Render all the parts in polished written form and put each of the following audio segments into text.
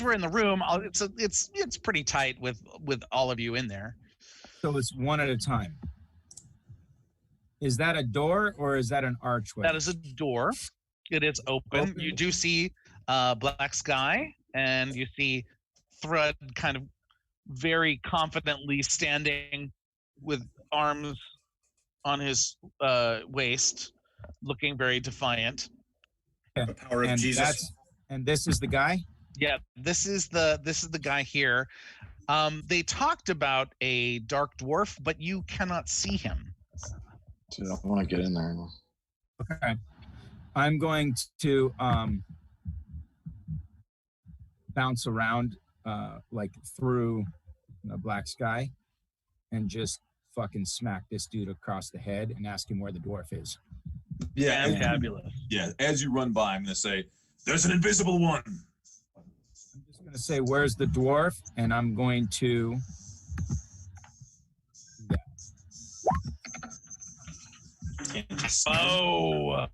we're in the room, it's pretty tight with all of you in there. So it's one at a time. Is that a door or is that an archway? That is a door. It is open. You do see black sky, and you see Thrud kind of very confidently standing with arms on his waist, looking very defiant. The power of Jesus. And this is the guy? Yeah, this is the guy here. They talked about a dark dwarf, but you cannot see him. Dude, I want to get in there. Okay. I'm going to bounce around like through the black sky and just fucking smack this dude across the head and ask him where the dwarf is. Yeah, Fabulous. Yeah, as you run by, I'm going to say, there's an invisible one. I'm just going to say, where's the dwarf? And I'm going to... Oh,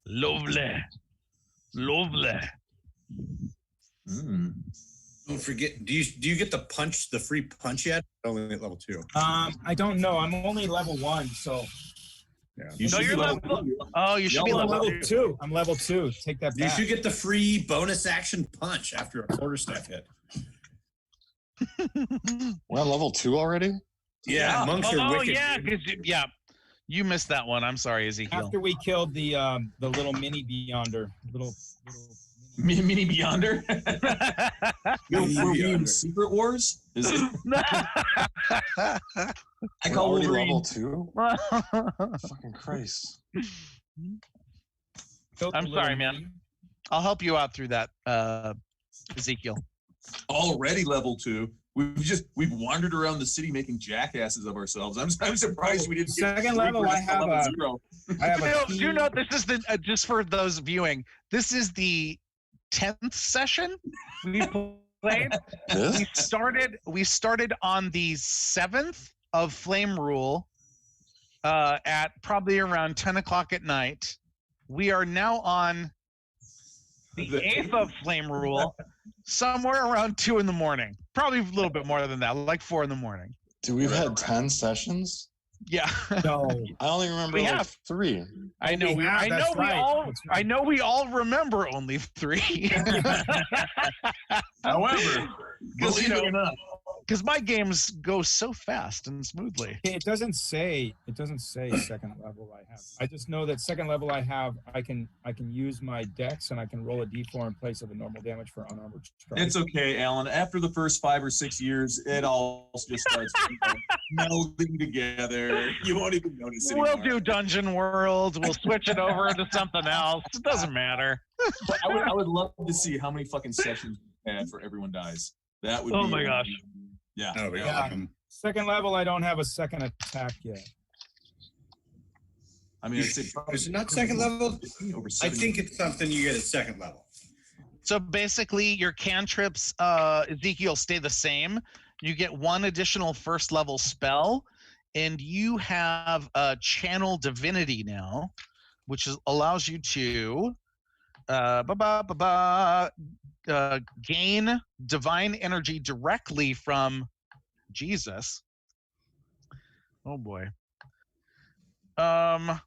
lovely. Don't forget. Do you get the free punch yet? Only at level 2. I don't know. I'm only level 1, so... Yeah. You're level. Oh, you should be level 2. I'm level 2. Take that back. You should get the free bonus action punch after a quarterstaff hit. We're on level 2 already? Yeah, monks are wicked. Yeah, you missed that one. I'm sorry, Ezekiel. After we killed the little mini Beyonder, Mini Beyonder? Were we in Secret Wars? Is it? I call Wolverine level 2? Fucking Christ. I'm sorry, man. I'll help you out through that, Ezekiel. Already level 2. We've wandered around the city making jackasses of ourselves. I'm surprised we didn't get second level. I have a 0. Do note this is the just for those viewing. This is the 10th session we played. We started on the 7th of Flame Rule at probably around 10 o'clock at night. We are now on the 8th of Flame Rule, somewhere around 2 in the morning. Probably a little bit more than that, like 4 in the morning. Dude, we've had 10 sessions? Yeah. No. I only remember like 3. I know. I know we all remember only 3. However, believe it or not, because my games go so fast and smoothly. It doesn't say second level I have. I just know that second level I have, I can use my dex and I can roll a d4 in place of a normal damage for unarmored strike. it's okay, Alan. After the first 5 or 6 years, it all just starts melding together. You won't even notice it. We'll do Dungeon World. We'll switch it over to something else. It doesn't matter. But I would love to see how many fucking sessions we had for Everyone Dies. That would be. Oh my gosh. Yeah. Oh, Yeah. Second level, I don't have a second attack yet. I mean, Is it not second level? I think it's something you get at second level. So basically, your cantrips, Ezekiel, stay the same. You get 1 additional first level spell, and you have Channel Divinity now, which allows you to gain divine energy directly from Jesus. Oh boy. You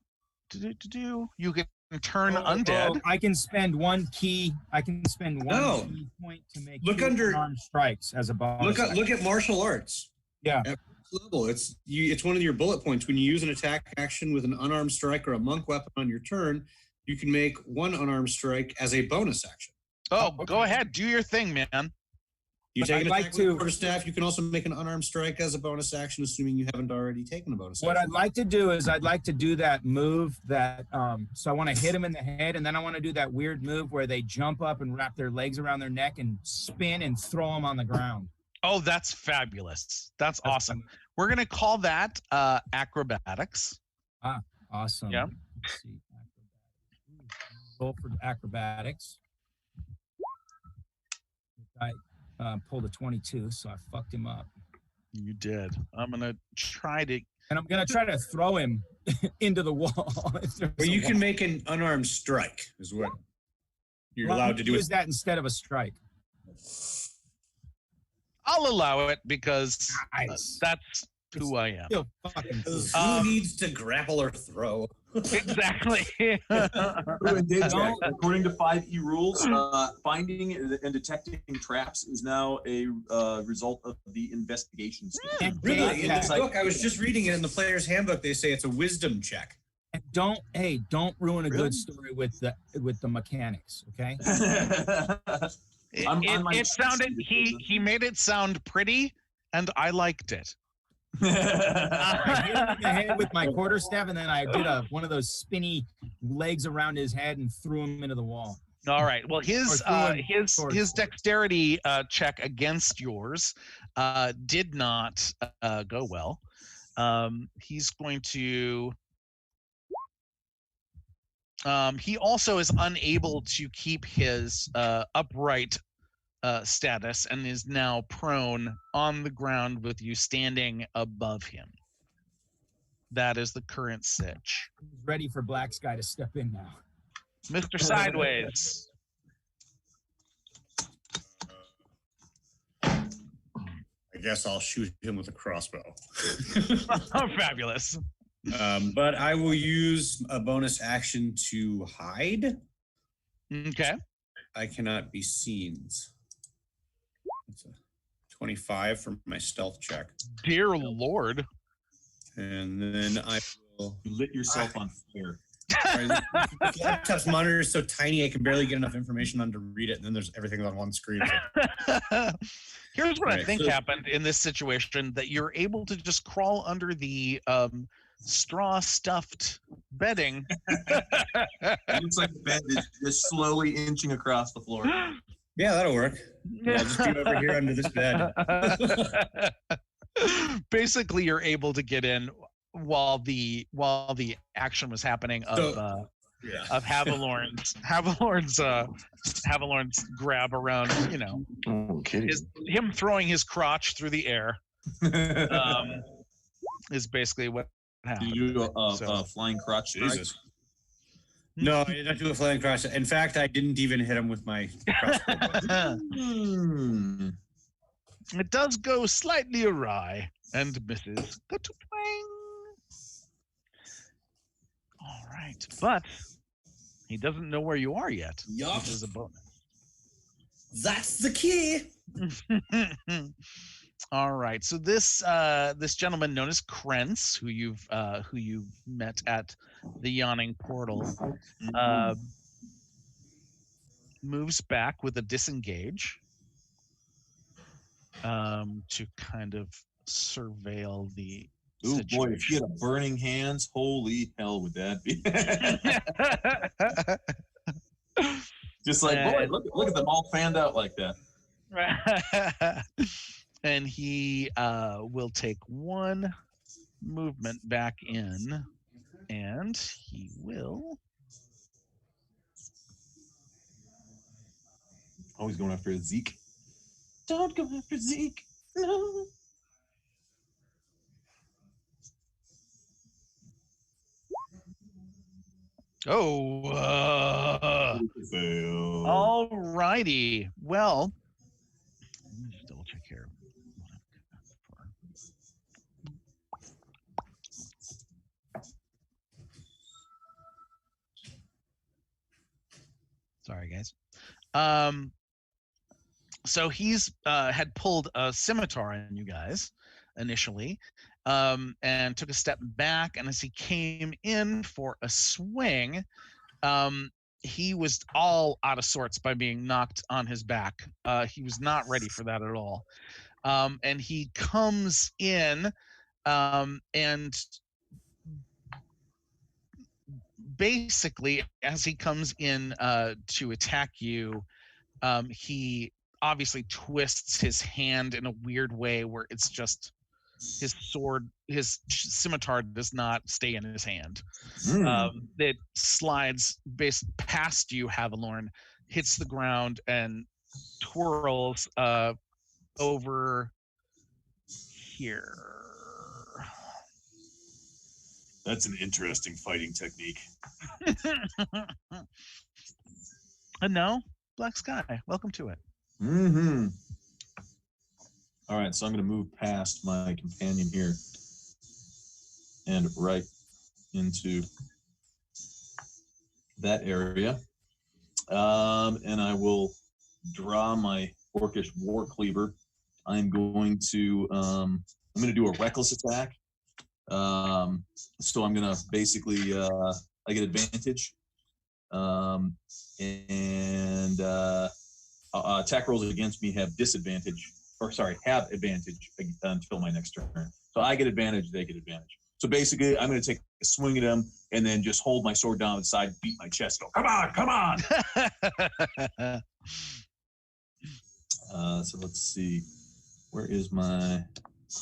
can turn undead. I can spend 1 key. I can spend 1 key point to make unarmed strikes as a bonus. Look at martial arts. Yeah. At first level, it's one of your bullet points. When you use an attack action with an unarmed strike or a monk weapon on your turn, you can make 1 unarmed strike as a bonus action. Oh, okay. Go ahead. Do your thing, man. You take an attack with a quarterstaff. You can also make an unarmed strike as a bonus action, assuming you haven't already taken a bonus action. What I'd like to do is I'd like to do that move that, so I want to hit him in the head, and then I want to do that weird move where they jump up and wrap their legs around their neck and spin and throw them on the ground. Oh, that's fabulous. That's awesome. We're going to call that acrobatics. Ah, awesome. Yeah. Let's see. Roll for acrobatics. I pulled a 22, so I fucked him up. You did. I'm going to try to... And I'm going to try to throw him into the wall. Well, you can make an unarmed strike, is what you're allowed to do. Use that instead of a strike. I'll allow it because Nice. that's who I am. Still fucking cool. Who needs to grapple or throw? Exactly. According to 5E rules, finding and detecting traps is now a result of the investigation stage. Really? In this book, I was just reading it in the player's handbook. They say it's a wisdom check. And don't ruin a good story with the mechanics, okay? It sounded he made it sound pretty, and I liked it. I hit him in the head with my quarterstaff, and then I did one of those spinny legs around his head and threw him into the wall. All right. Well, his dexterity check against yours did not go well. He's going to. He also is unable to keep his upright status and is now prone on the ground with you standing above him. That is the current sitch. He's ready for Black Sky to step in now. Mr. Sideways. I guess I'll shoot him with a crossbow. Oh, fabulous. But I will use a bonus action to hide. Okay. I cannot be seen. That's a 25 for my stealth check. Dear Lord. And then I will... You lit yourself on fire. The laptop's monitor is so tiny I can barely get enough information on to read it, and then there's everything on one screen. Here's what I think happened in this situation, that you're able to just crawl under the straw-stuffed bedding. It looks like the bed is just slowly inching across the floor. Yeah, that'll work. I'll just be over here under this bed. Basically, you're able to get in while the action was happening of Havilorn's grab around, him throwing his crotch through the air. Is basically what happened. You do a flying crotch strike? Jesus. No, I did not do a flying crotch. In fact, I didn't even hit him with my crossbow. It does go slightly awry and misses. All right, but he doesn't know where you are yet. Yup. Which is a bonus. That's the key. All right. So this gentleman known as Krentz, who you've met at the Yawning Portal, moves back with a disengage to kind of surveil the situation. Boy, if he had a burning hands, holy hell would that be? Just like, boy, look at them all fanned out like that. And he will take one movement back in, and he will. Oh, he's going after Zeke. Don't go after Zeke. No. Oh. All righty. Well, let me just double check here. Sorry, guys. So he's had pulled a scimitar on you guys initially, and took a step back. And as he came in for a swing, he was all out of sorts by being knocked on his back. He was not ready for that at all. And he comes in, and basically, as he comes in to attack you, he obviously twists his hand in a weird way where it's just his scimitar does not stay in his hand. It slides past you, Havilorn, hits the ground, and twirls over here. That's an interesting fighting technique. And now, Black Sky, welcome to it. Mm-hmm. All right, so I'm going to move past my companion here and right into that area. And I will draw my orcish war cleaver. I'm going to do a reckless attack. So I'm going to basically I get advantage. Attack rolls against me have disadvantage, have advantage until my next turn. So I get advantage, they get advantage. So basically, I'm going to take a swing at him and then just hold my sword down inside, beat my chest, go, come on, come on. So let's see. Where is my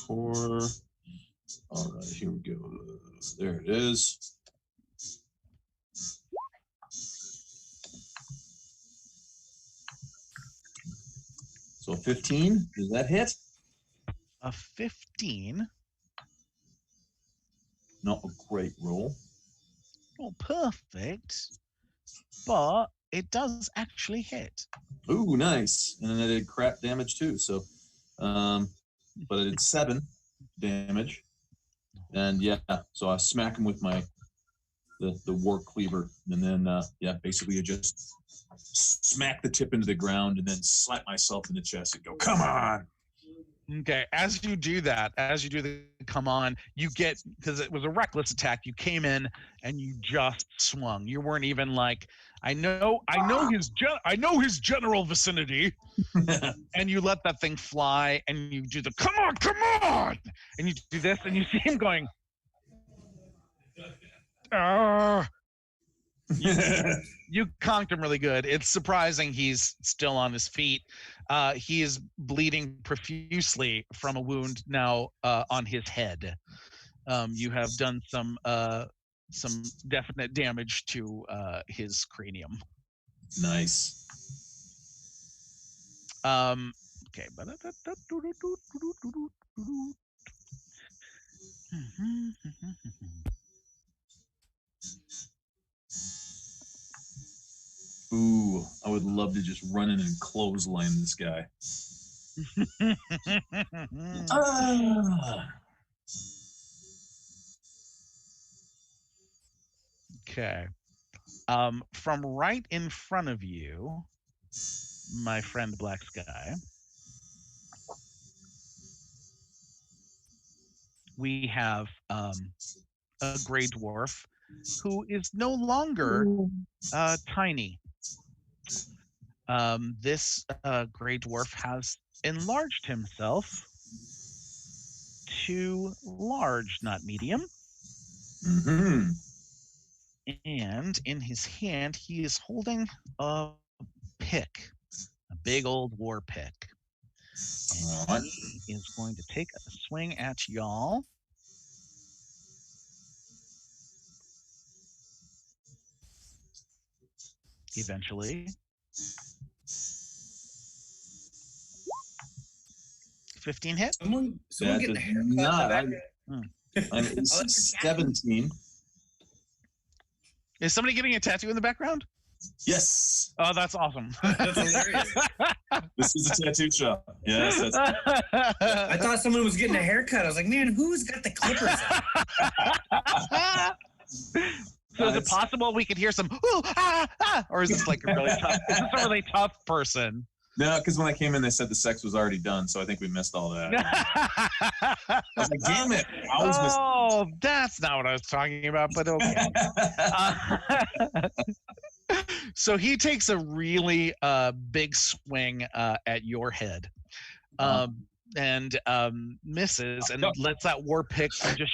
core? All right, here we go. There it is. So 15, does that hit? A 15. Not a great roll. Not perfect, but it does actually hit. Ooh, nice. And then I did crap damage too. So, but I did 7 damage. And yeah, so I smack him with the war cleaver, and then basically I just smack the tip into the ground, and then slap myself in the chest and go, come on. Okay, as you do that, come on, you get, because it was a reckless attack, you came in and you just swung. You weren't even like, I know his general vicinity, and you let that thing fly, and you do the come on, and you do this, and you see him going, You conked him really good. It's surprising he's still on his feet. He is bleeding profusely from a wound now on his head. You have done some definite damage to his cranium. Nice. Okay. Ooh, I would love to just run in and clothesline this guy. Okay. From right in front of you, my friend Black Sky, we have a gray dwarf who is no longer tiny. This gray dwarf has enlarged himself to large, not medium. Mm-hmm. And in his hand, he is holding a pick, a big old war pick. And he is going to take a swing at y'all. Eventually. 15 hit? Someone That getting a does haircut. not. I'm 17. Is somebody getting a tattoo in the background? Yes. Oh, that's awesome. That's hilarious. This is a tattoo shop. Yes. That's I thought someone was getting a haircut. I was like, man, who's got the clippers on? So is it possible we could hear some or is this like a really tough? Is this a really tough person? No, because when I came in, they said the sex was already done, so I think we missed all that. I was like, damn it. I always missed. Oh, that's not what I was talking about, but okay. So he takes a really big swing at your head and misses and lets that war pick just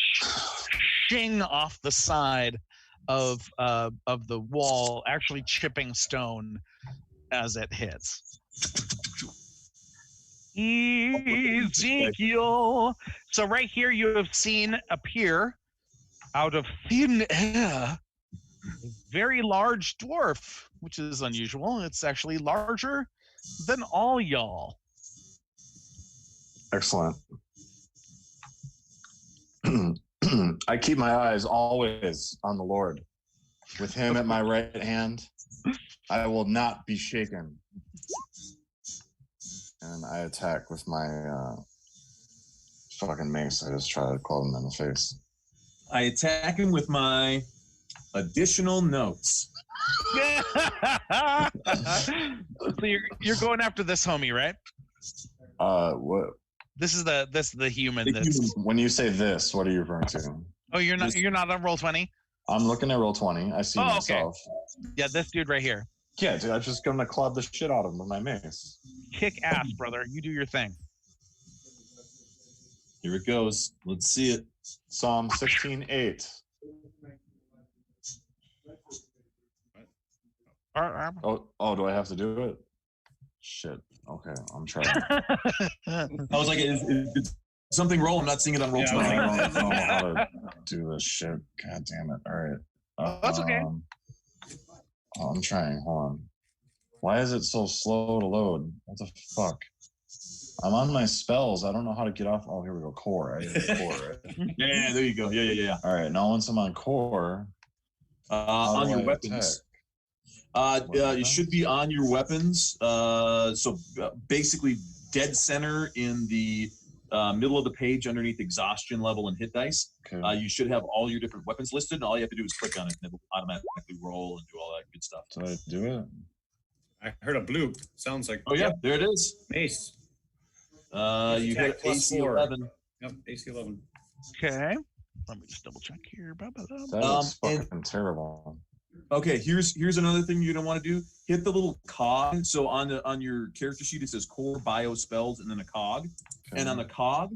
shing off the side of the wall, actually chipping stone as it hits. Ezekiel. So right here you have seen appear out of thin air a very large dwarf, which is unusual. It's actually larger than all y'all. Excellent. I keep my eyes always on the Lord. With him at my right hand, I will not be shaken. And I attack with my fucking mace. I just try to club him in the face. I attack him with my additional notes. So you're going after this homie, right? What? This is the human. The That's, human. When you say this, what are you referring to? oh, you're not on roll 20. I'm looking at roll 20. I see Oh, okay. myself. Yeah, this dude right here. Yeah, dude, I'm just gonna club the shit out of him with my mace. Kick ass, brother. You do your thing. Here it goes. Let's see it. Psalm 16:8. Oh, do I have to do it? Shit. Okay, I'm trying. I was like, is something roll? I'm not seeing it on roll Yeah, 20. I don't know how to do this shit. God damn it. All right. That's okay. I'm trying. Hold on. Why is it so slow to load? What the fuck? I'm on my spells. I don't know how to get off. Oh, here we go. Core. I hit core. Right? Yeah, there you go. Yeah. All right. Now once I'm on core, how On do your I weapons. attack? It should be on your weapons. So basically, dead center in the middle of the page underneath exhaustion level and hit dice. Okay. You should have all your different weapons listed, and all you have to do is click on it, and it will automatically roll and do all that good stuff. Did I do it? I heard a bloop. Sounds like. Oh yeah, there it is. Mace. You Attack hit plus AC 4. 11. Yep, AC 11. Okay. Let me just double check here. That was and- fucking terrible. Okay, here's another thing you're gonna want to do. Hit the little cog. So on your character sheet it says core bio spells and then a cog. Okay. And on the cog,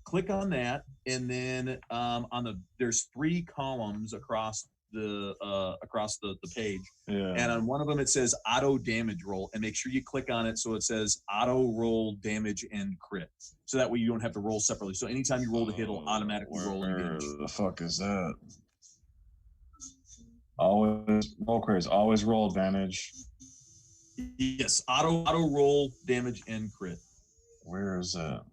click on that, and then there's 3 columns across the page, Yeah. and on one of them it says auto damage roll, and make sure you click on it so it says auto roll damage and crit, so that way you don't have to roll separately. So anytime you roll the hit, it'll automatically roll your Where damage. the fuck is that? Always roll crazy. Always roll advantage. Yes, auto roll damage and crit. Where is that?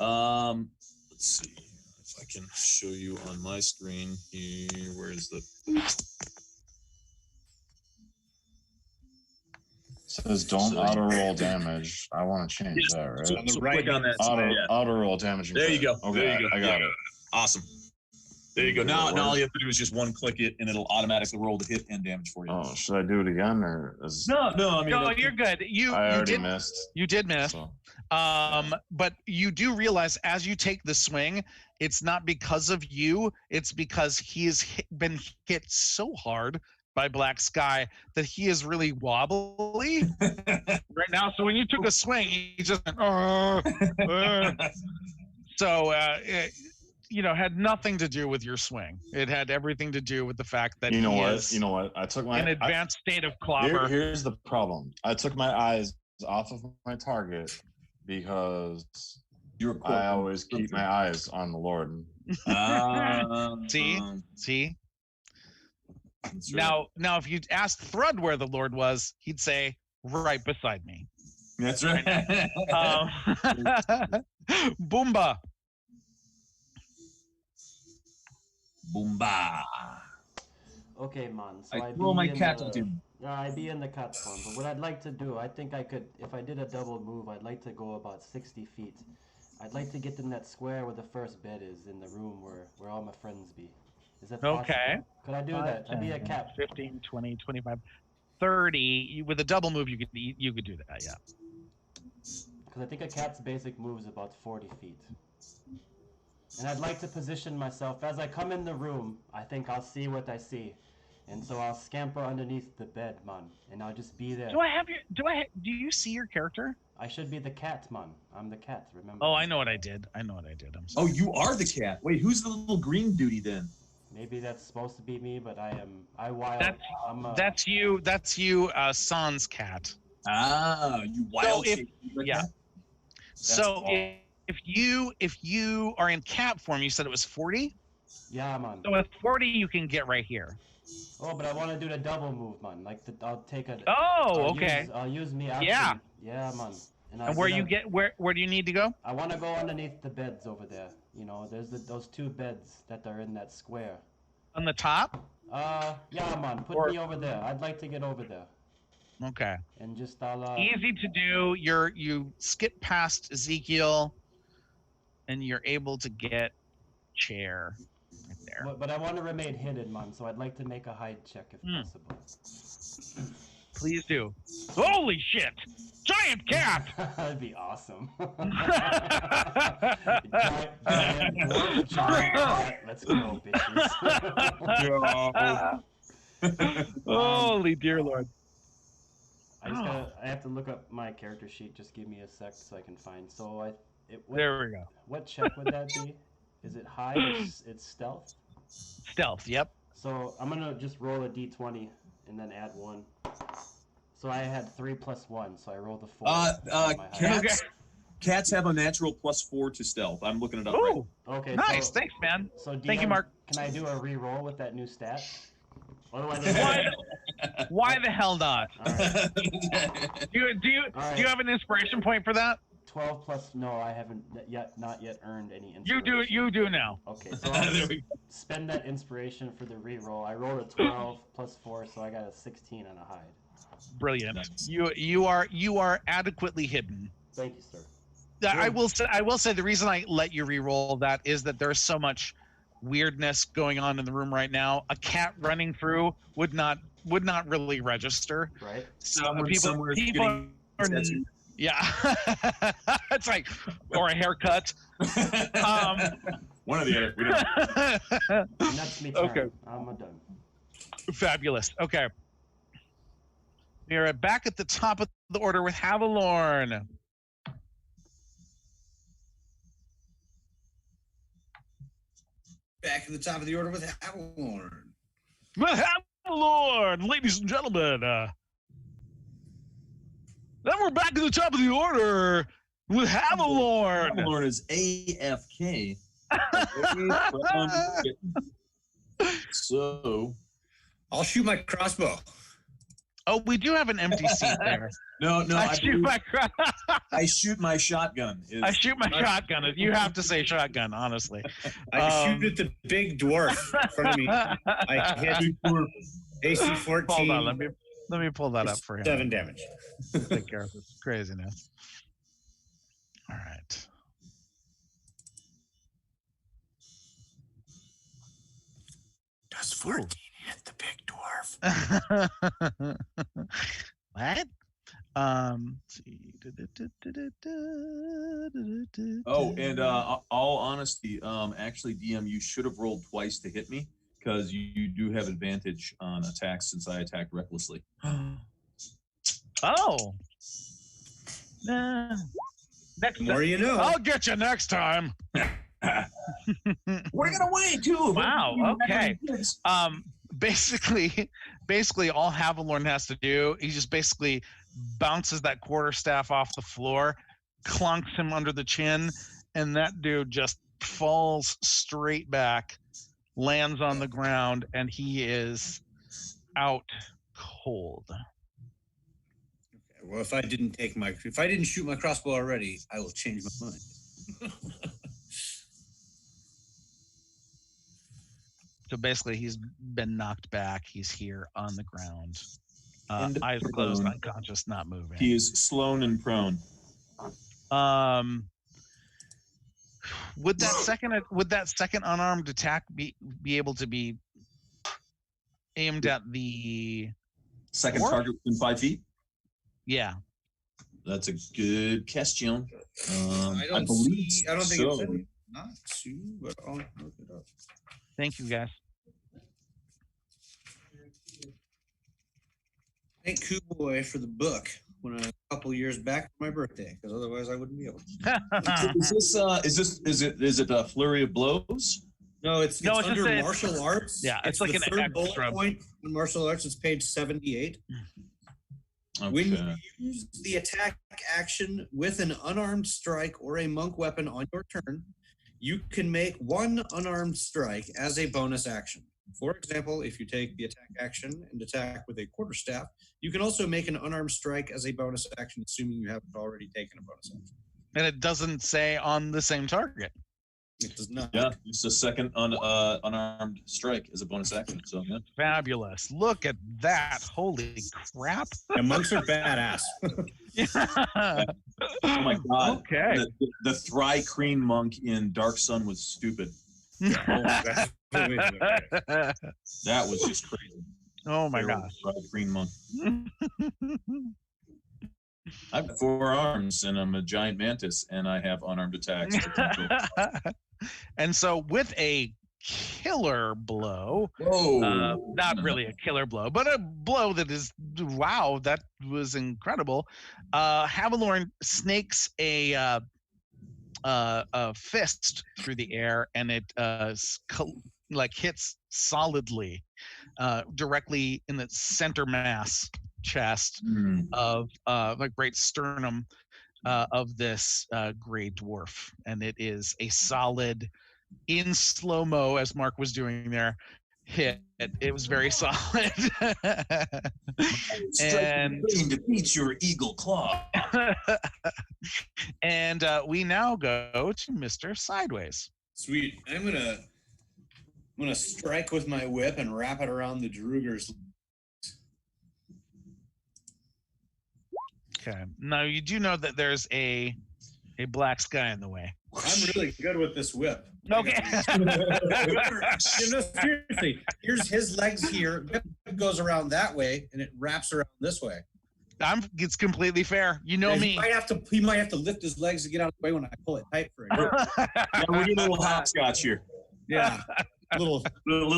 Let's see if I can show you on my screen here. Where's the? It says don't auto roll damage. I want to change that, right? So, On the so right. click on that. Auto roll damage. and There you crit. go. Okay, There you go. I got it. Awesome. There you go. Did Now it all work? you have to do is just one click it, and it'll automatically roll the hit and damage for you. Oh, should I do it again or is No, I mean, No, that's- you're good. I You already did missed? you did miss. So, But you do realize as you take the swing, it's not because of you. It's because he has been hit so hard by Black Sky that he is really wobbly right now. So when you took a swing, he just went, so had nothing to do with your swing. It had everything to do with the fact that you know he what? is You know what? I took my in advanced state of clobber. Here's the problem. I took my eyes off of my target because You're a I always keep my eyes on the Lord. See? See? That's right. Now, if you asked Thrud where the Lord was, he'd say, right beside me. That's right. Boomba. Boomba. Okay, man. So I I throw be my in cat the, at him. I be in the cat form, but what I'd like to do, I think I could, if I did a double move, I'd like to go about 60 feet. I'd like to get in that square where the first bed is, in the room where all my friends be. Is that possible? Okay. Could I do that? I'd be a cat. 15, 20, 25, 30. With a double move, you could do that, yeah. Because I think a cat's basic move is about 40 feet. And I'd like to position myself, as I come in the room, I think I'll see what I see. And so I'll scamper underneath the bed, man, and I'll just be there. Do you see your character? I should be the cat, man. I'm the cat, remember? Oh, I know what I did. I'm Oh, sorry. you are the cat. Wait, who's the little green duty then? Maybe that's supposed to be me, but I'm That's you, Sans cat. Ah, you wild. if- shit. yeah. So awesome. if you are in cat form, you said it was 40? Yeah, man. So with 40 you can get right here. Oh, but I want to do the double move, man. Like, I'll take a... Oh, okay. I'll use me action. Yeah. Yeah, man. And where do you need to go? I want to go underneath the beds over there. You know, there's those 2 beds that are in that square. On the top? Yeah, man. Put me over there. I'd like to get over there. Okay. And just Easy to do. You skip past Ezekiel, and you're able to get chair right there. But I want to remain hidden, Mom, so I'd like to make a hide check if possible. Please do. Holy shit! Giant cat! That'd be awesome. Giant cat. Let's go, bitches. Holy dear Lord. I have to look up my character sheet. Just give me a sec so I can find. So there we go. What check would that be? Is it hide? It's stealth. Stealth. Yep. So I'm gonna just roll a d20 and then add 1. So I had 3 + 1, so I rolled a 4. Cats have a natural +4 to stealth. I'm looking it up right Ooh, now. Okay. nice. So, Thanks, man. so DM, Thank you, Mark. Can I do a re-roll with that new stat? What do I do? Why the hell not? All right. Do you have an inspiration point for that? 12 plus. No, I haven't not yet earned any inspiration. You do now. Okay, so I'll spend that inspiration for the re-roll. I rolled a 12 plus 4, so I got a 16 on a hide. Brilliant. Nice. You are adequately hidden. Thank you, sir. I will say the reason I let you re-roll that is that there's so much weirdness going on in the room right now. A cat running through would not really register. Right. So people are, yeah. It's like, or a haircut. One or the other. We don't. And that's me. Turn. Okay. I'm done. Fabulous. Okay. We are back at the top of the order with Havalorn. Back at the top of the order with Avalorn. With Havalorn, ladies and gentlemen. Then we're back at the top of the order with Havalorn. Havalorn is AFK. So I'll shoot my crossbow. Oh, we do have an empty seat there. No, I shoot my shotgun. I shoot my shotgun. You have to say shotgun, honestly. I shoot at the big dwarf in front of me. I hit AC 14. Hold on, let me pull that up for him. 7 damage. Take care of this craziness. All right. Does 14 hit the big dwarf? What? Let's see. Oh, and all honesty, actually, DM, you should have rolled twice to hit me because you do have advantage on attacks since I attacked recklessly. Oh. Next More you know. I'll get you next time. We're gonna wait too. Wow. Okay. Basically, all Havalorn has to do, he just basically bounces that quarterstaff off the floor, clunks him under the chin, and that dude just falls straight back, lands on the ground, and he is out cold. Okay, well, if I didn't shoot my crossbow already, I will change my mind. So basically, he's been knocked back. He's here on the ground, eyes closed, unconscious, not moving. He is slown and prone. Would that second unarmed attack be able to be aimed at the second target within 5 feet? Yeah. That's a good question. I don't think it's not to, but I'll look it up. Thank you, guys. Thank Kuboy for the book a couple years back for my birthday, because otherwise I wouldn't be able to. Is it a flurry of blows? No, it's under martial arts. Yeah, it's like the an third bullet extra point in martial arts. It's page 78. Okay. When you use the attack action with an unarmed strike or a monk weapon on your turn, you can make one unarmed strike as a bonus action. For example, if you take the attack action and attack with a quarterstaff, you can also make an unarmed strike as a bonus action, assuming you haven't already taken a bonus action. And it doesn't say on the same target. It does not. Yeah, it's a second unarmed strike as a bonus action. So yeah. Fabulous. Look at that. Holy crap. And monks are badass. Oh my god. Okay. The Thry-Kreen monk in Dark Sun was stupid. That That was just crazy. Oh my Terrible gosh. Thry-Kreen monk. I have 4 arms and I'm a giant mantis and I have unarmed attacks. And so with a killer blow, Whoa. not really a killer blow, but a blow that is, wow, that was incredible. Havalorn snakes a fist through the air, and it like hits solidly directly in the center mass chest of like great sternum of this gray dwarf, and it is a solid, in slow-mo, as Mark was doing there, hit. It was very solid. And to beat your eagle claw. and we now go to Mr. Sideways. Sweet. I'm gonna strike with my whip and wrap it around the Druger's. Okay. Now you do know that there's a black sky in the way. I'm really good with this whip. Okay. Seriously, here's his legs here. Whip goes around that way, and it wraps around this way. It's completely fair. You know me. He might have to lift his legs to get out of the way when I pull it tight for him. Yeah, we're doing a little hopscotch here. Yeah. Little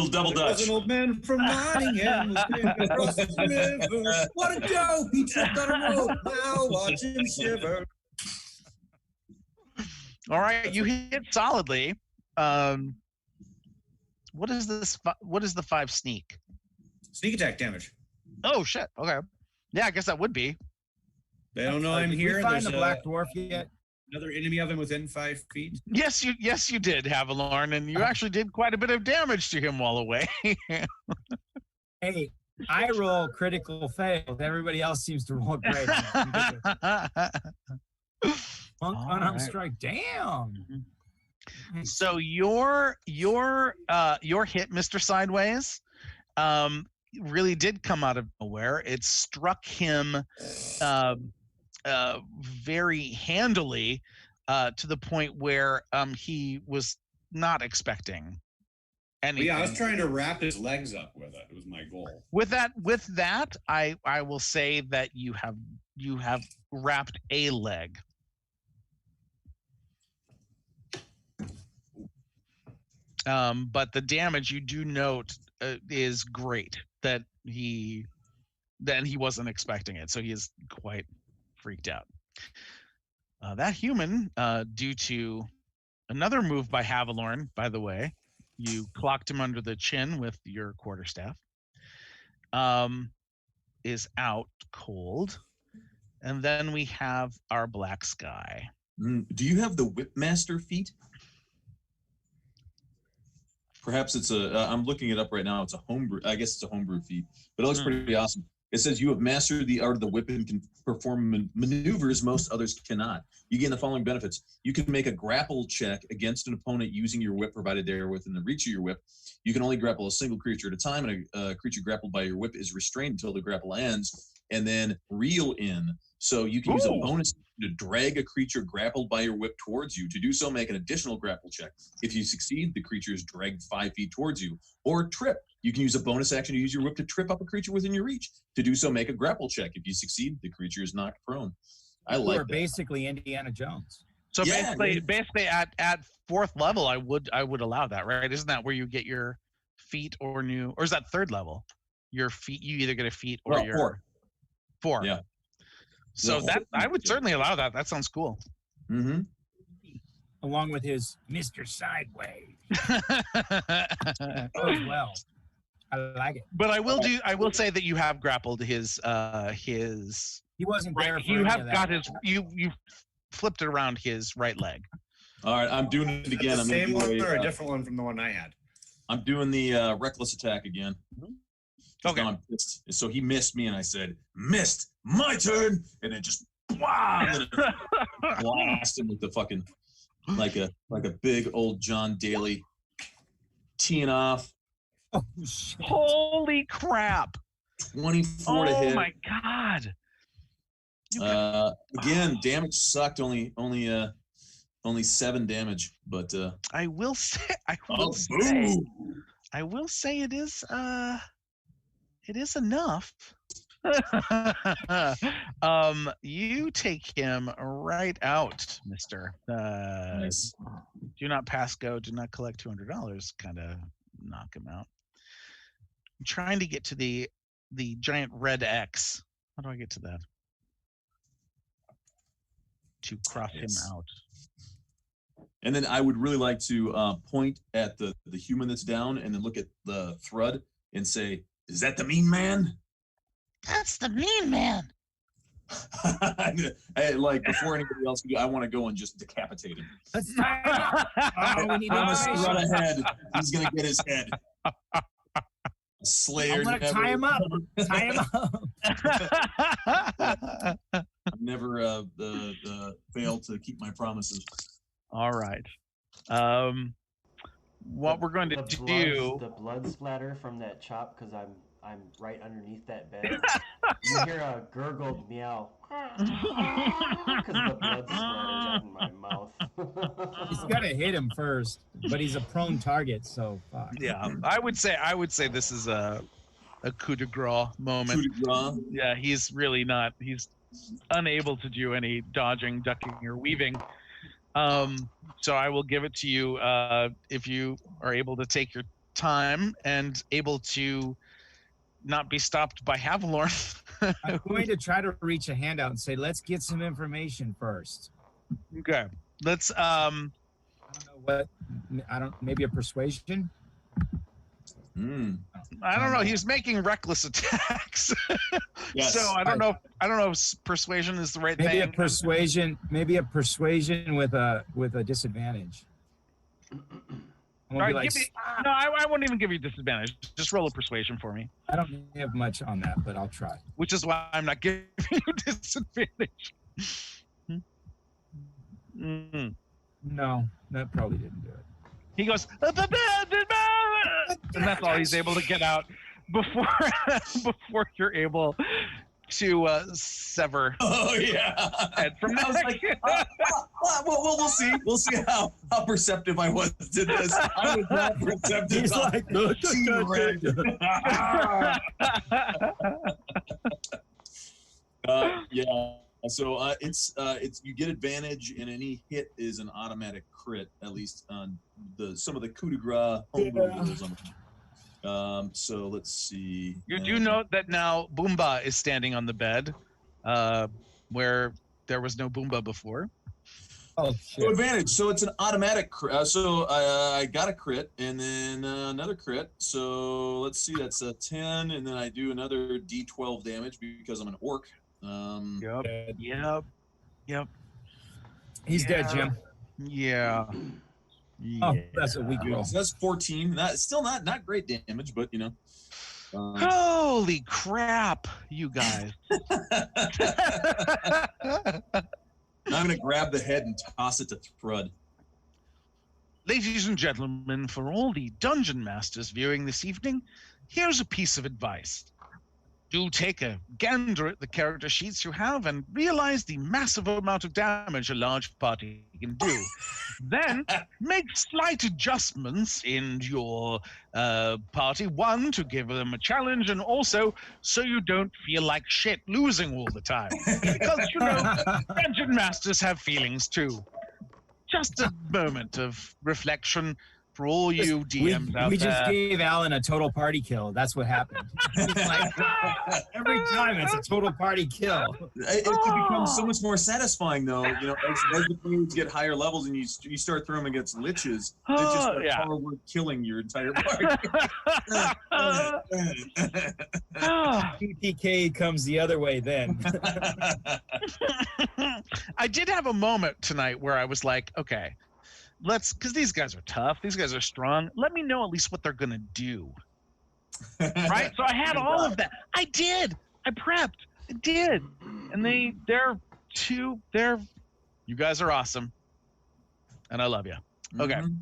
double There was dutch. an old man from Nottingham was moving across the river. What a go! He tripped on a rope. Now watch him shiver. All right, you hit solidly. What is this? What is the 5 sneak? Sneak attack damage. Oh shit. Okay. Yeah, I guess that would be. They don't know I'm Did here. we find There's the black dwarf yet? another enemy of him within 5 feet. Yes, you did, Havalorn, and you actually did quite a bit of damage to him while away. Hey, I roll critical fails. Everybody else seems to roll great. Monk unarmed strike. Damn. So your hit, Mr. Sideways, really did come out of nowhere. It struck him very handily to the point where he was not expecting anything. Yeah, I was trying to wrap his legs up with it. It was my goal. With that, I will say that you have wrapped a leg. But the damage you do note is great. That he wasn't expecting it, so he is quite freaked out. That human, due to another move by Havalorn, by the way, you clocked him under the chin with your quarterstaff, is out cold. And then we have our black sky. Do you have the Whipmaster feat? Perhaps it's I'm looking it up right now. It's a homebrew. I guess it's a homebrew feat, but it looks pretty awesome. It says you have mastered the art of the whip and can perform maneuvers most others cannot. You gain the following benefits. You can make a grapple check against an opponent using your whip, provided they are within the reach of your whip. You can only grapple a single creature at a time, and a creature grappled by your whip is restrained until the grapple ends, and then reel in. So you can use a bonus to drag a creature grappled by your whip towards you. To do so, make an additional grapple check. If you succeed, the creature is dragged 5 feet towards you. Or trip. You can use a bonus action to use your whip to trip up a creature within your reach. To do so, make a grapple check. If you succeed, the creature is knocked prone. I like that. Basically Indiana Jones. So Yeah, basically at 4th level, I would allow that, right? Isn't that where you get your feat or is that 3rd level? Your feat, you either get a feat or Well, your 4. Yeah. So that I would certainly allow that. That sounds cool. Mm-hmm. Along with his Mr. Sideways. Oh, well. I like it. But I will say that you have grappled his He wasn't there for you any have of that. got his you flipped it around his right leg. All right, I'm doing it again. The I'm same gonna one do or a different one from the one I had? I'm doing the reckless attack again. Okay. I'm pissed. So he missed me, and I said, "Missed, my turn," and then just blah, blast him with the fucking like a big old John Daly, teeing off. Oh shit! Holy crap! 24 to hit. Oh my god! Again, damage sucked. Only 7 damage, but I will say, I will say it is enough. You take him right out, Mister. nice. Do not pass go. Do not collect $200. Kind of knock him out. I'm trying to get to the giant red X. How do I get to that? To cross him out. And then I would really like to point at the human that's down, and then look at the Thrud and say, "Is that the mean man?" That's the mean man. Like before anybody else can do, I want to go and just decapitate him. We need I'm gonna run information. ahead. He's gonna get his head. Slayer. I'm gonna tie him up. Tie him up. Never fail to keep my promises. All right. What we're going to do? The blood splatter from that chop, because I'm right underneath that bed. You hear a gurgled meow because the blood splattered out in my mouth. He's gotta hit him first, but he's a prone target, so fuck. Yeah, I would say this is a coup de grace moment. Coup de grace. Yeah, he's really not. He's unable to do any dodging, ducking, or weaving. So I will give it to you if you are able to take your time and able to not be stopped by Havilorn. I'm going to try to reach a hand out and say, let's get some information first. Okay, let's. I don't know what. Maybe a persuasion. I don't know. He's making reckless attacks, Yes. so I don't know. I don't know if persuasion is the right Maybe thing. a persuasion. Maybe a persuasion with a disadvantage. I'm All gonna right, be like, no, I won't even give you disadvantage. Just roll a persuasion for me, I don't have much on that, but I'll try. which is why I'm not giving you disadvantage. Mm. No, that probably didn't do it. He goes, and that's all he's able to get out before you're able to sever Oh yeah. head from I was neck. like, well, we'll see. We'll see how perceptive I was to this. I was not perceptive. He's like, yeah. So it's you get advantage, and any hit is an automatic crit, at least on some of the coup de grace homebrew rules. So let's see. You do note that now Boomba is standing on the bed, where there was no Boomba before. oh So shit! advantage. So it's an automatic crit. So I got a crit, and then another crit. So let's see. That's a 10, and then I do another D12 damage because I'm an orc. Yep. He's dead, Jim. Yeah. Oh, that's a weak roll. So that's 14. Still not great damage, but you know. Holy crap, you guys. I'm gonna grab the head and toss it to Thrud. Ladies and gentlemen, for all the dungeon masters viewing this evening, here's a piece of advice. Do take a gander at the character sheets you have and realize the massive amount of damage a large party can do. Then make slight adjustments in your party. One, to give them a challenge, and also so you don't feel like shit losing all the time. Because, you know, dungeon masters have feelings too. Just a moment of reflection for all you DMs out we there. just gave Alan a total party kill. That's what happened. It's like, every time it's a total party kill. It becomes so much more satisfying, though. You know, as the players get higher levels and you start throwing them against liches, it's just like Yeah. we're killing your entire party. PPK comes the other way then. I did have a moment tonight where I was like, okay, because these guys are tough, these guys are strong. Let me know at least what they're gonna do, right? So I had all of that. I did. I prepped. I did, and you guys are awesome. and I love you. Okay. Mhm.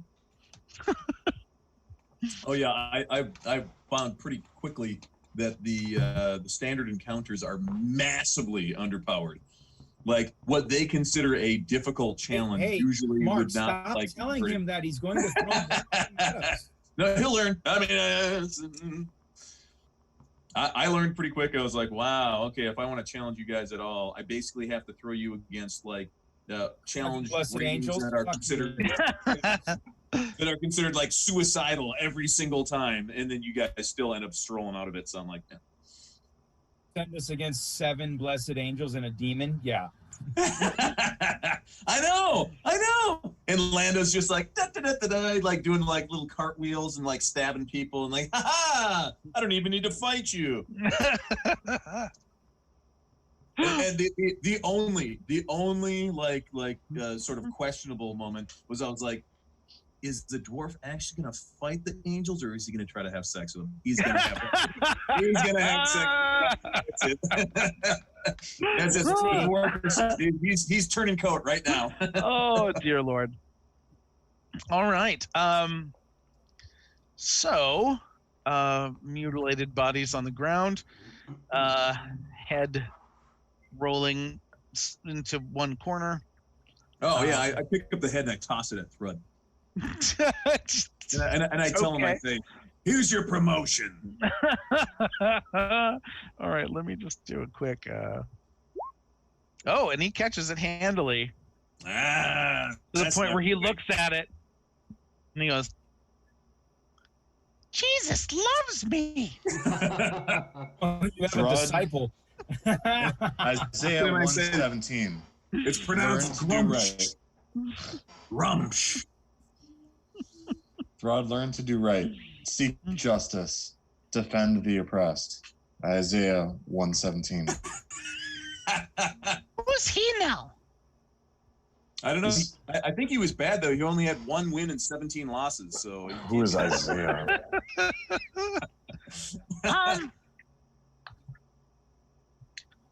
Oh yeah, I found pretty quickly that the standard encounters are massively underpowered. Like what they consider a difficult challenge Hey, usually Mark, would not stop like. telling him that he's going to throw at us. No, he'll learn. I mean, I learned pretty quick. I was like, wow, okay. If I want to challenge you guys at all, I basically have to throw you against like challenge Blessed ratings angels. that are Fuck considered you. that are considered like suicidal every single time, and then you guys still end up strolling out of it. So I'm like, Send us against 7 blessed angels and a demon. Yeah. I know. And Lando's just like da, da, da, da, da, like doing like little cartwheels and like stabbing people and like, ha ha! I don't even need to fight you. And the only like sort of questionable moment was I was like, is the dwarf actually gonna fight the angels or is he gonna try to have sex with them? He's gonna have sex. That's it. That's it. The dwarf, he's turning coat right now. Oh dear Lord. All right. So mutilated bodies on the ground, head rolling into one corner. Oh yeah, I pick up the head and I toss it at Thrud. And I tell him, I say, here's your promotion. All right, let me just do a quick oh, and he catches it handily to the point where he looks at it and he goes, Jesus loves me. You have a Thrud. disciple. Isaiah What am I saying? 117. It's pronounced Learn to do grumsh. right. Grumsh. Thrud, learn to do right. Seek justice. Defend the oppressed. Isaiah 117. Who's he now? I don't know. I think he was bad though. He only had 1 win and 17 losses. So Who is Isaiah?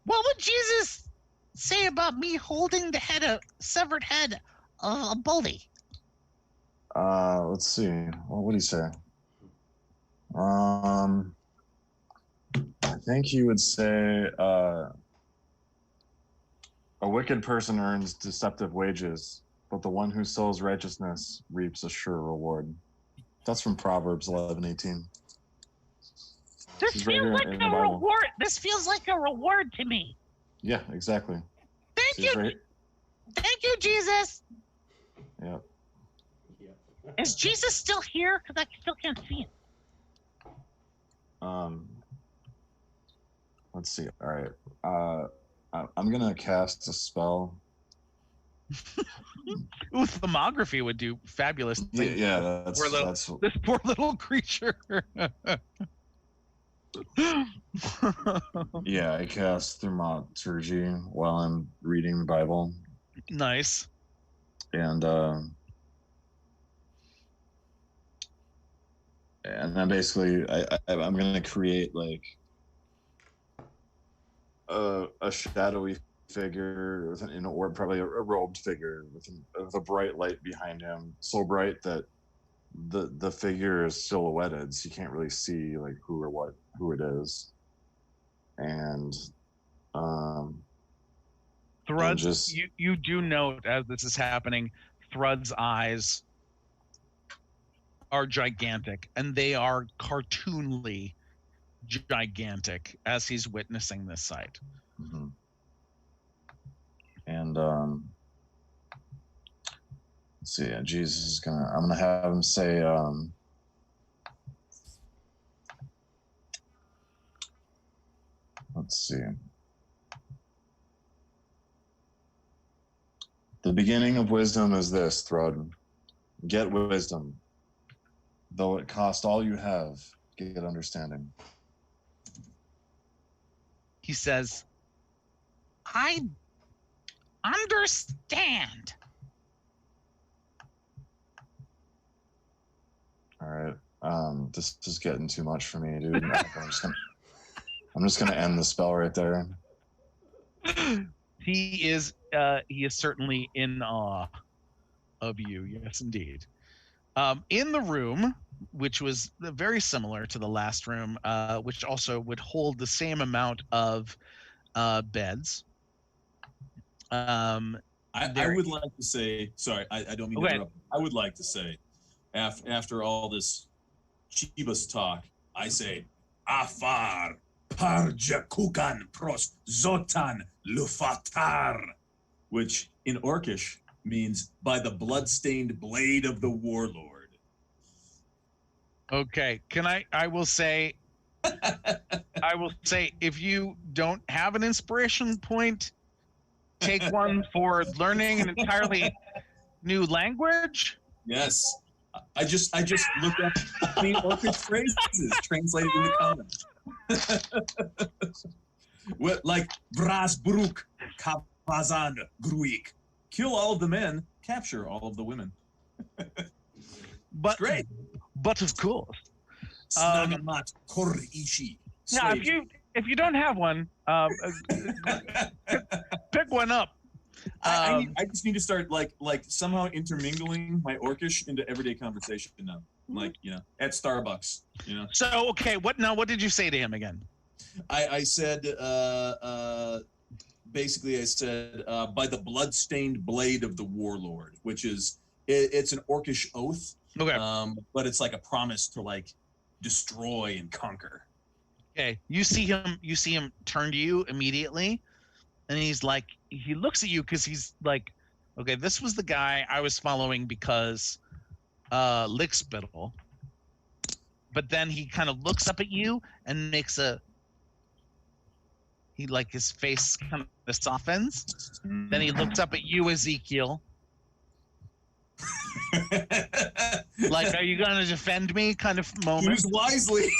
What would Jesus say about me holding the severed head of a bully? Let's see. What would he say? I think he would say, a wicked person earns deceptive wages, but the one who sows righteousness reaps a sure reward. That's from Proverbs 11:18. This He's right feels here like in a the Bible. reward. This feels like a reward to me. Yeah, exactly. Thank He's you. right. Thank you, Jesus. Yeah. Is Jesus still here? Because I still can't see him. Let's see. All right. I'm gonna cast a spell. Ooh, thermography would do fabulous things. Yeah, Poor little- that's This poor little creature. yeah. I cast thaumaturgy while I'm reading the Bible, Nice. and then basically I'm gonna create like a shadowy figure with or probably a robed figure with a bright light behind him, so bright that the figure is silhouetted, so you can't really see like who it is. And Thrud's, just- you do note as this is happening, Thrud's eyes are gigantic, and they are cartoonly gigantic as he's witnessing this sight. Mhm. And let's see. Jesus is I'm gonna have him say, let's see. The beginning of wisdom is this, Thrud. Get wisdom. Though it cost all you have, get understanding. He says, I understand. All right. This is getting too much for me, dude. I'm just gonna end the spell right there. He is certainly in awe of you. Yes, indeed. In the room, which was very similar to the last room, which also would hold the same amount of beds. I would like to say, sorry, I don't mean to interrupt. I would like to say, after all this Chibas talk, I say, Afar Parjakukan Pros Zotan Lufatar, which in Orcish means by the blood-stained blade of the warlord. Okay, I will say if you don't have an inspiration point, take one for learning an entirely new language. Yes. I just looked up clean Orcish phrases translated into common. What, like Brasbruk, Kapazan, Gruik. Kill all of the men, capture all of the women. But great. But of course. Snagamat Korishi. Yeah, if you don't have one, pick one up. I just need to start like somehow intermingling my Orcish into everyday conversation now. Like, at Starbucks, So okay, what did you say to him again? I said basically I said by the blood-stained blade of the warlord, which is it's an Orcish oath. Okay. But it's like a promise to like destroy and conquer. Okay. You see him turn to you immediately, and he looks at you because he's like, okay, this was the guy I was following because Lickspittle. But then he kind of looks up at you and makes his face kind of softens. Then he looks up at you, Ezekiel. Like, are you gonna defend me? Kind of moment. Use wisely.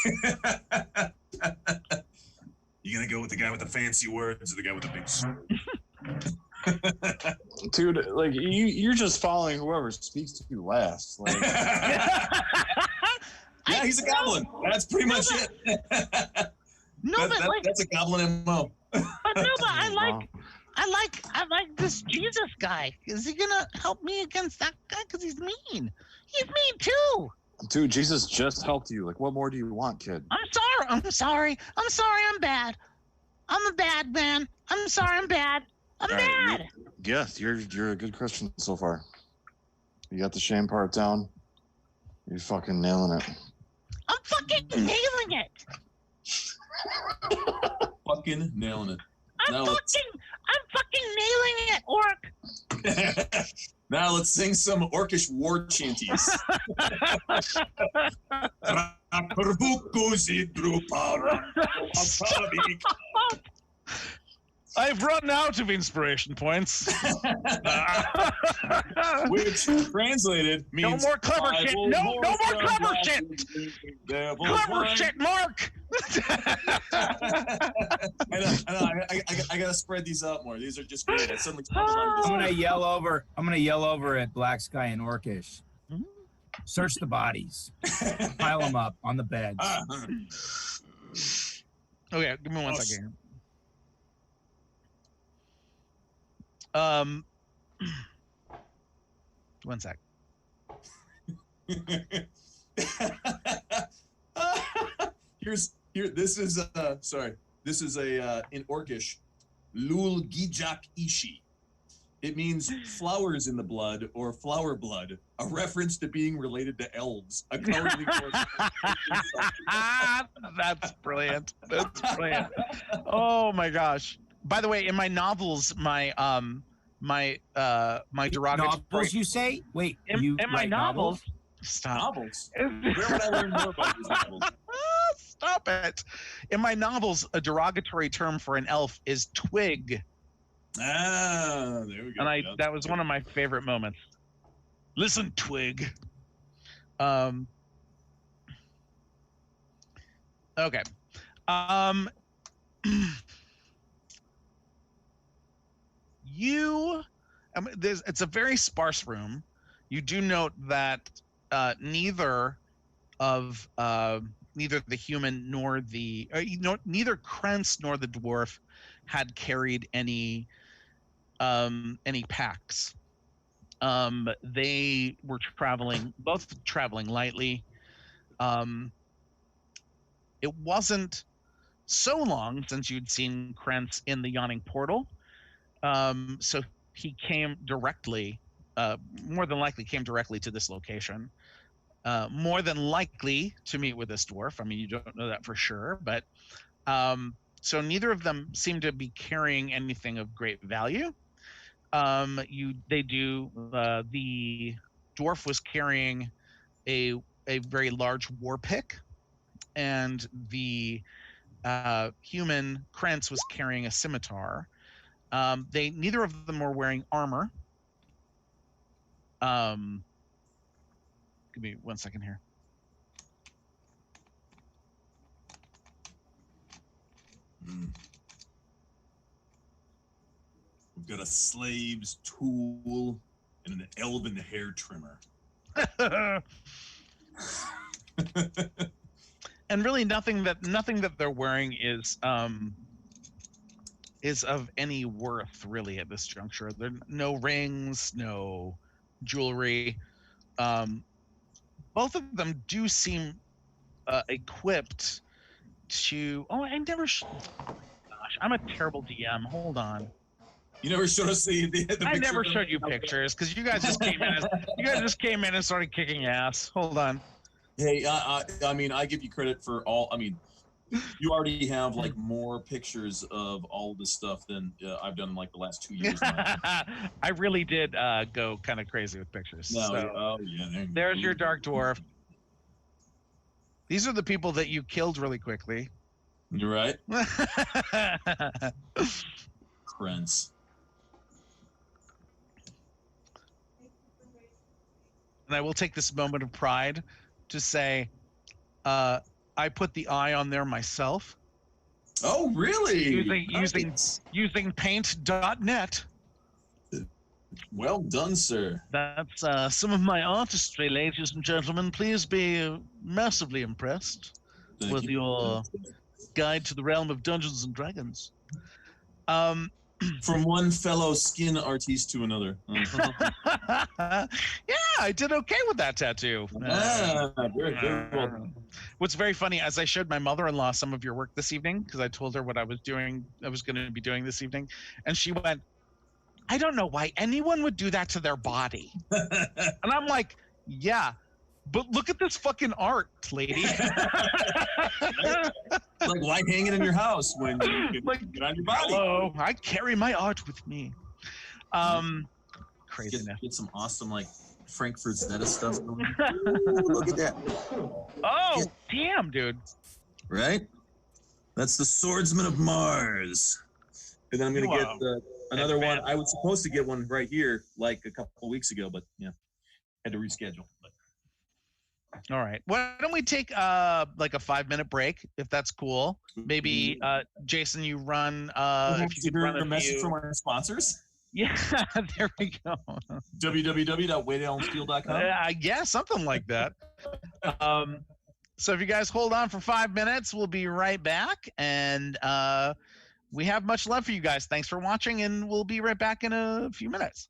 You gonna go with the guy with the fancy words or the guy with the big sword? Dude, like you're just following whoever speaks to you last. Like, yeah, he's a goblin. That's pretty much it. That's a goblin MO. But I like this Jesus guy. Is he gonna help me against that guy? Because he's mean. He's mean too. Dude, Jesus just helped you. Like, what more do you want, kid? I'm sorry. I'm bad. I'm a bad man. I'm sorry. I'm bad. I'm bad. Yes, you're a good Christian so far. You got the shame part down. You're fucking nailing it. I'm fucking nailing it. Fucking nailing it. I'm fucking nailing it, Orc. Now let's sing some Orcish war chanties. I've run out of inspiration points. Which translated means no more clever shit. No more clever shit. Clever shit, Mark. I know. I gotta spread these out more. These are just great. I'm gonna yell over at Black Sky and Orcish. Search the bodies. Pile them up on the beds. Okay, give me 1 second. One sec. This is a in Orcish, Lul Gijak Ishi. It means flowers in the blood or flower blood, a reference to being related to elves. A cowardly That's brilliant. That's brilliant. Oh my gosh. By the way, in my novels, my derogatory novels, you say? Wait, in my novels? Stop. Novels? Where would I learn more about these novels? Stop it. In my novels, a derogatory term for an elf is twig. Ah, there we go. And that was one of my favorite moments. Listen, twig. Okay. It's a very sparse room. You do note that neither the human nor neither Krentz nor the dwarf had carried any packs. They were both traveling lightly. It wasn't so long since you'd seen Krentz in the Yawning Portal. So he came directly, more than likely came directly to this location. More than likely to meet with this dwarf. I mean, you don't know that for sure, but so neither of them seem to be carrying anything of great value. The dwarf was carrying a very large war pick, and the human Krentz was carrying a scimitar. Neither of them were wearing armor. Give me 1 second here. We've got a slave's tool and an elven hair trimmer. And really nothing that they're wearing is of any worth really at this juncture. There are no rings, no jewelry. Both of them do seem equipped to. Oh, gosh, I'm a terrible DM. Hold on. You never showed us the I never showed you pictures because you guys just came in and started kicking ass. Hold on. Hey, I mean, I give you credit for all. I mean, you already have like more pictures of all this stuff than I've done in like the last 2 years. I really did go kind of crazy with pictures. No, so, there's your Dark Dwarf. These are the people that you killed really quickly. You're right. Krentz. And I will take this moment of pride to say, I put the eye on there myself. Oh, really? Using paint.net. Well done, sir. That's some of my artistry, ladies and gentlemen. Please be massively impressed with your guide to the realm of Dungeons and Dragons. From one fellow skin artiste to another. Yeah, I did okay with that tattoo. Very well. What's very funny, as I showed my mother-in-law some of your work this evening, because I told her what I was going to be doing this evening, and she went, I don't know why anyone would do that to their body. And I'm like, yeah, but look at this fucking art, lady. Like, why hang it in your house when you can get on your body? Hello, I carry my art with me. Craziness. Get some awesome, like, Frankfurt Zeta stuff going. Ooh, look at that. Oh, damn, dude. Right? That's the Swordsman of Mars. And then I'm going to get another one. I was supposed to get one right here like a couple of weeks ago, but yeah, had to reschedule. All right. Why don't we take like a 5-minute break, if that's cool? Maybe Jason, you run. If you could run a message from our sponsors. Yeah, there we go. www.wadeallensteel.com. Yeah, something like that. So if you guys hold on for 5 minutes, we'll be right back, and we have much love for you guys. Thanks for watching, and we'll be right back in a few minutes.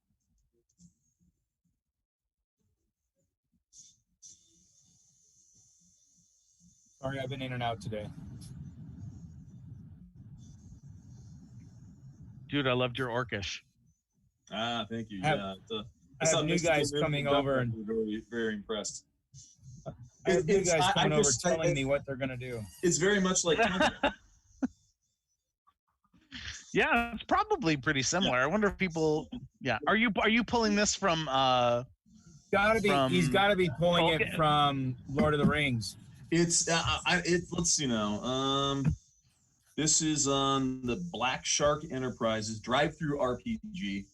Sorry, I've been in and out today. Dude, I loved your Orcish. Thank you. I have new guys coming over and very, very impressed. I have new guys coming over telling me what they're gonna do. It's very much like. Yeah, it's probably pretty similar. I wonder if people. Yeah, are you pulling this from? Gotta be. He's got to be pulling it from Lord of the Rings. It's. Let's see now. This is on the Black Shark Enterprises Drive-Through RPG.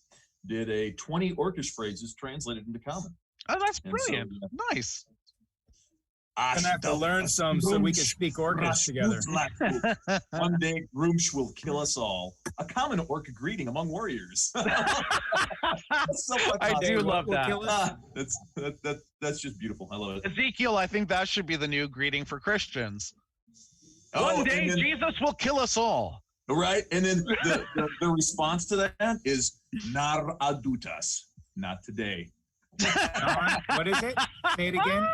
Did a 20 Orcish phrases translated into common. Oh, that's brilliant. So, nice. I'm gonna have to learn some so we can speak Orcish together. One day, Groomsh will kill us all. A common Orc greeting among warriors. I do love that. That's just beautiful. I love it. Ezekiel, I think that should be the new greeting for Christians. One day, Jesus will kill us all. Right, and then the response to that is Nar Adutas. not today. What is it? Say it again.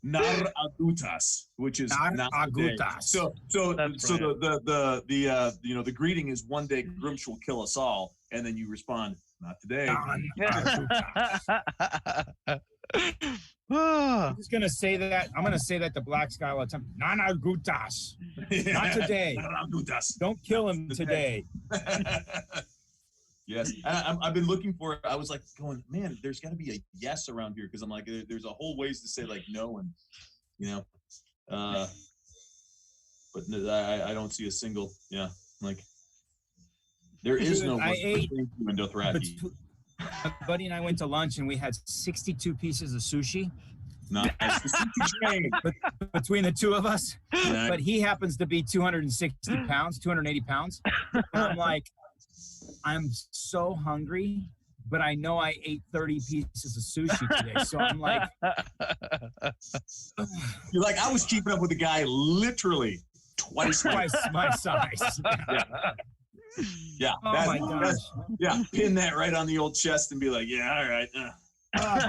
Nar agutas, which is Nar not today. agutas. So That's the greeting is one day Grimsh will kill us all, and then you respond, not today. Non agutas. I'm just gonna say that. I'm gonna say that to Black Sky all the time. Non agutas. Not today. Nar agutas. Don't kill him today. Yes, I've been looking for it. I was like going, man, there's got to be a yes around here because I'm like, there's a whole ways to say like no, and but I don't see a single. Yeah, like there is no. I ate in Dothraki. My buddy and I went to lunch and we had 62 pieces of sushi. Nice. Between the two of us. Nice. But he happens to be 260 pounds, 280 pounds. And I'm like, I'm so hungry, but I know I ate 30 pieces of sushi today. So I'm like, you're like, I was keeping up with a guy literally twice my size. Yeah. Oh my gosh. Yeah. Pin that right on the old chest and be like, yeah, all right.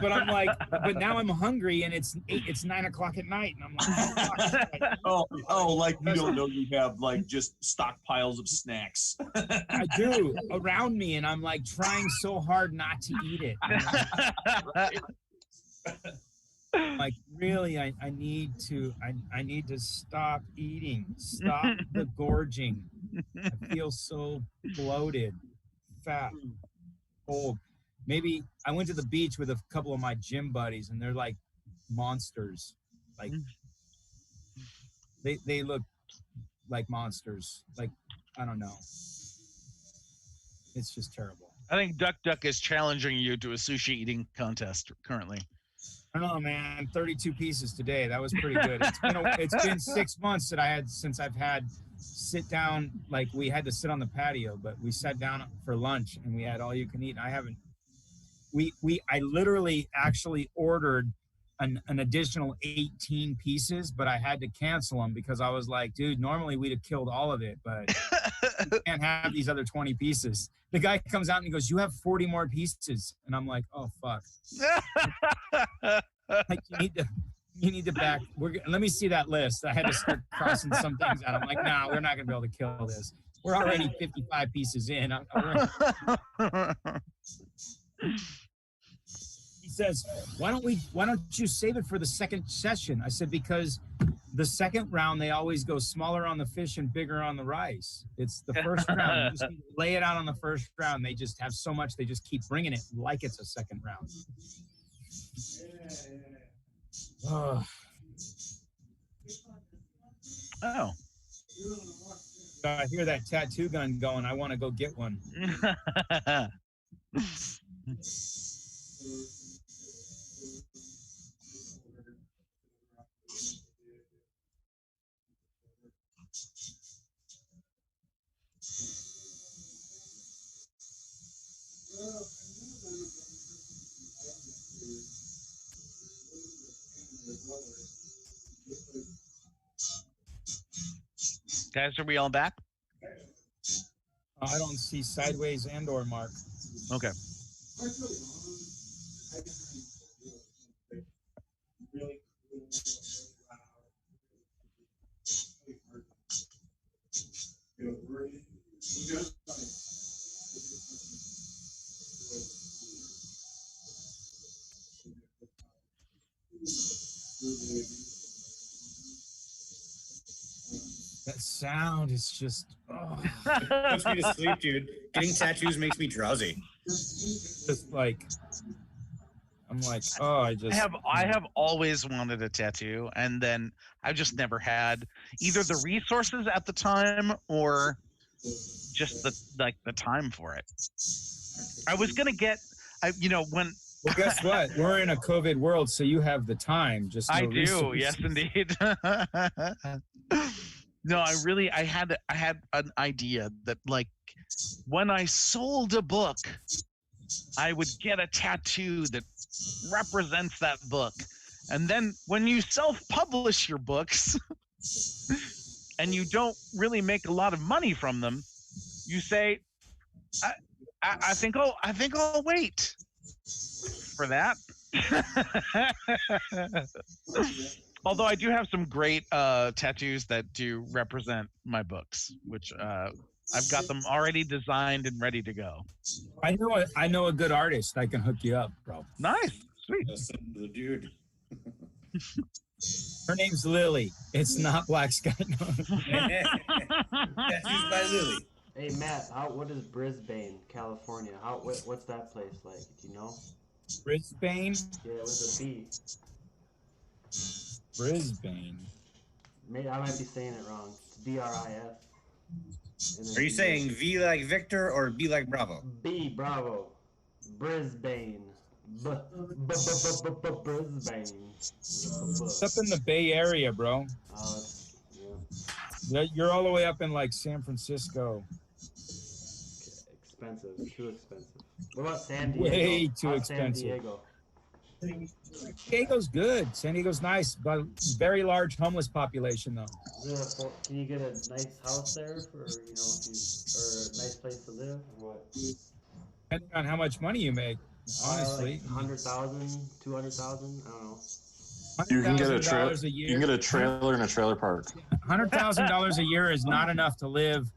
But I'm like, but now I'm hungry and it's 9 o'clock at night, and I'm like, oh, like you don't know you have like just stockpiles of snacks. I do around me, and I'm like trying so hard not to eat it. Like really, I need to stop eating, stop the gorging. I feel so bloated, fat, old. Maybe I went to the beach with a couple of my gym buddies, and they're like monsters. Like they look like monsters. Like, I don't know. It's just terrible. I think Duck Duck is challenging you to a sushi eating contest currently. I don't know, man. 32 pieces today. That was pretty good. It's been 6 months that since I've had sit down. Like, we had to sit on the patio, but we sat down for lunch and we had all you can eat. I haven't. I literally actually ordered an additional 18 pieces, but I had to cancel them because I was like, dude, normally we'd have killed all of it, but you can't have these other 20 pieces. The guy comes out and he goes, you have 40 more pieces. And I'm like, oh, fuck. Like, you need to back. Let me see that list. I had to start crossing some things out. I'm like, nah, we're not going to be able to kill this. We're already 55 pieces in. He says, why don't you save it for the second session? I said, because the second round, they always go smaller on the fish and bigger on the rice. It's the first round. You just need to lay it out on the first round. They just have so much. They just keep bringing it like it's a second round. Oh. I hear that tattoo gun going. I want to go get one. Guys, are we all back? I don't see sideways and or Mark. Okay. That sound is just, It puts me to sleep, dude. Getting tattoos makes me drowsy. just like, I'm like, oh, I have always wanted a tattoo, and then I just never had either the resources at the time or just the time for it. I was gonna get, when. Well, guess what? We're in a COVID world, so you have the time. Just no I do, resources. yes, indeed. No, I had an idea that, like, when I sold a book, I would get a tattoo that represents that book. And then when you self-publish your books and you don't really make a lot of money from them, you say, I think I'll wait. for that. Although I do have some great tattoos that do represent my books, which I've got them already designed and ready to go. I know a good artist. I can hook you up, bro. Nice, sweet. Listen to the dude. Her name's Lily. It's not Black Sky. No. Tattoos by Lily. Hey Matt, what is Brisbane, California? What's that place like? Do you know? Brisbane. Yeah, with a B. Brisbane. Maybe I might be saying it wrong. It's BRIS. Are you saying V like Victor or B like Bravo? B, bravo. Brisbane. Brisbane. It's up in the Bay Area, bro. Yeah. You're all the way up in like San Francisco. Expensive. Too expensive. What about San Diego? Way too How's expensive. San Diego? San Diego's good. San Diego's nice, but very large homeless population though. Can you get a nice house there for, or a nice place to live? Or what? Depending on how much money you make, honestly. Like 100,000, 200,000, I don't know. You can get a trailer. $100,000 a year. You can get a trailer in a trailer park. $100,000 a year is not enough to live,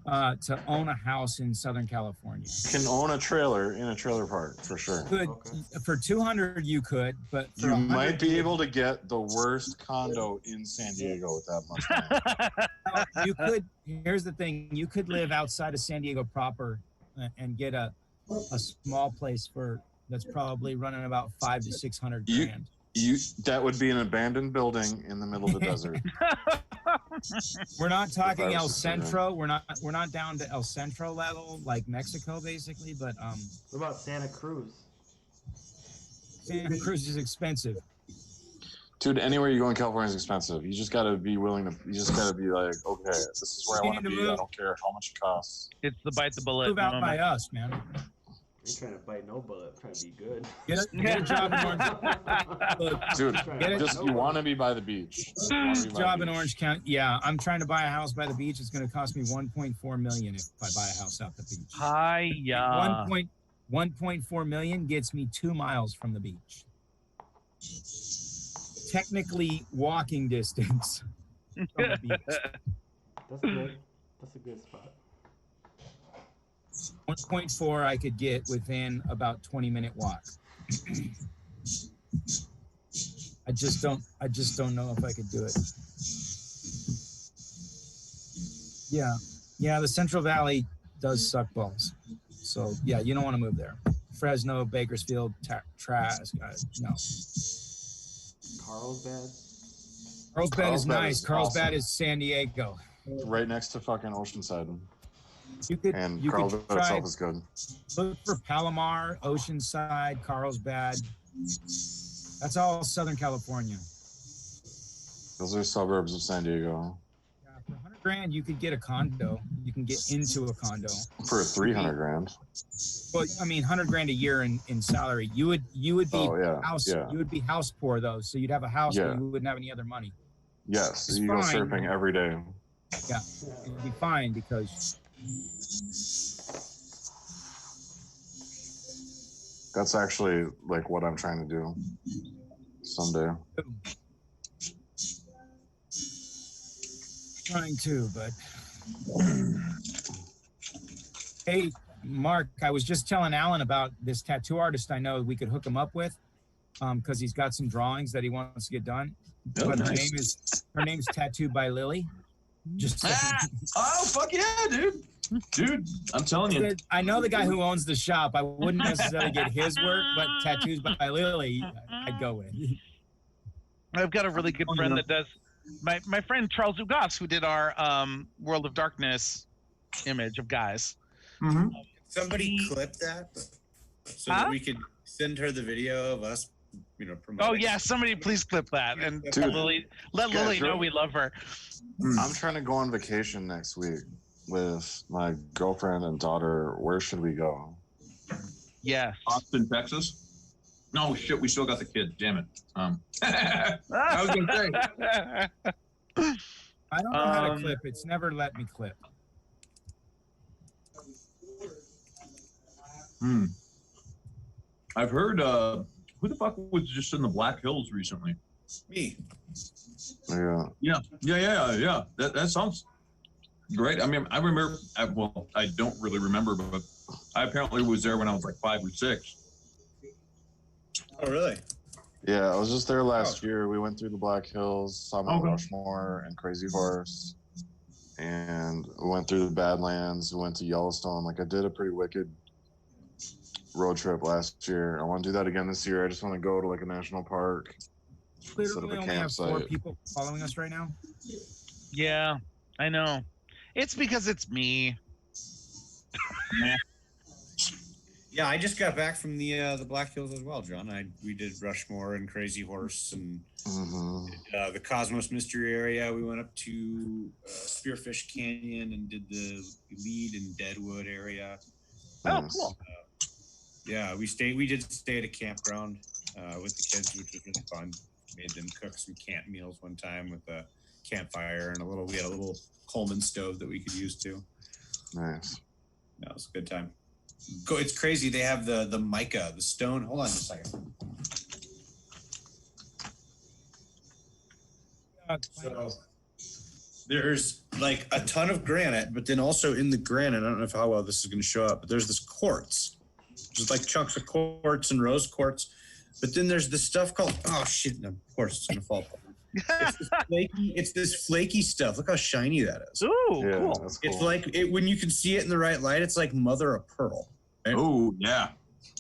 to own a house in Southern California. You can own a trailer in a trailer park for sure. Could Okay. for 200 you could, but for You 100 might be able to get the worst condo in San Diego with that much money. you could. Here's the thing: you could live outside of San Diego proper and get a small place that's probably running about 500 to 600 grand. That would be an abandoned building in the middle of the desert. We're not talking If I El was to say that. Centro. We're not down to El Centro level like Mexico, basically. But What about Santa Cruz? Santa Cruz is expensive. Dude, anywhere you go in California is expensive. You just gotta be willing to. You just gotta be like, okay, this is where I want to be. I don't care how much it costs. It's the bite the bullet Move out moment. by us, man. I ain't trying to bite no bullet. I'm trying to be good. Get a job in Orange. Look, Dude, Get it? you want to be by the beach. You wanna be by the job in beach. Orange County. Yeah, I'm trying to buy a house by the beach. It's going to cost me 1.4 million if I buy a house out the beach. Hi-ya. 1.4 million gets me 2 miles from the beach. Technically walking distance from the beach. That's good. That's a good spot. 1.4 I could get within about 20-minute walk. I just don't know if I could do it. Yeah, the Central Valley does suck balls. So yeah, you don't want to move there. Fresno, Bakersfield, Trask, no. Carlsbad. Carlsbad is nice. is Carlsbad awesome. is San Diego. Right next to fucking Oceanside. You could And you could Carlsbad try itself is good. look for Palomar, Oceanside, Carlsbad. That's all Southern California. Those are suburbs of San Diego. Yeah, for 100 grand, you could get a condo. You can get into a condo. For 300 grand. Well, I mean, 100 grand a year in salary. You would be Oh, yeah, house. yeah. You would be house poor though, so you'd have a house, Yeah. but you wouldn't have any other money. Yes, It's you go fine. surfing every day. Yeah, it'd be fine because That's actually like what I'm trying to do someday. trying to, but hey, Mark, I was just telling Alan about this tattoo artist I know we could hook him up with, because he's got some drawings that he wants to get done. Oh, But nice. her name's Tattooed by Lily. Just saying. Oh, fuck yeah, dude. Dude, I'm telling you. I know the guy who owns the shop. I wouldn't necessarily get his work, but Tattoos by Lily, I'd go with. I've got a really good friend that does my friend Charles Ugas, who did our World of Darkness image of guys. Somebody clip that so that we could send her the video of us, promoting. Oh yeah, somebody please clip that and Dude. let Yeah, Lily sure. know we love her. I'm trying to go on vacation next week with my girlfriend and daughter. Where should we go? Yeah. Austin, Texas. No shit, we still got the kid. Damn it. I was gonna say. I don't know how to clip. It's never let me clip. I've heard. Who the fuck was just in the Black Hills recently? Me. Yeah. Yeah. That sounds great. I mean, I remember. Well, I don't really remember, but I apparently was there when I was like 5 or 6. Oh, really? Yeah, I was just there last year. We went through the Black Hills, saw Mount Okay. Rushmore and Crazy Horse, and we went through the Badlands. We went to Yellowstone. Like, I did a pretty wicked road trip last year. I want to do that again this year. I just want to go to like a national park, set Clearly, up we a only have 4 campsite. people following us right now. Yeah, I know. It's because it's me. Yeah, I just got back from the Black Hills as well, John. We did Rushmore and Crazy Horse and the Cosmos Mystery Area. We went up to Spearfish Canyon and did the Lead and Deadwood area. Oh, Nice. cool. Yeah, we did stay at a campground with the kids, which was really fun. Made them cook some camp meals one time with a campfire and we had a little Coleman stove that we could use too. Nice. Yeah, it was a good time. It's crazy. They have the mica, the stone. Hold on just a second. So there's like a ton of granite, but then also in the granite, I don't know how well this is going to show up, but there's this quartz. Just like chunks of quartz and rose quartz. But then there's this stuff called, oh shit, no, of course it's going to fall apart. It's this flaky stuff. Look how shiny that is. Ooh, Yeah, cool. that's cool. It's like when you can see it in the right light, it's like mother of pearl. Right? Oh yeah.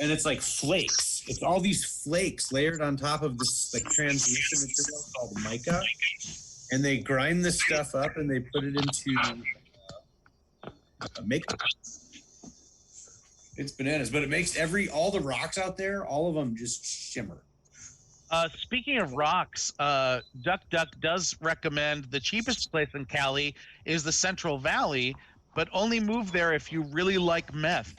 And it's like flakes. It's all these flakes layered on top of this like translucent material called mica. And they grind this stuff up and they put it into makeup. It's bananas, but it makes all the rocks out there, all of them just shimmer. Speaking of rocks, Duck Duck does recommend the cheapest place in Cali is the Central Valley, but only move there if you really like meth.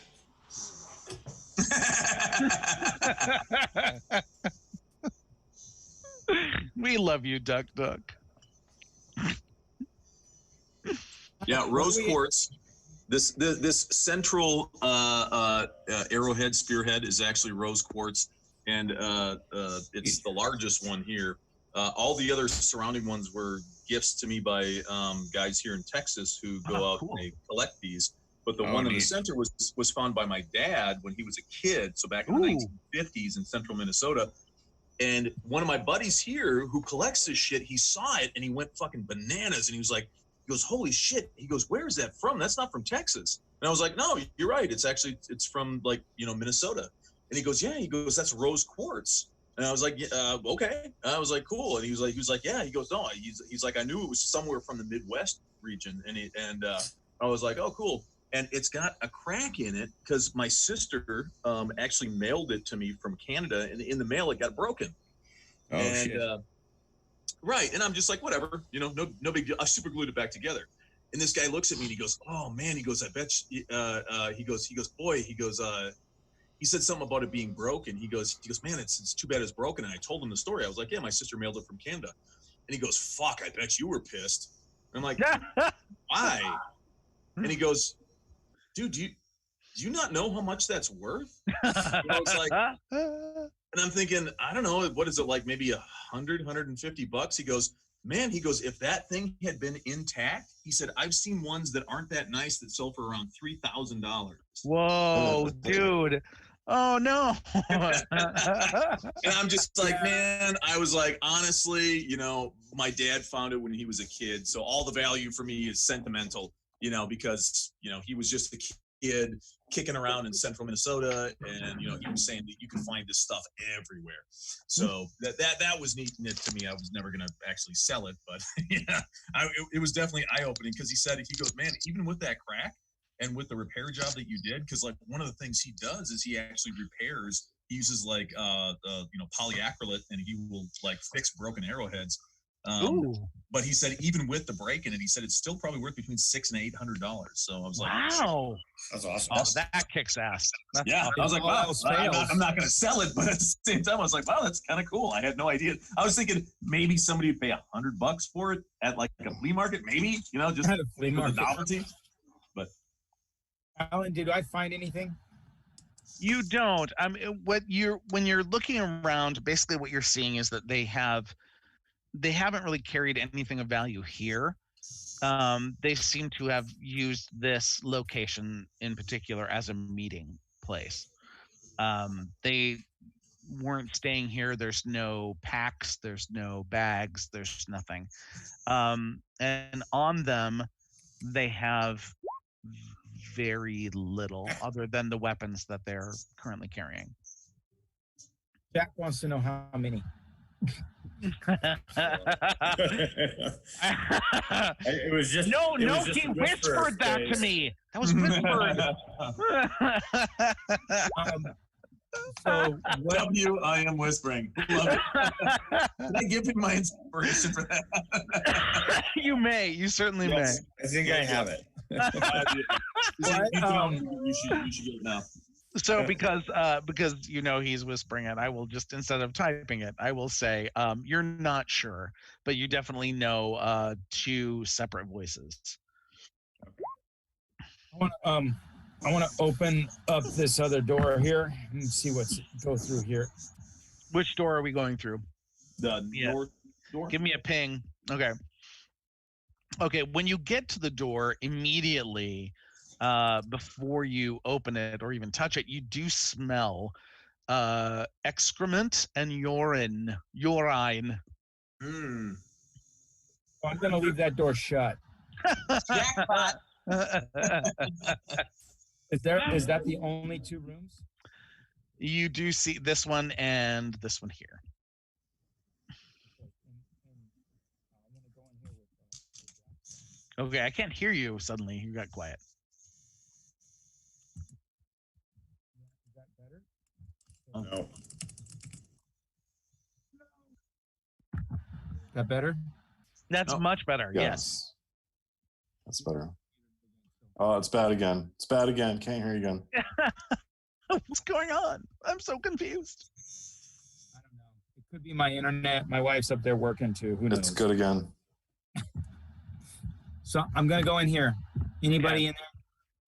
We love you, Duck Duck. Yeah, rose quartz. This central arrowhead spearhead is actually rose quartz, and it's the largest one here. All the other surrounding ones were gifts to me by guys here in Texas who go out cool. and they collect these. But the Oh, one in the neat. center was found by my dad when he was a kid, so back in the 1950s in central Minnesota. And one of my buddies here who collects this shit, he saw it and he went fucking bananas, and he was like, he goes, holy shit. He goes, where is that from? That's not from Texas. And I was like, no, you're right. It's from like, Minnesota. And he goes, yeah. He goes, that's rose quartz. And I was like, okay. And I was like, cool. And he was like, yeah. He goes, no. He's like, I knew it was somewhere from the Midwest region. And I was like, oh, cool. And it's got a crack in it because my sister actually mailed it to me from Canada, and in the mail it got broken. Oh, shit. Right. And I'm just like, whatever, no big deal. I super glued it back together. And this guy looks at me and he goes, oh man, he goes, I bet you, he goes, boy, he said something about it being broken. He goes, man, it's too bad it's broken. And I told him the story. I was like, yeah, my sister mailed it from Canada. And he goes, fuck, I bet you were pissed. And I'm like, why? And he goes, dude, do you not know how much that's worth? And I was like, and I'm thinking, I don't know, what is it, like maybe $100-$150? He goes, man, if that thing had been intact, he said, I've seen ones that aren't that nice that sell for around $3,000. Whoa, dude. Oh, no. And I'm just like, man, I was like, honestly, my dad found it when he was a kid. So all the value for me is sentimental, because, he was just a kid kicking around in central Minnesota, and he was saying that you can find this stuff everywhere. So that was neat to me. I was never gonna actually sell it, but it was definitely eye-opening because he goes, man, even with that crack and with the repair job that you did, because like one of the things he does is he actually repairs. He uses like polyacrylate, and he will like fix broken arrowheads. But he said even with the break in it, he said it's still probably worth between $600 and $800. So I was like, wow, that's awesome. Oh, that kicks ass. That's yeah, awesome. I was like, wow, I'm not going to sell it, but at the same time, I was like, wow, that's kind of cool. I had no idea. I was thinking maybe somebody would pay $100 for it at like a flea market, maybe, just At a flea for the market. novelty. But Alan, did I find anything? You don't. When you're looking around, basically what you're seeing is that they haven't really carried anything of value here. They seem to have used this location in particular as a meeting place. They weren't staying here. There's no packs, there's no bags, there's nothing. And on them, they have very little other than the weapons that they're currently carrying. Jack wants to know how many. It was just no, it was just he a whisper, whispered that to Stace. me. That was whispered. So what? W, I am whispering. Love it. Can I give him my inspiration for that? You may. You certainly Yes, I think I have it. You should get it now. may. So because he's whispering it, I will just, instead of typing it, I will say you're not sure, but you definitely know 2 separate voices. I want to open up this other door here and see go through here. Which door are we going through? The north door. Give me a ping. Okay. When you get to the door, immediately before you open it or even touch it, you do smell excrement and urine. Mm. So I'm going to leave that door shut. Jackpot. Is that the only 2 rooms? You do see this one and this one here. Okay, I can't hear you suddenly. You got quiet. Is that better? No. That better? That's much better. Yes. That's better. Oh, it's bad again. It's bad again. Can't hear you again. What's going on? I'm so confused. I don't know. It could be my internet. My wife's up there working too. Who knows? It's good again. So I'm going to go in here. Anybody in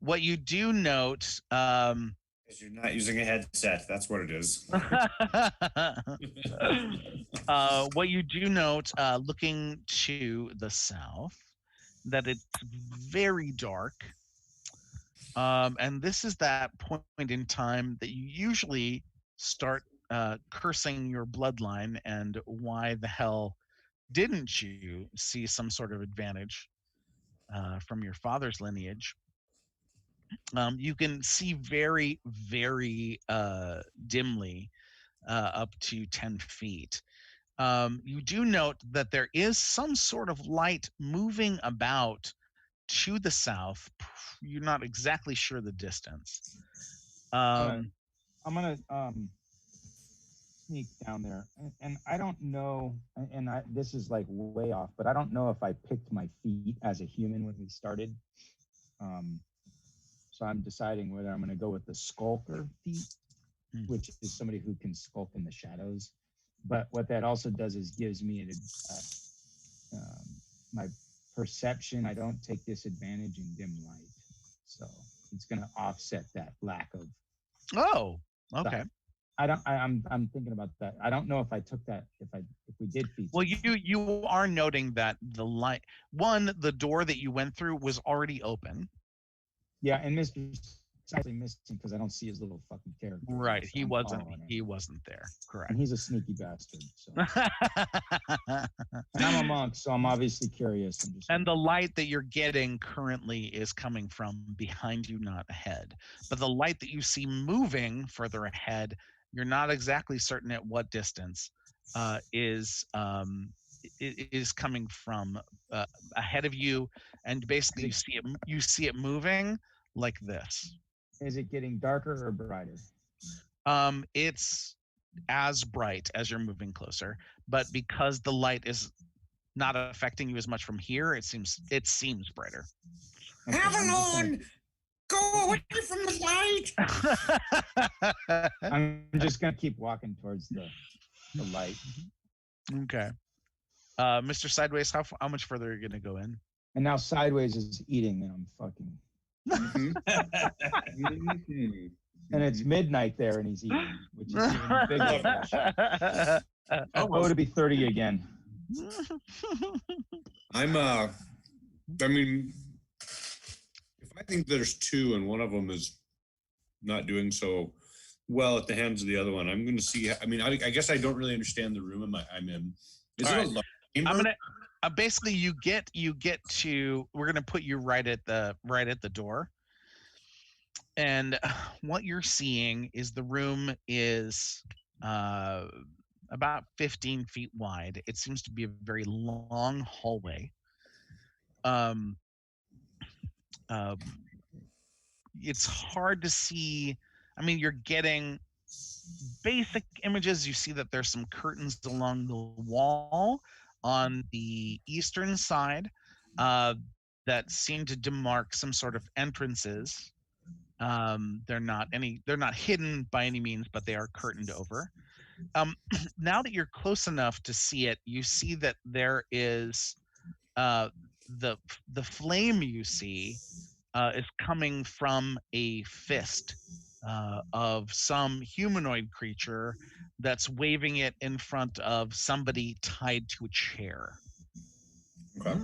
What you do note, Because you're not using a headset. That's what it is. what you do note, looking to the south, that it's very dark. And this is that point in time that you usually start cursing your bloodline and why the hell didn't you see some sort of advantage from your father's lineage. You can see very, very dimly up to 10 feet. You do note that there is some sort of light moving about to the south. You're not exactly sure the distance. I'm gonna sneak down there, and I don't know. And this is like way off, but I don't know if I picked my feet as a human when we started. So I'm deciding whether I'm going to go with the skulker feet, which is somebody who can skulk in the shadows. But what that also does is gives me my perception. I don't take disadvantage in dim light, so it's going to offset that lack of. Oh, okay. Sight. I'm thinking about that. I don't know if I took that. If we did feet. Well, you are noting that the door that you went through was already open. Yeah, and Mr. Actually missing because I don't see his little fucking character. Right, So he I'm wasn't. following him. He wasn't there. Correct. And he's a sneaky bastard. So. And I'm a monk, so I'm obviously curious. And the light that you're getting currently is coming from behind you, not ahead. But the light that you see moving further ahead, you're not exactly certain at what distance, is coming from ahead of you, and basically you see it moving like this. Is it getting darker or brighter? It's as bright as you're moving closer, but because the light is not affecting you as much from here, it seems brighter. Okay, Avalon, go away from the light. I'm just gonna keep walking towards the light. Okay. Mr. Sideways, how much further are you gonna go in? And now Sideways is eating, and I'm fucking. Mhm. And it's midnight there, and he's eating, which is even a big refresh. Oh, to be 30 again. I mean, if I think there's two and one of them is not doing so well at the hands of the other one, I'm going to see. I mean, I guess I don't really understand the room I'm in. Is it a large chamber? I'm gonna basically you get to. We're gonna put you right at the door, and what you're seeing is the room is about 15 feet wide. It seems to be a very long hallway. It's hard to see. I mean, you're getting basic images. You see that there's some curtains along the wall on the eastern side that seem to demark some sort of entrances. They're not hidden by any means, but they are curtained over. Now that you're close enough to see it, you see that there is the flame you see is coming from a fist of some humanoid creature that's waving it in front of somebody tied to a chair. Okay.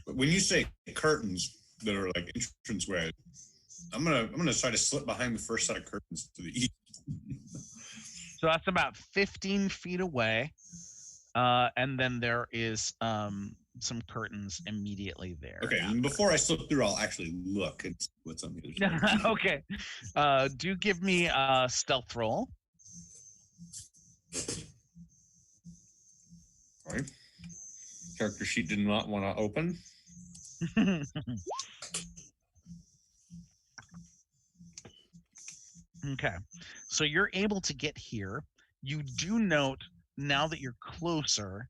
When you say curtains that are like entranceway, I'm gonna try to slip behind the first set of curtains to the east. So that's about 15 feet away, and then there is some curtains immediately there. Okay, and before I slip through, I'll actually look and see what's on the other side. Okay, do give me a stealth roll. All right. Character sheet did not want to open. Okay, so you're able to get here. You do note now that you're closer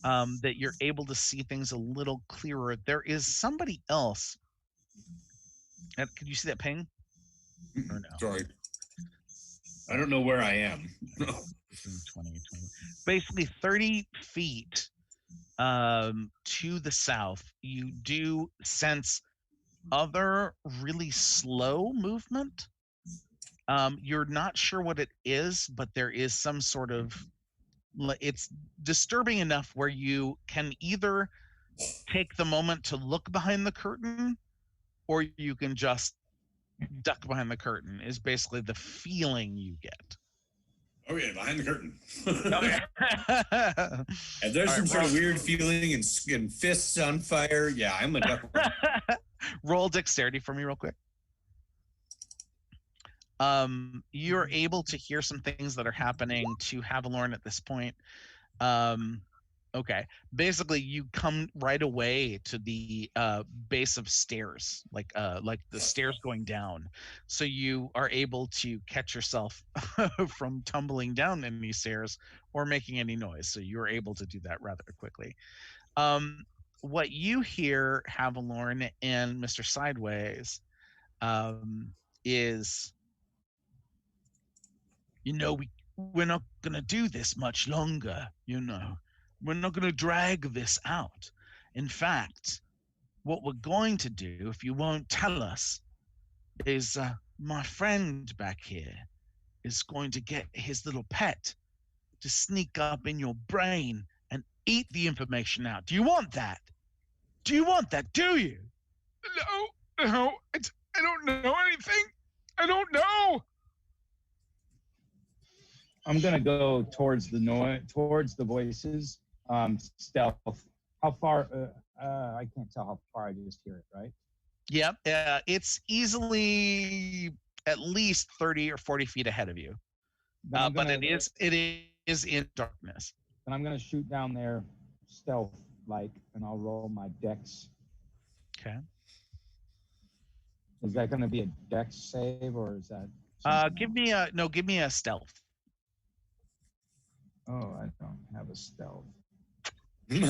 that you're able to see things a little clearer. There is somebody else. Could you see that ping? Or no? Sorry. I don't know where I am. 20. Basically 30 feet to the south, you do sense other really slow movement. You're not sure what it is, but there is some sort of, it's disturbing enough where you can either take the moment to look behind the curtain or you can just duck behind the curtain, is basically the feeling you get. Okay, behind the curtain. Okay. And there's some sort of weird feeling and fists on fire. Yeah, I'm a duck. Roll dexterity for me real quick. You're able to hear some things that are happening to Havilorn at this point. Okay, basically you come right away to the base of stairs, like the stairs going down. So you are able to catch yourself from tumbling down any stairs or making any noise. So you're able to do that rather quickly. What you hear, Havilorn and Mr. Sideways, is, we're not gonna do this much longer, We're not going to drag this out. In fact, what we're going to do, if you won't tell us, is my friend back here is going to get his little pet to sneak up in your brain and eat the information out. Do you want that? Do you want that? Do you? No, I don't know anything. I don't know. I'm gonna go towards the noise, towards the voices. Stealth. How far? I can't tell how far. I just hear it, right? Yep. It's easily at least 30 or 40 feet ahead of you. But it is in darkness. And I'm gonna shoot down there, stealth-like, and I'll roll my dex. Okay. Is that gonna be a dex save or is that? Give me a stealth. Oh, I don't have a stealth. You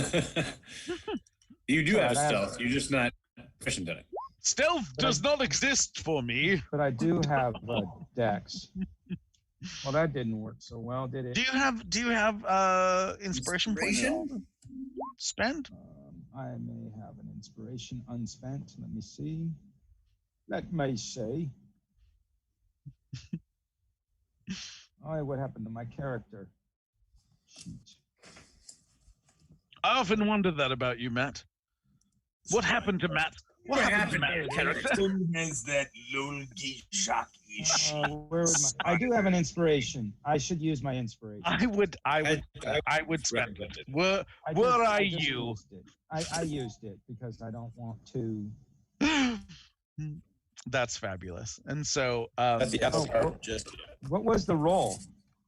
do have a stealth. You're just not proficient at it. Stealth does not exist for me. But I do have a dex. Well, that didn't work so well, did it? Do you have inspiration points spend? I may have an inspiration unspent. Let me see. Let me see. Oh, what happened to my character? I often wonder that about you, Matt. What happened to Matt? What happened to Matt's character? Has that lonely shock-ish. Where was my, I do have an inspiration. I should use my inspiration. I would spend it. Were I you? Used it. I used it because I don't want to. That's fabulous. And so, That's the what was the roll?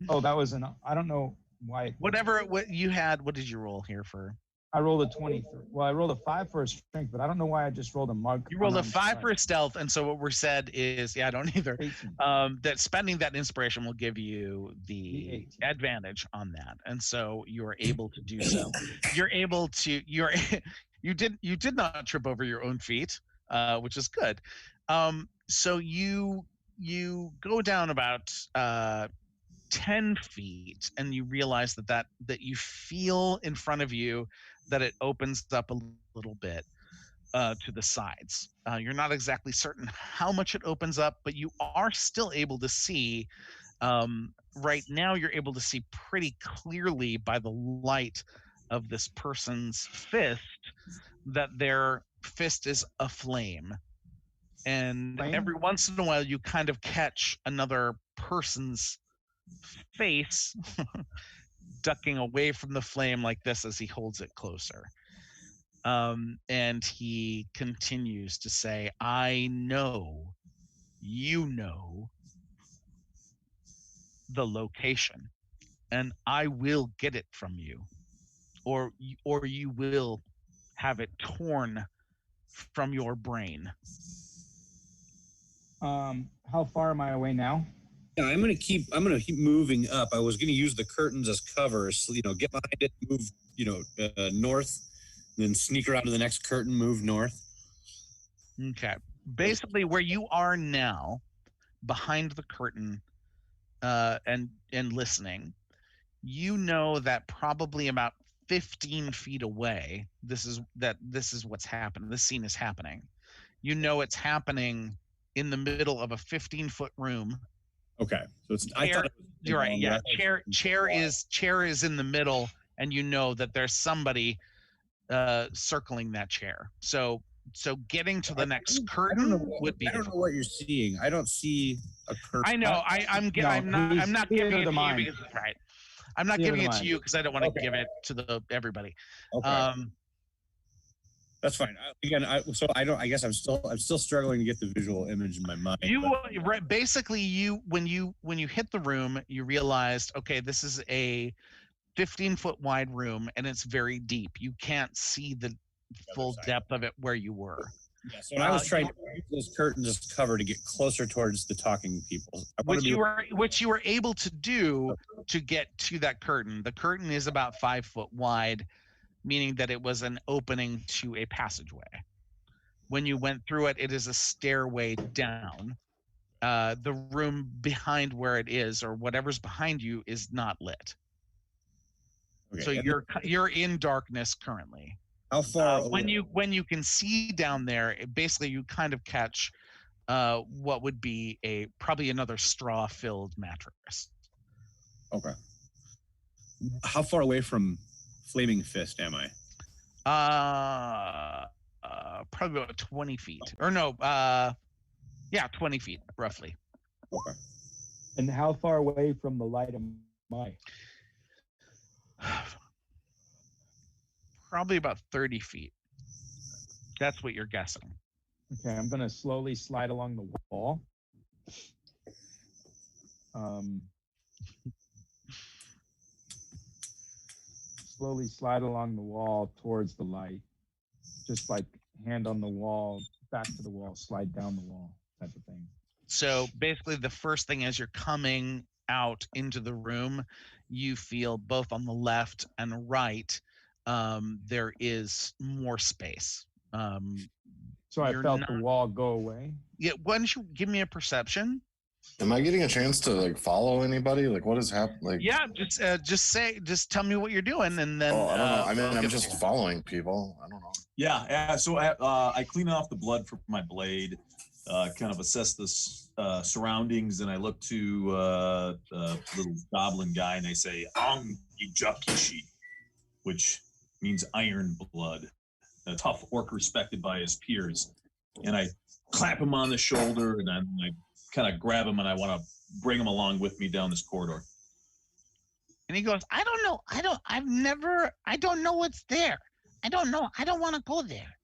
Oh, that was I don't know why. Whatever what you had. What did you roll here for? I rolled a 23. Well, I rolled a 5 for a strength, but I don't know why I just rolled a mug. You rolled a 5 for stealth, and so what we're said is, I don't either. 18. That spending that inspiration will give you the advantage on that, and so you are able to do so. You're able to. You did not trip over your own feet, which is good. So you go down about 10 feet, and you realize that you feel in front of you that it opens up a little bit to the sides. You're not exactly certain how much it opens up, but you are still able to see. Right now, you're able to see pretty clearly by the light of this person's fist that their fist is aflame. And every once in a while, you kind of catch another person's face ducking away from the flame like this as he holds it closer. And he continues to say, I know you know the location, and I will get it from you, or you will have it torn from your brain. How far am I away now? Yeah, I'm gonna keep moving up. I was gonna use the curtains as cover, so, get behind it, move, north, then sneak around to the next curtain, move north. Okay. Basically, where you are now, behind the curtain, and listening, you know that probably about 15 feet away, this is what's happening. This scene is happening. You know it's happening in the middle of a 15-foot room. Okay, so it's. You're right. Yeah, chair is in the middle, and you know that there's somebody circling that chair. So getting to the next curtain would be. I don't know what you're seeing. I don't see a curtain. I know. I'm not giving it to you because it's right. I'm not giving it to you because I don't want to give it to everybody. Okay. That's fine. I guess I'm still struggling to get the visual image in my mind. Basically, when you hit the room, you realized, okay, this is a 15-foot wide room, and it's very deep. You can't see the full depth of it where you were. Yeah, so I was trying to use those curtains as cover to get closer towards the talking people. Which you were able to do to get to that curtain. The curtain is about 5 foot wide, meaning that it was an opening to a passageway. When you went through it, it is a stairway down. The room behind where it is, or whatever's behind you, is not lit. Okay. So you're in darkness currently. How far? When you can see down there, basically you kind of catch what would be probably another straw-filled mattress. Okay. How far away from Flaming Fist am I? Probably about 20 feet. Or no, 20 feet roughly. Okay. And how far away from the light am I? Probably about 30 feet. That's what you're guessing. Okay, I'm going to slowly slide along the wall. Slowly slide along the wall towards the light. Just like hand on the wall, back to the wall, slide down the wall type of thing. So basically the first thing as you're coming out into the room, you feel both on the left and right, there is more space. So I felt the wall go away? Yeah, why don't you give me a perception? Am I getting a chance to follow anybody? What is happening? Yeah, just tell me what you're doing, and then. Oh, I don't know. I'm just following people. I don't know. Yeah. So I clean off the blood from my blade. kind of assess the surroundings, and I look to the little goblin guy, and I say, Ang Ijakishi, which means iron blood, a tough orc respected by his peers. And I clap him on the shoulder, and I kind of grab him, and I want to bring him along with me down this corridor. And he goes, I don't know. I don't know what's there. I don't know. I don't want to go there.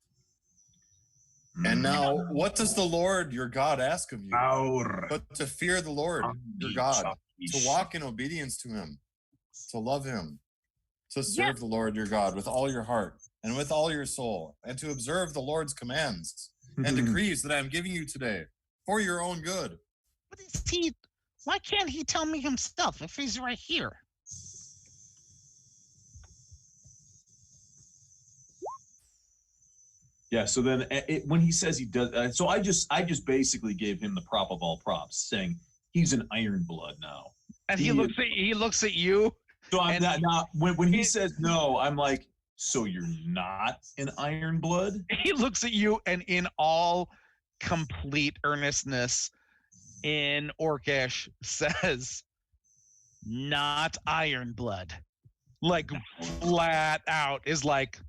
And now, what does the Lord your God ask of you? But to fear the Lord your God, to walk in obedience to him, to love him, to serve the Lord your God with all your heart and with all your soul, and to observe the Lord's commands and decrees that I am giving you today for your own good. What is he? Why can't he tell me himself if he's right here? Yeah, so then when he says he does, so I just basically gave him the prop of all props, saying he's an iron blood now. And he looks at you. So I'm not now. When he says no, I'm like, so you're not an iron blood? He looks at you, and in all complete earnestness, in Orcish, says, "Not iron blood." Like flat out is like,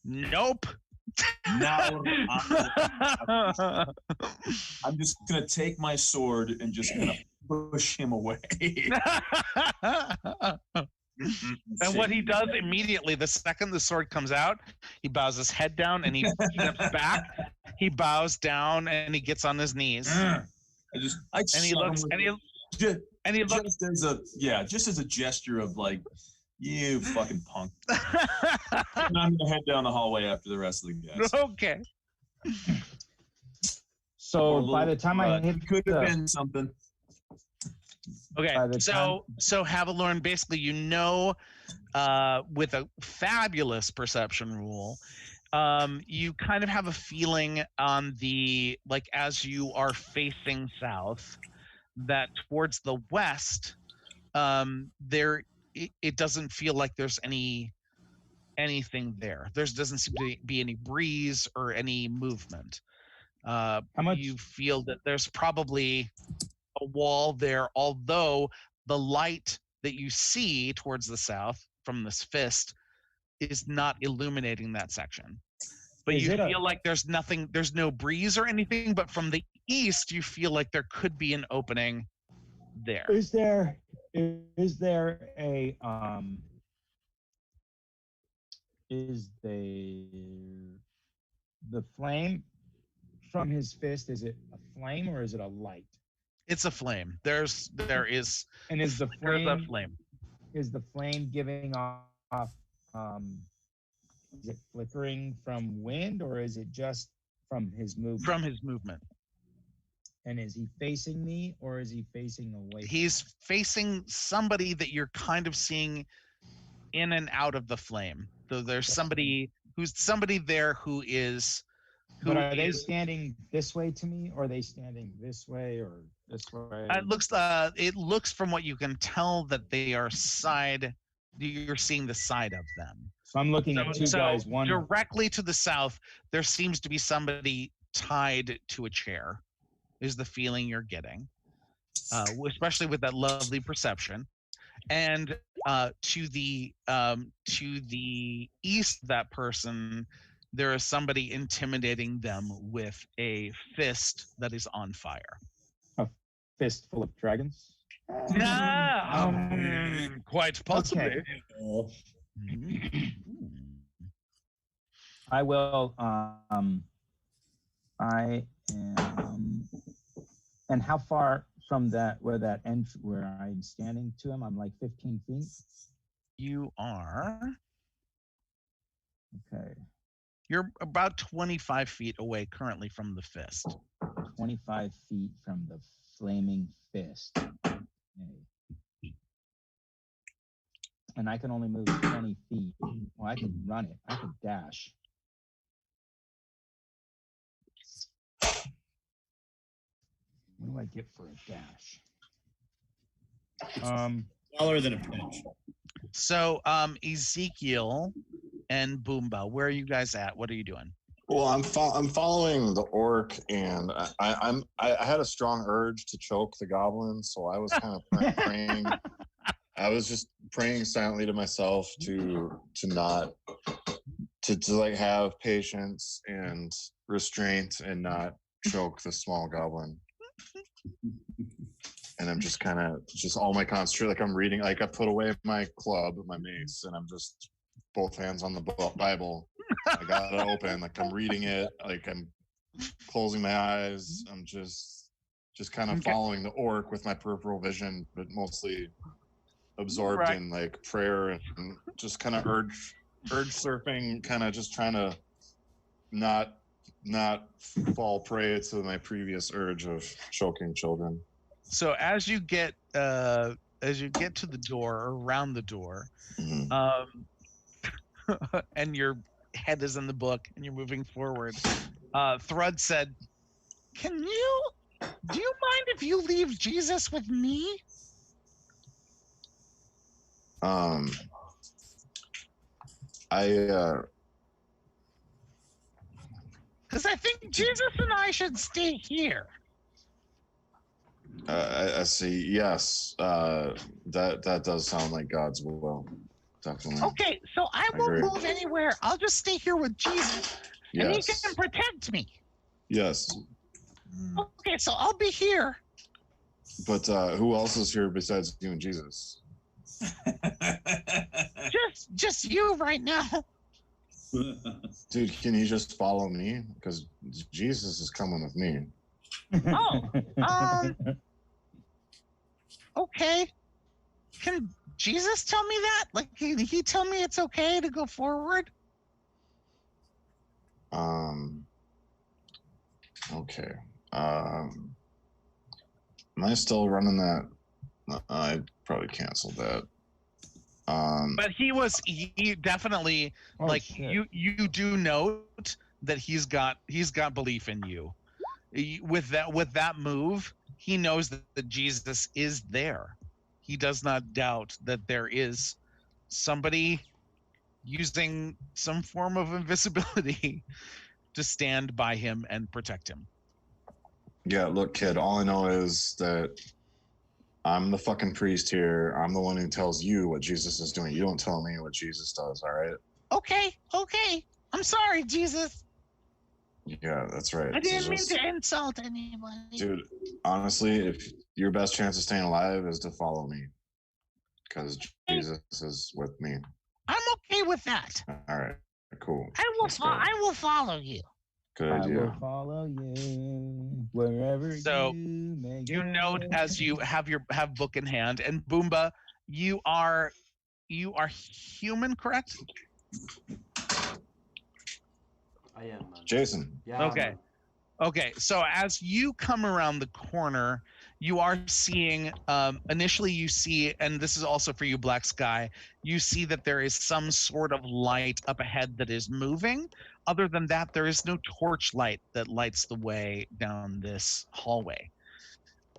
nope. Now I'm just gonna take my sword and just gonna push him away. And what he does immediately, the second the sword comes out, he bows his head down and he steps back. He bows down and he gets on his knees. He looks just as a gesture of like, you fucking punk. And I'm gonna head down the hallway after the rest of the guys. Okay. So by the time I hit, could have been something. Okay, so Havilorn, basically, with a fabulous perception rule, you kind of have a feeling on the, like, as you are facing south, that towards the west, it doesn't feel like there's anything there. There doesn't seem to be any breeze or any movement. You feel that there's probably a wall there, although the light that you see towards the south from this fist is not illuminating that section. But you feel like there's no breeze or anything, but from the east you feel like there could be an opening there. Is there the flame from his fist, is it a flame or is it a light? It's a flame. There is. And is the flame? There's a flame. Is the flame giving off? Is it flickering from wind, or is it just from his movement? From his movement. And is he facing me, or is he facing away? He's facing somebody that you're kind of seeing in and out of the flame. So there's somebody there who is. But are they standing this way to me, or are they standing this way or this way? It looks from what you can tell that they are you're seeing the side of them. So I'm looking at two guys. One directly to the south, there seems to be somebody tied to a chair, is the feeling you're getting, especially with that lovely perception. And to the east of that person, there is somebody intimidating them with a fist that is on fire. A fist full of dragons? Quite possibly. Okay. I will. I am. And how far from where I'm standing to him? I'm like 15 feet. You are. Okay. You're about 25 feet away currently from the fist. 25 feet from the flaming fist. Okay. And I can only move 20 feet. Well, I can run it. I can dash. What do I get for a dash? Smaller than a pinch. So, Ezekiel and Boomba, where are you guys at? What are you doing? Well, I'm following the orc, and I had a strong urge to choke the goblin, so I was kind of praying. I was just praying silently to myself to not to like have patience and restraint and not choke the small goblin. And I'm just kind of all my concentration, like I'm reading, like I put away my club, my mace, and I'm just both hands on the Bible. I got it open, like I'm reading it, like I'm closing my eyes. I'm just kind of following the orc with my peripheral vision, but mostly absorbed in like prayer and just kind of urge surfing, kind of just trying to not fall prey to my previous urge of choking children. So as you get to the door, or around the door, and your head is in the book and you're moving forward, Thrud said, do you mind if you leave Jesus with me? Because I think Jesus and I should stay here. I see. Yes, that does sound like God's will. Definitely. Okay, so I won't move anywhere. I'll just stay here with Jesus, and he can protect me. Yes. Okay, so I'll be here. But who else is here besides you and Jesus? just you right now. Dude, can you just follow me? Because Jesus is coming with me. Okay. Can Jesus tell me that? Like, can he tell me it's okay to go forward? Okay. Am I still running that? I probably canceled that. But he definitely you do note that he's got belief in you. With that move, he knows that Jesus is there. He does not doubt that there is somebody using some form of invisibility to stand by him and protect him. Yeah, look, kid, all I know is that I'm the fucking priest here. I'm the one who tells you what Jesus is doing. You don't tell me what Jesus does, all right? Okay. I'm sorry, Jesus. Yeah, that's right. I didn't mean to insult anybody. Dude, honestly, if your best chance of staying alive is to follow me, because Jesus is with me. I'm okay with that. All right, cool. I will follow you. Good idea. I will follow you wherever you may go. You note as you have book in hand, and Boomba, you are human, correct? I am. Jason. Yeah. Okay. So as you come around the corner, you are seeing. Initially, you see, and this is also for you, Black Sky. You see that there is some sort of light up ahead that is moving. Other than that, there is no torch light that lights the way down this hallway.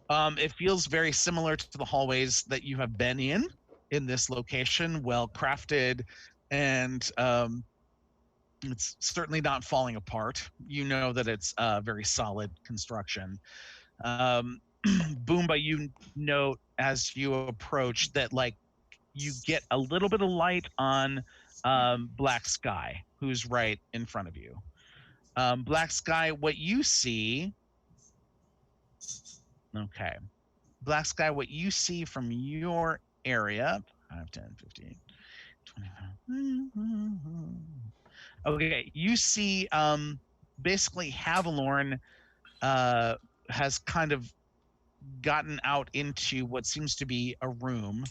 It feels very similar to the hallways that you have been in this location, well crafted, and it's certainly not falling apart. You know that it's very solid construction. Boomba, you note as you approach that like you get a little bit of light on Black Sky, who's right in front of you. Black Sky, what you see... Okay. Black Sky, what you see from your area... 5, 10, 15, 25... Okay, you see basically Havilorn has kind of gotten out into what seems to be a room,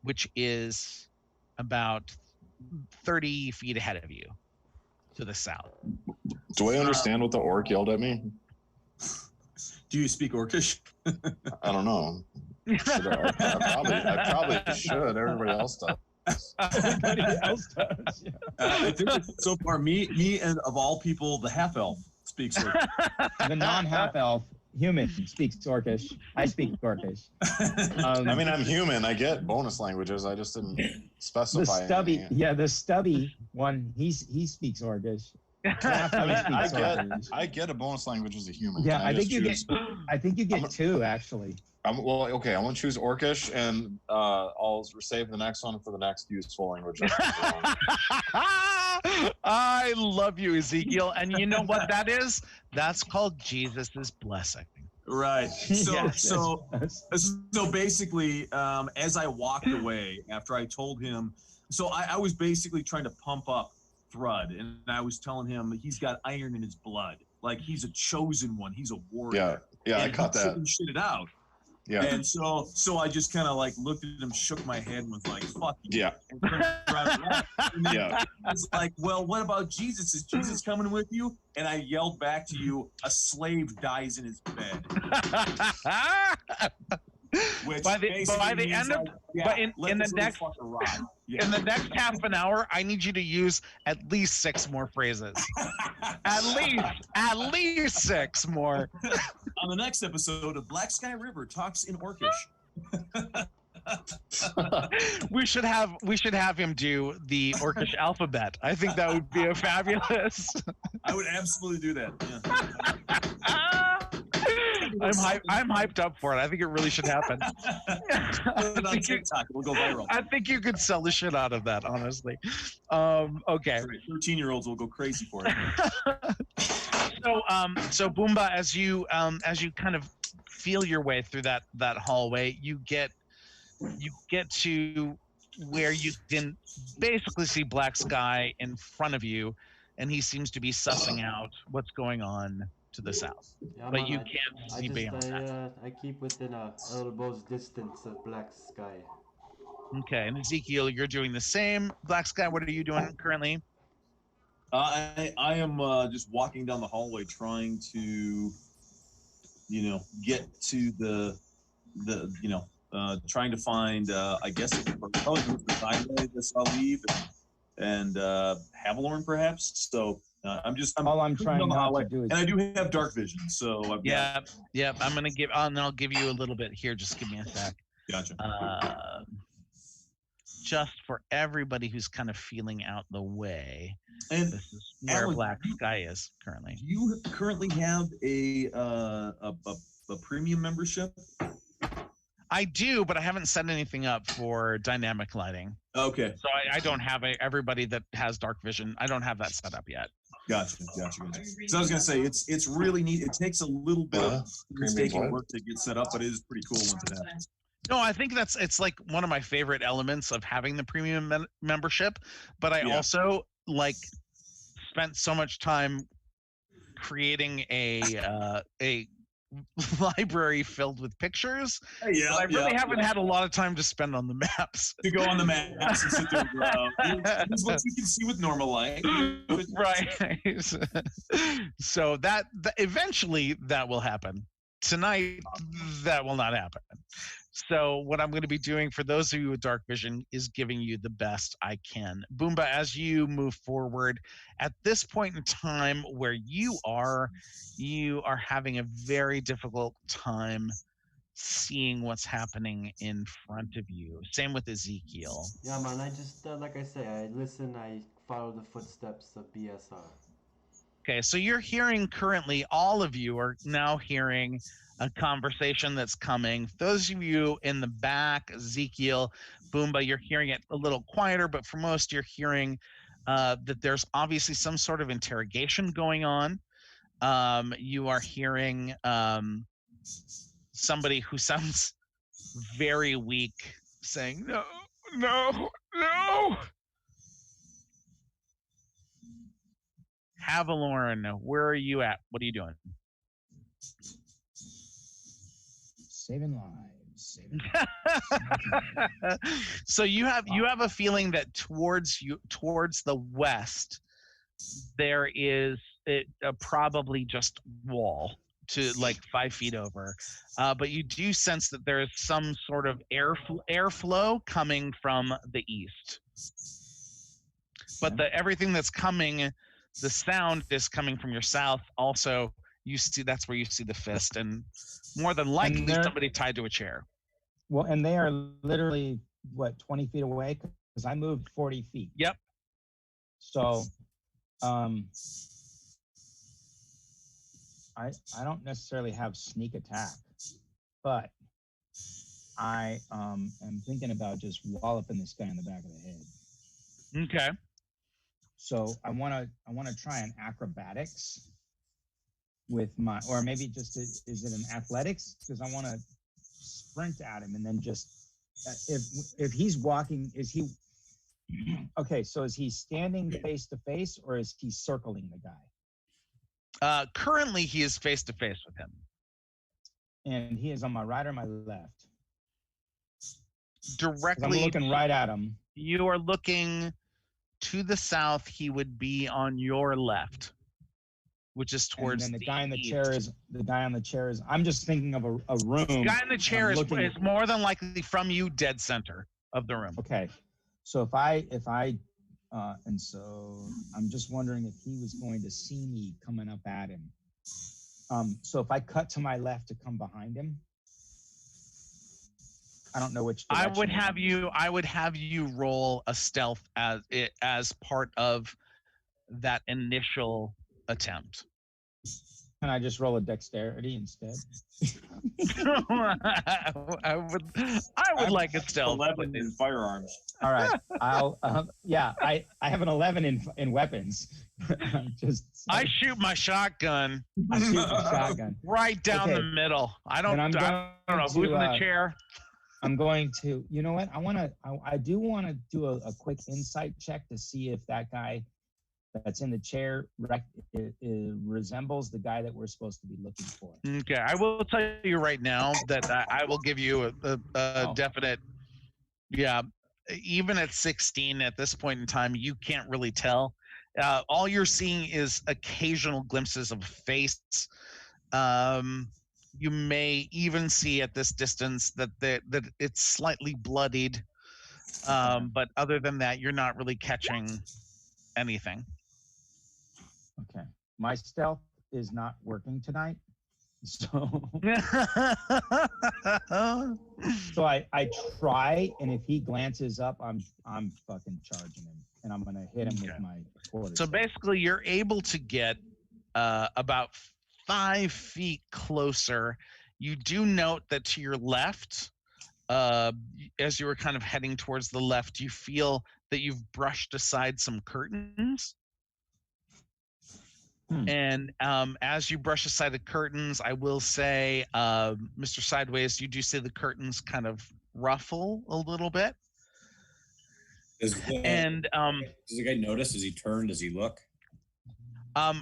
which is about 30 feet ahead of you to the south. Do I understand what the orc yelled at me? Do you speak Orcish? I don't know. I probably should. Everybody else does. Everybody else does. Yeah. I think that so far, me, and of all people, the half elf speaks Orcish. The non-half elf human speaks Orcish. I speak Orcish. I mean, I'm human. I get bonus languages. I just didn't specify. The stubby one. He speaks Orcish. I get a bonus language as a human. Yeah, Can I think you choose? get. I think you get two actually. Well, okay. I'm gonna choose Orcish, and I'll save the next one for the next useful language. I love you, Ezekiel, and you know what that is? That's called Jesus's blessing. Right. So Yes, so yes. so basically, as I walked away after I told him, so I was basically trying to pump up Thrud, and I was telling him he's got iron in his blood, like he's a chosen one, he's a warrior. Yeah, I And caught he that. couldn't shit it out. Yeah, And so I just kind of like looked at him, shook my head, and was like, "Fuck you." yeah, And turned around and left. And then yeah. I was like, "Well, what about Jesus? Is Jesus coming with you?" And I yelled back to you, "A slave dies in his bed." Which by the basically end means, of like, yeah, but in let the this little next fucker rot. Yeah. in the next half an hour, I need you to use at least 6 more phrases. At least 6 more. On the next episode of Black Sky River Talks in Orcish. We should have him do the Orcish alphabet. I think that would be a fabulous. I would absolutely do that. Yeah. I'm hyped up for it. I think it really should happen. Put it on TikTok. We'll go viral. I think you could sell the shit out of that, honestly. Okay. 13-year-olds will go crazy for it. So Boomba, as you kind of feel your way through that hallway, you get to where you can basically see Black Sky in front of you, and he seems to be sussing out what's going on to the south. Yeah, But man, you can't see beyond that. I keep within a elbow's distance of Black Sky. Okay, and Ezekiel, you're doing the same. Black Sky, what are you doing currently? I am just walking down the hallway trying to, get to the trying to find, I guess, probably the Steinway that I'll leave, and Havelorn perhaps. So I'm trying down the not hallway, to do is and I do have dark vision. So I've got, Yeah. I'll give you a little bit here. Just give me a sec. Gotcha. Just for everybody who's kind of feeling out the way. And This is where Alan, Black Sky is currently. do you currently have a premium membership? I do, but I haven't set anything up for dynamic lighting. Okay. So I don't have everybody that has dark vision. I don't have that set up yet. Gotcha. So I was gonna say it's really neat. It takes a little bit of painstaking work to get set up, but it is pretty cool once it happens. No, I think it's like one of my favorite elements of having the premium membership. But I also spent so much time creating a library filled with pictures. Yeah, I really haven't had a lot of time to spend on the maps. To go on the maps and sit there. This is what you can see with normal light. Right. So that eventually that will happen. Tonight, that will not happen. So what I'm going to be doing for those of you with dark vision is giving you the best I can. Boomba, as you move forward, at this point in time where you are having a very difficult time seeing what's happening in front of you. Same with Ezekiel. Yeah, man, I just, like I say, I listen, I follow the footsteps of BSR. Okay, so you're hearing currently, all of you are now hearing a conversation that's coming. Those of you in the back, Ezekiel, Boomba, you're hearing it a little quieter, but for most, you're hearing that there's obviously some sort of interrogation going on. You are hearing somebody who sounds very weak saying, no. Havelorn, where are you at? What are you doing? saving lives. So you have a feeling that towards the west there is probably just wall to like 5 feet over, but you do sense that there is some sort of airflow coming from the east. But everything that's coming, the sound is coming from your south. Also, you see that's where you see the fist, and more than likely somebody tied to a chair. Well, and they are literally 20 feet away because I moved 40 feet. Yep. So, I don't necessarily have sneak attack, but I am thinking about just walloping this guy in the back of the head. Okay. So I wanna try an acrobatics with my, or maybe just is it an athletics? Because I want to sprint at him and then just if he's walking, is he okay? So is he standing face to face or is he circling the guy? Currently, he is face to face with him. And he is on my right or my left? Directly. I'm looking right at him. You are looking to the south. He would be on your left, which is towards. And then the guy in the east. chair is the guy on the chair is. I'm just thinking of a room. The guy in the chair is looking- more than likely from you, dead center of the room. Okay, so if I and so I'm just wondering if he was going to see me coming up at him. So if I cut to my left to come behind him, I don't know which. I would have you roll a stealth as part of that initial attempt. Can I just roll a dexterity instead? I would like a stealth. 11 in firearms. All right, I'll. I have an 11 in weapons. I shoot my shotgun. I shoot my shotgun right down Okay. the middle. I don't Then I'm know going who's in the to, chair. I'm going to. You know what? I do want to do a quick insight check to see if that guy that's in the chair resembles the guy that we're supposed to be looking for. Okay, I will tell you right now that I will give you a definite. Yeah, even at 16 at this point in time, you can't really tell. All you're seeing is occasional glimpses of a face. You may even see at this distance that it's slightly bloodied. But other than that, you're not really catching anything. Okay, my stealth is not working tonight, so I try, and if he glances up, I'm fucking charging him, and I'm gonna hit him with my quarter. So basically, you're able to get about 5 feet closer. You do note that to your left, as you were kind of heading towards the left, you feel that you've brushed aside some curtains. And as you brush aside the curtains, I will say, Mr. Sideways, you do see the curtains kind of ruffle a little bit. Does the guy notice? Does he turn? Does he look?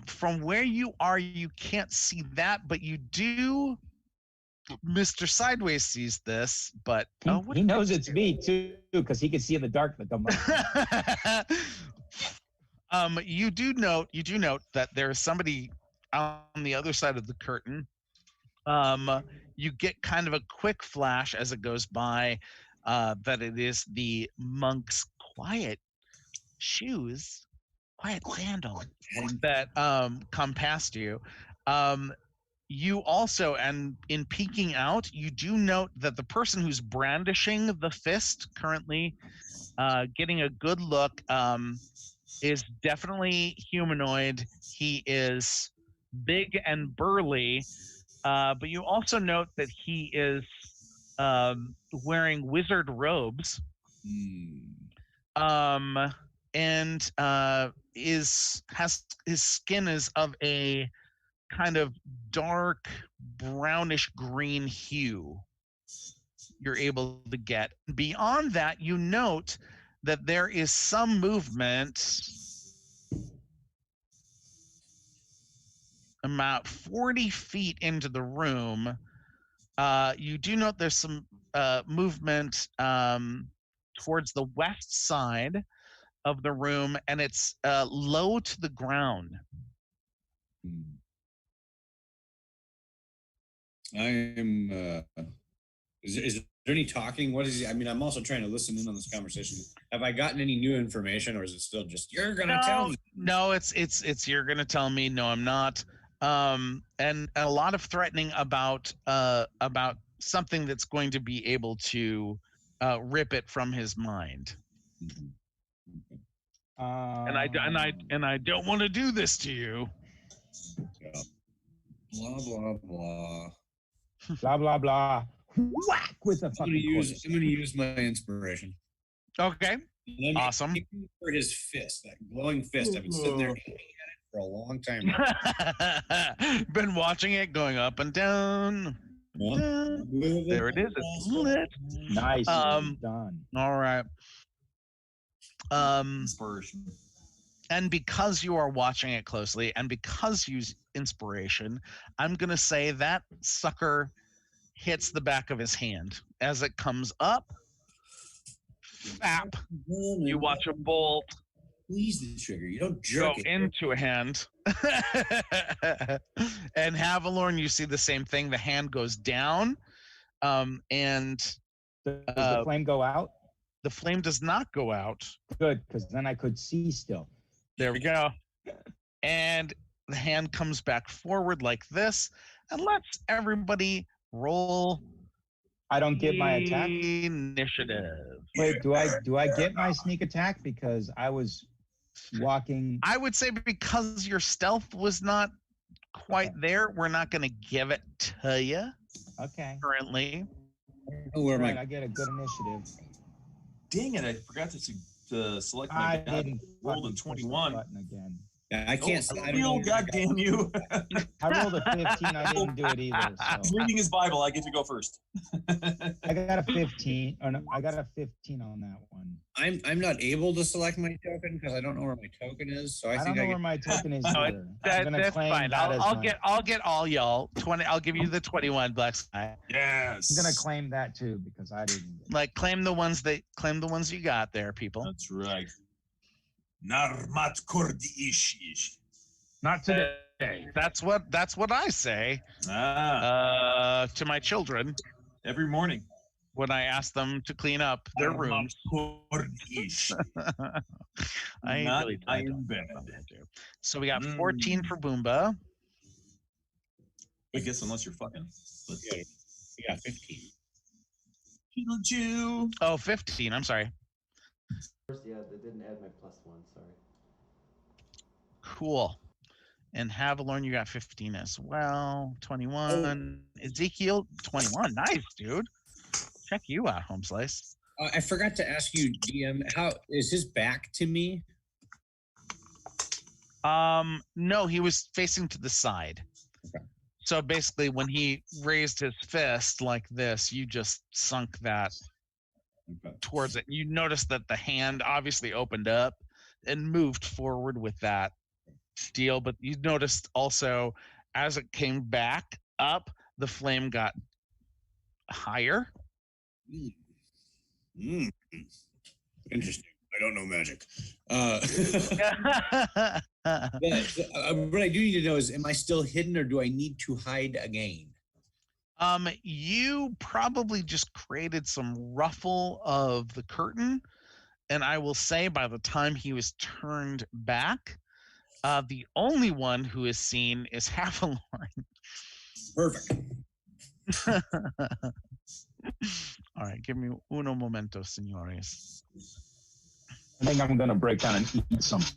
From where you are, you can't see that, but you do. Mr. Sideways sees this, but he knows it's me too, because he can see in the dark. You do note that there is somebody on the other side of the curtain. You get kind of a quick flash as it goes by that it is the monk's quiet sandal that come past you. You also, and in peeking out, you do note that the person who's brandishing the fist currently, getting a good look, is definitely humanoid. He is big and burly, but you also note that he is wearing wizard robes, and his skin is of a kind of dark brownish green hue. You're able to get beyond that. You note that there is some movement about 40 feet into the room. You do note there's some movement towards the west side of the room, and it's low to the ground. I am. Is there any talking? What is he? I mean, I'm also trying to listen in on this conversation. Have I gotten any new information, or is it still just you're gonna tell me? No, it's you're gonna tell me. No, I'm not. And a lot of threatening about something that's going to be able to rip it from his mind. And I don't want to do this to you. Yeah. Blah blah blah. Blah blah blah. Whack with a I'm fucking gonna use my inspiration. Okay. And then Awesome. for his fist, that glowing fist. I've been sitting there aiming at it for a long time. Been watching it going up and down. There it is. It's lit. Nice. Done. All right. Inspiration. And because you are watching it closely and because you use inspiration, I'm going to say that sucker hits the back of his hand. As it comes up, fap, you watch a bolt Squeeze the trigger. You don't go jerk it. into a hand. And Havalorn, you see the same thing. The hand goes down, and Does the flame go out? the flame does not go out. Good, because then I could see still. There we go. And the hand comes back forward like this. And let's everybody roll I don't get my attack. initiative. Wait, do I get my sneak attack because I was walking? I would say because your stealth was not quite there, we're not going to give it to you Okay. currently. Where am Right, I? I get a good initiative. Dang it! I forgot to select I my guy. didn't Rolled a fucking push the 21. button again. I can't. I don't know. Oh, God damn you! I rolled a 15. I didn't do it either. He's So reading his Bible. I get to go first. I got a 15. Or no, I got a 15 on that one. I'm not able to select my token because I don't know where my token is. So I I think don't know I where get. my token is No, either. I'm That, gonna that's claim fine. that as I'll mine. get all y'all 20. I'll give you the 21, Black Sky. Yes. I'm gonna claim that too because I didn't. Get it. Like claim the ones you got there, people. That's right. Narmat kordi ish. Not today. That's what I say to my children Every morning. when I ask them to clean up their rooms. I Not really I don't in bed. do. So we got 14 for Boomba. I guess unless you're fucking. But Yeah, 15. Pikachu. Oh, 15. I'm sorry. Yeah, they didn't add my +1. Sorry. Cool. And Havalorn, you got 15 as well. 21. Ezekiel, 21. Nice, dude. Check you out, Home Slice. I forgot to ask you, DM. How is his back to me? No, he was facing to the side. Okay. So basically, when he raised his fist like this, you just sunk that Okay. towards it. You noticed that the hand obviously opened up and moved forward with that deal, but you noticed also as it came back up, the flame got higher. Interesting. I don't know magic. What I do need to know is, am I still hidden, or do I need to hide again? You probably just created some ruffle of the curtain, and I will say by the time he was turned back, the only one who is seen is Havalorn. Perfect. All right, give me uno momento, senores. I think I'm gonna break down and eat something.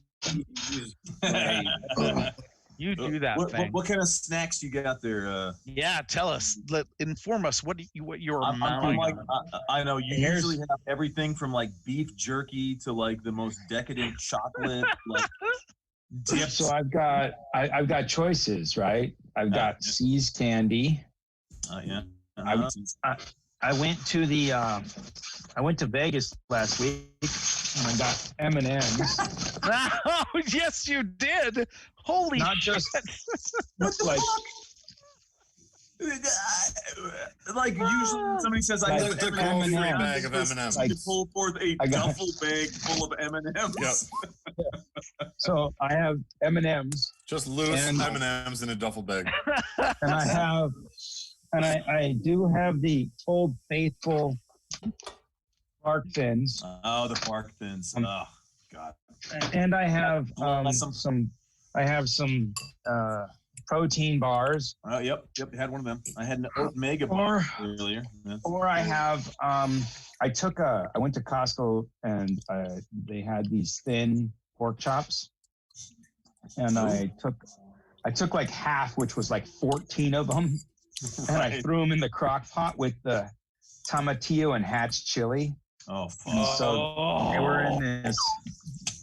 You do that thing. What kind of snacks you got there? Yeah, tell us. Inform us. What you're I'm mounting like, on. I know you usually have everything from like beef jerky to like the most decadent chocolate, like dips. So I've got choices, right? I've got See's candy. Yeah. I went to the I went to Vegas last week and I got M&Ms. Oh, yes, you did. Holy Not shit. just What the fuck? Like usually when somebody says I Like got the M&Ms, M&Ms. bag of M&Ms. you pull forth a I got- duffel bag full of M&Ms. So I have M&Ms Just loose And- M&Ms in a duffel bag. and I have I do have the Old Faithful Bark Thins, Oh, the bark thins. Oh God. and I have Awesome. some protein bars, Yep. Had one of them. I had an oat mega bar earlier. Yeah. or I have I went to Costco and they had these thin pork chops, and I I took like half, which was like 14 of them, and I Right. threw them in the crock pot with the tomatillo and hatch chili. Oh, And fuck. so they were in this.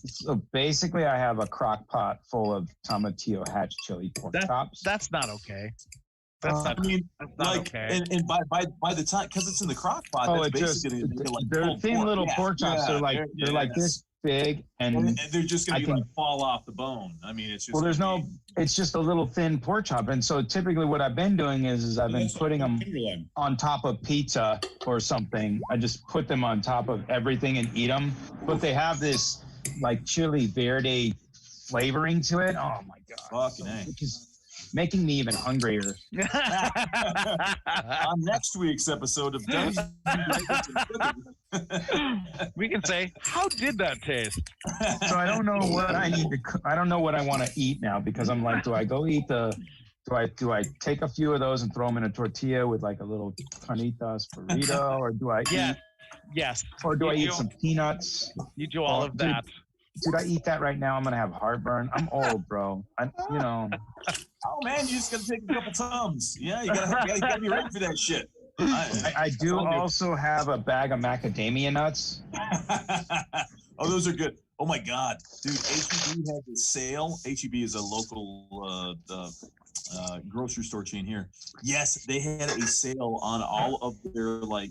So basically, I have a crock pot full of tomatillo hatch chili pork chops. That's not okay. That's Uh, not. I mean, That's not like, okay. and by the time, because it's in the crock pot, Oh, that's it just basically gonna make it like they're pulled thin pork. little Yeah, pork chops. yeah, They're like yes. this big, And and they're just gonna I be can- like fall off the bone. I mean, it's just. well, there's gonna no. be- It's just a little thin pork chop, and so typically what I've been doing is I've been putting them Timberline. on top of pizza or something. I just put them on top of everything and eat them. But they have this like chili verde flavoring to it. Oh my god, Fucking A. which is making me even hungrier. On next week's episode of Dungeons and Dragons and Cooking. We can say, how did that taste? So I don't know what I need to. I don't know what I want to eat now because I'm like, do I go eat the? Do I take a few of those and throw them in a tortilla with like a little carnitas burrito, or do I Yeah. eat? Yes, Or do I You eat do. some peanuts? you do all of that. Dude, I eat that right now. I'm gonna have heartburn. I'm old, bro. You know. Oh man, you just gotta take a couple Tums. Yeah, you gotta be ready for that shit. I do also have a bag of macadamia nuts. Oh, those are good. Oh my god, dude! HEB has a sale. HEB is a local grocery store chain here. Yes, they had a sale on all of their like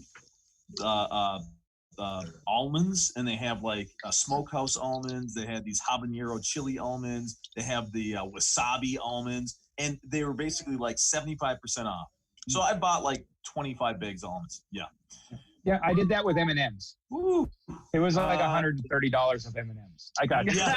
almonds, and they have like smokehouse almonds. They had these habanero chili almonds. They have the wasabi almonds, and they were basically like 75% off. So I bought like 25 bags of almonds. Yeah. Yeah, I did that with M&Ms. Woo. It was like $130 of M&Ms. I got it. Yeah.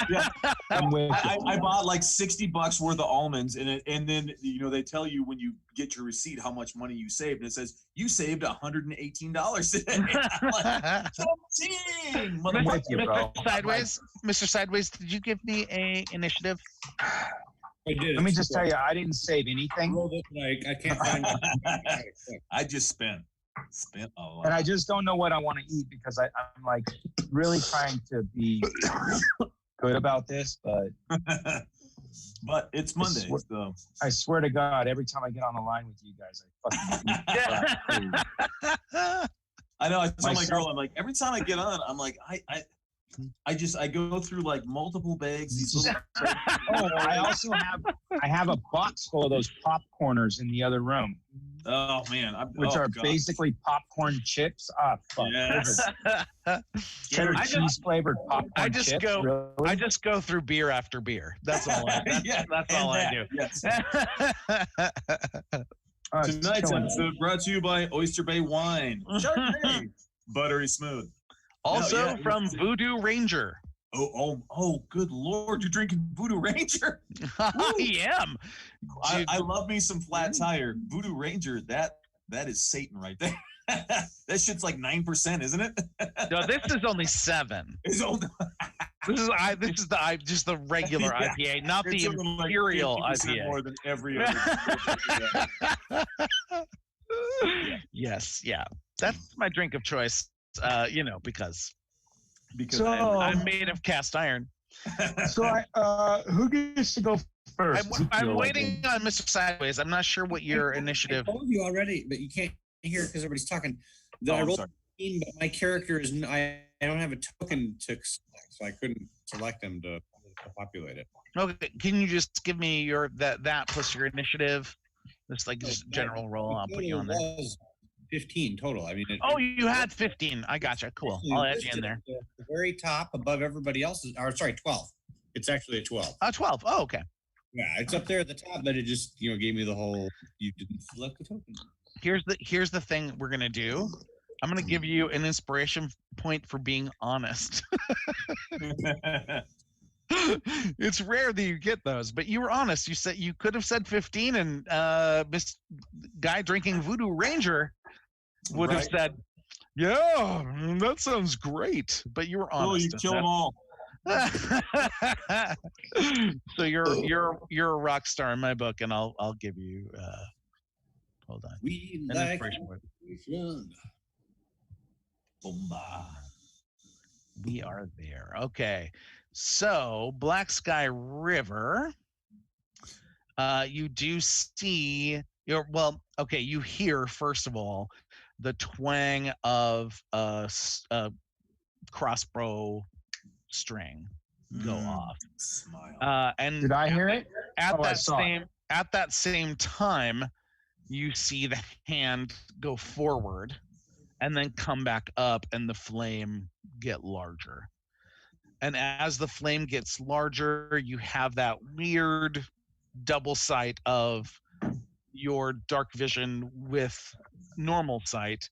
I'm with I you. bought like $60 worth of almonds, and then they tell you when you get your receipt how much money you saved, and it says you saved $118 today. I'm like, 17, I'm with you, bro. Mr. Sideways, did you give me a initiative? I did. Let me just tell you, I didn't save anything, I can't find it. I just spent a lot. and I just don't know what I want to eat because I'm like really trying to be good about this, but But it's Monday, swear- so I swear to God, every time I get on the line with you guys, I fucking eat fried food. I know. I told my Myself- girl, I'm like, every time I get on, I'm like, I go through like multiple bags. These little Oh, I have a box full of those popcorners in the other room, oh man, which are God. basically popcorn chips. Ah, fuck. Yes. Cheddar I just- cheese flavored popcorn I just chips. go- Really? I just go through beer after beer. That's all. That's and all I that, do. Yes. Oh, it's Tonight's killing me. episode brought to you by Oyster Bay Wine. Chardonnay. Buttery smooth. Also yeah, from Voodoo Ranger. Oh, good Lord. You're drinking Voodoo Ranger. I am. I love me some flat tire. Voodoo Ranger, that is Satan right there. That shit's like 9%, isn't it? No, this is only 7. It's only, This is just the regular Yeah. IPA, not the it's only like imperial 50% IPA. more than every other. Yes, yeah. That's my drink of choice. Because Because So- I'm made of cast iron. So, who gets to go first? I'm waiting on Mr. Sideways. I'm not sure what your initiative. I told you already, but you can't hear because everybody's talking. That Oh, I I'm rolled sorry. 15, but my character is I don't have a token to select, so I couldn't select them to populate it. Okay, can you just give me your that plus your initiative? Just like just general roll. I'll put you on there. Was 15 total. I mean, Oh, you had 15. I gotcha. Cool. I'll add you in there. The very top above everybody else's, or sorry, 12. It's actually a 12. 12. Oh, okay. Yeah, it's up there at the top, but it just gave me the whole. You didn't select the token. Here's the thing we're gonna do. I'm gonna give you an inspiration point for being honest. It's rare that you get those, but you were honest. You said you could have said 15, and this guy drinking Voodoo Ranger would have Right. said, "Yeah, that sounds great." But you were Oh, honest. you and kill them all. So you're a rock star in my book, and I'll give you. Hold on. We An like inspiration point. information. Bomba. We are there. Okay. So Black Sky River. You do see you hear first of all the twang of a crossbow string go off. Smile. And Did I hear it? at Oh, I that saw it. same time, you see the hand go forward and then come back up and the flame get larger. And as the flame gets larger, you have that weird double sight of your dark vision with normal sight.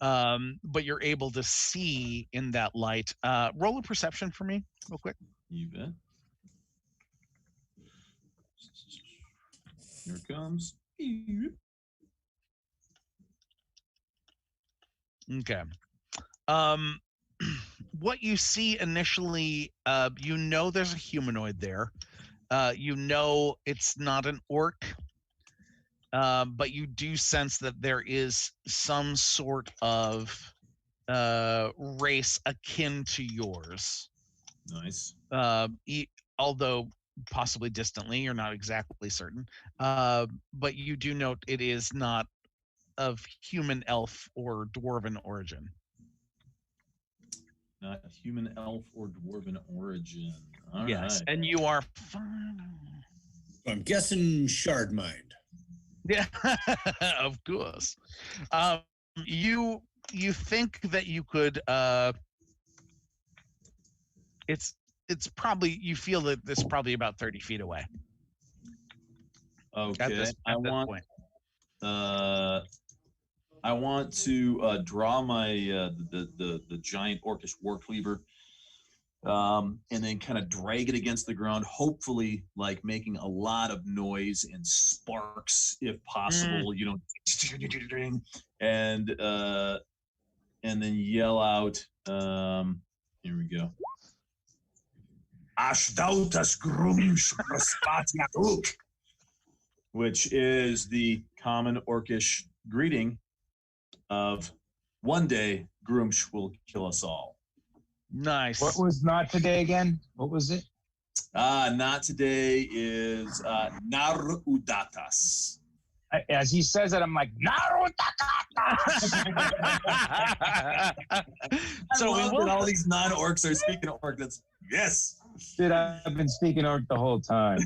But you're able to see in that light. Roll a perception for me, real quick. You bet. Here it comes. Okay. What you see initially, you know there's a humanoid there. You know it's not an orc, but you do sense that there is some sort of race akin to yours. Nice. Although possibly distantly, you're not exactly certain. But you do note it is not of human, elf, or dwarven origin. Not human, elf, or dwarven origin. All Yes, right. and you are. I'm guessing shard mind. Yeah, of course. You think that you could. It's probably, you feel that this is probably about 30 feet away. Okay. At this point. I want to draw my the giant orcish war cleaver, and then kind of drag it against the ground, hopefully like making a lot of noise and sparks if possible, you know, and then yell out, here we go. Ashdautas Grumsh Raspatiatuk, which is the common orcish greeting of one day Grumsh will kill us all. Nice. What was not today again? What was it? Not today is Narudatas. As he says it, I'm like, So we will. All these non-orcs are speaking orc. That's yes. Dude, I've been speaking orc the whole time.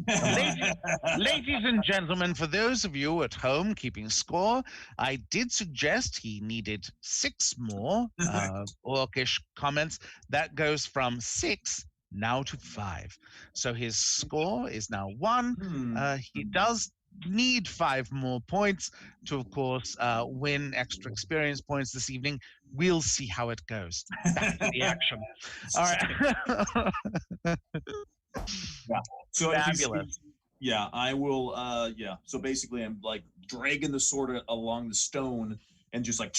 Ladies and gentlemen, for those of you at home keeping score, I did suggest he needed 6 more orcish comments. That goes from 6 now to 5. So his score is now 1. He does need 5 more points to, of course, win extra experience points this evening. We'll see how it goes. Back to the action. All right. Yeah. So fabulous. Yeah, I will. Yeah. So basically, I'm like dragging the sword along the stone and just like,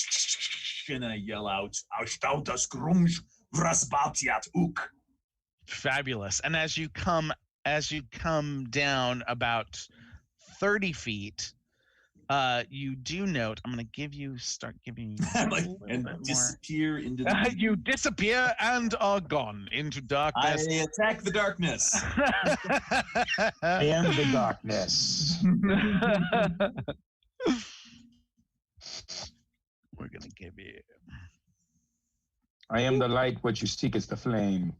and I yell out, "Aushtautas grumj vrasbatiat uk." Fabulous. And as you come down about 30 feet, you do note, I'm going to start giving you like, and disappear into the you disappear and are gone into darkness. I attack the darkness. I am the darkness. We're going to give you. I am the light, what you seek is the flame.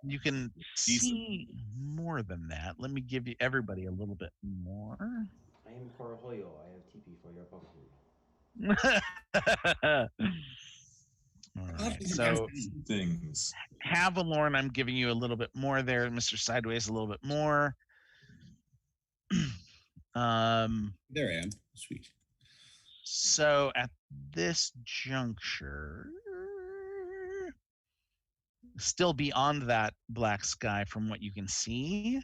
You can see more than that. Let me give you everybody a little bit more. I am Korohoyo. I have TP for your bunker. All right. So things. Havalorn, I'm giving you a little bit more there. Mr. Sideways, a little bit more. There I am. Sweet. So at this juncture, still beyond that black sky from what you can see,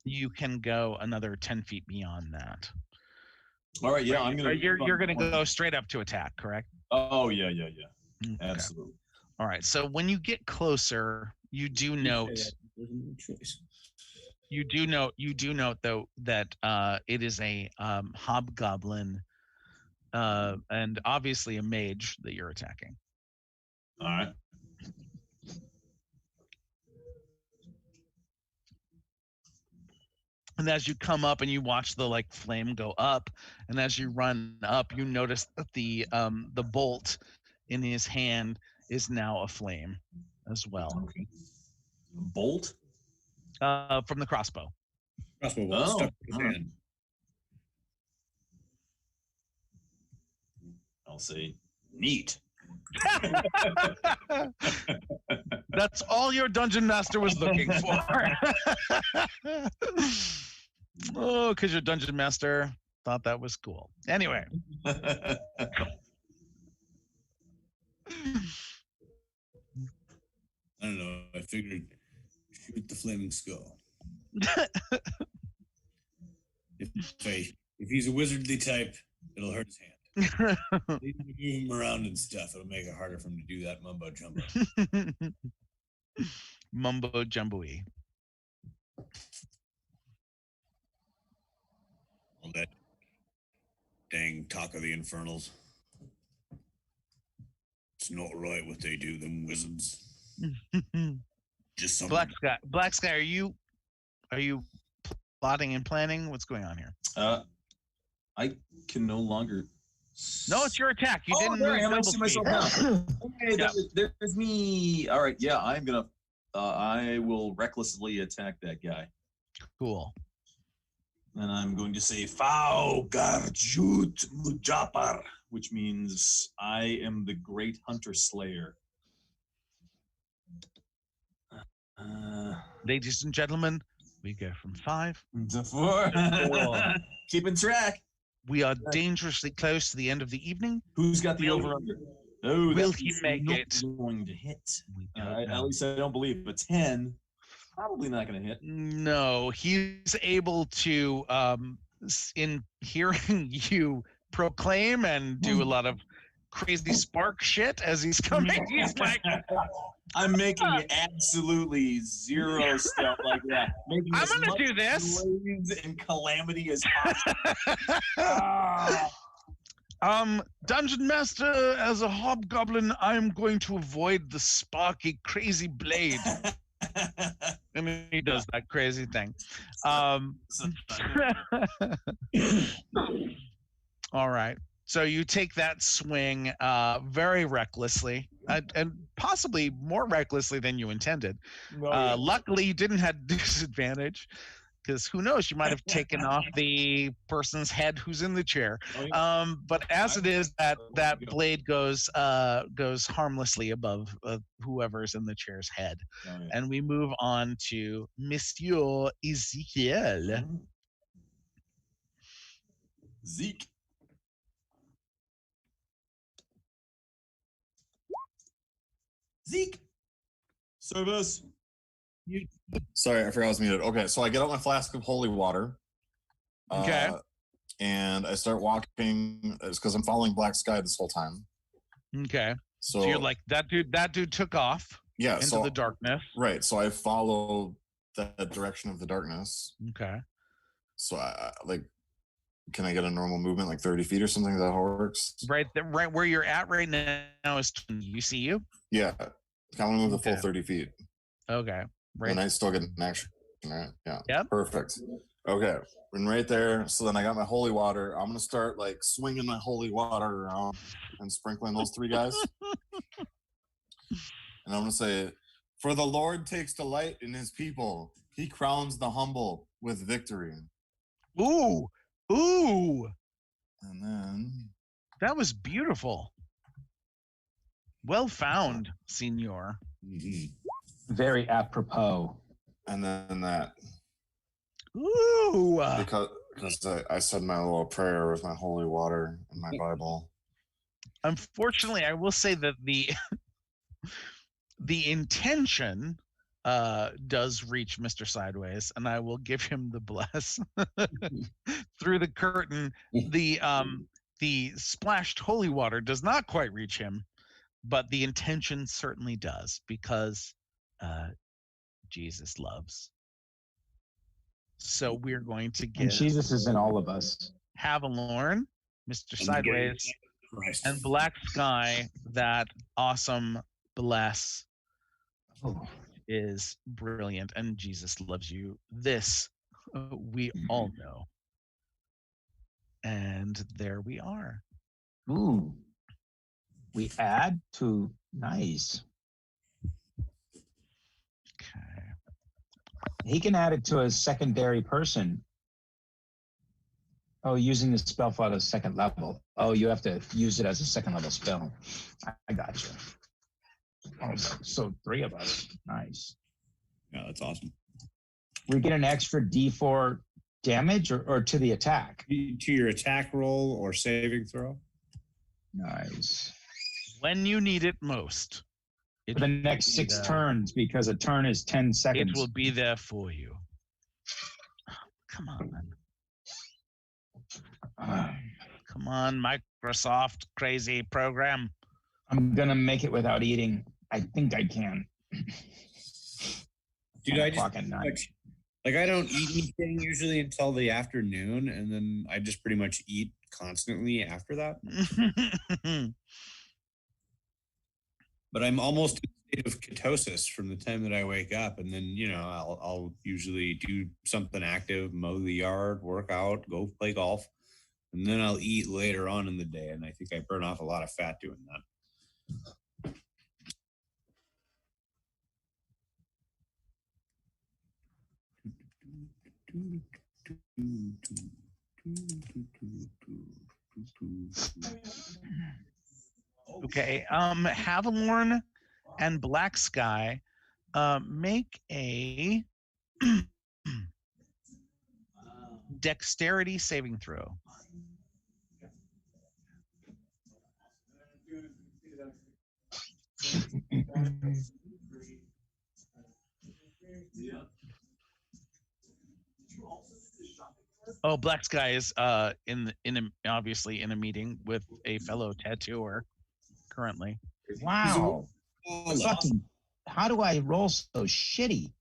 you can go another 10 feet beyond that. All right, yeah, I'm gonna. You're gonna go straight up to attack, correct? Oh yeah, Okay. Absolutely. All right. So when you get closer, you do note. You do note though that it is a hobgoblin, and obviously a mage that you're attacking. All right. And as you come up and you watch the like flame go up, and as you run up, you notice that the bolt in his hand is now aflame as well. Okay. Bolt? From the crossbow. Crossbow bolt stuck in his all right. hand. I'll say neat. That's all your dungeon master was looking for. Oh, because your dungeon master thought that was cool. Anyway. I don't know. I figured shoot the flaming skull. If he's a wizardly type, it'll hurt his hand. Move him around and stuff. It'll make it harder for him to do that mumbo jumbo. Mumbo jumbo-y. All that dang talk of the infernals. It's not right what they do, them wizards. Just something. Black Sky, are you plotting and planning? What's going on here? I can no longer. No, it's your attack. You didn't there I move am. I double see speed. myself now. Okay, Yeah. there's me. All right, yeah, I'm gonna. I will recklessly attack that guy, Cool. and I'm going to say "Fau Garjut Mujapar," which means I am the great hunter slayer. Ladies and gentlemen, we go from 5 to 4. Four. Keeping track. We are dangerously close to the end of the evening. Who's got the over under? Oh, Will he make not it? Going to hit. We don't know. At least I don't believe. But 10, probably not going to hit. No, he's able to, in hearing you proclaim and do a lot of crazy spark shit as he's coming. He's like, I'm making absolutely zero stuff like that. Making I'm as gonna much do this. noise and calamity as possible. Dungeon Master, as a hobgoblin, I'm going to avoid the sparky, crazy blade. And he does that crazy thing. All right. So you take that swing very recklessly, and possibly more recklessly than you intended. Luckily, you didn't have disadvantage, because who knows, you might have taken off the person's head who's in the chair. But as it is, that blade goes harmlessly above whoever's in the chair's head. And we move on to Monsieur Ezekiel. Zeke. Zeke. Service. Sorry, I forgot I was muted. Okay, so I get out my flask of holy water. Okay. And I start walking. It's because I'm following Black Sky this whole time. Okay. So you're like, that dude took off into the darkness. Right. So I follow that direction of the darkness. Okay. So I like, can I get a normal movement, like 30 feet or something? Is that how it works? Right where you're at right now is you see you? Yeah. I want to move the full 30 feet. Okay. Right. And I still get an action, right? Yeah. Yep. Perfect. Okay. And right there. So then I got my holy water. I'm going to start like swinging my holy water around and sprinkling those 3 guys. And I'm going to say, for the Lord takes delight in his people. He crowns the humble with victory. Ooh. Ooh. And then. That was beautiful. Well found, Senor. Very apropos. And then that. Ooh. Because I said my little prayer with my holy water in my Bible. Unfortunately, I will say that the intention does reach Mr. Sideways, and I will give him the bless. Through the curtain, the splashed holy water does not quite reach him, but the intention certainly does, because Jesus loves. So we're going to get Jesus is in all of us. Havalorn, Mr. Sideways, and Black Sky that awesome bless Oh, is brilliant, and Jesus loves you. This we all know. And there we are. ooh. We add to nice. Okay. He can add it to a secondary person. Oh, using the spell slot at a second level. Oh, you have to use it as a second level spell. I got you. Oh, so 3 of us. Nice. Yeah, that's awesome. We get an extra D4 damage or to the attack. To your attack roll or saving throw. Nice. When you need it most. For the next 6 turns, because a turn is 10 seconds. It will be there for you. Come on. Come on, Microsoft crazy program. I'm going to make it without eating. I think I can. Dude, I just like I don't eat anything usually until the afternoon, and then I just pretty much eat constantly after that. But I'm almost in a state of ketosis from the time that I wake up, and then I'll usually do something active, mow the yard, work out, go play golf, and then I'll eat later on in the day. And I think I burn off a lot of fat doing that. Okay, Havilorn and Black Sky make a dexterity saving throw. Oh, Black Sky is obviously in a meeting with a fellow tattooer currently. Wow. Fucking, how do I roll so shitty?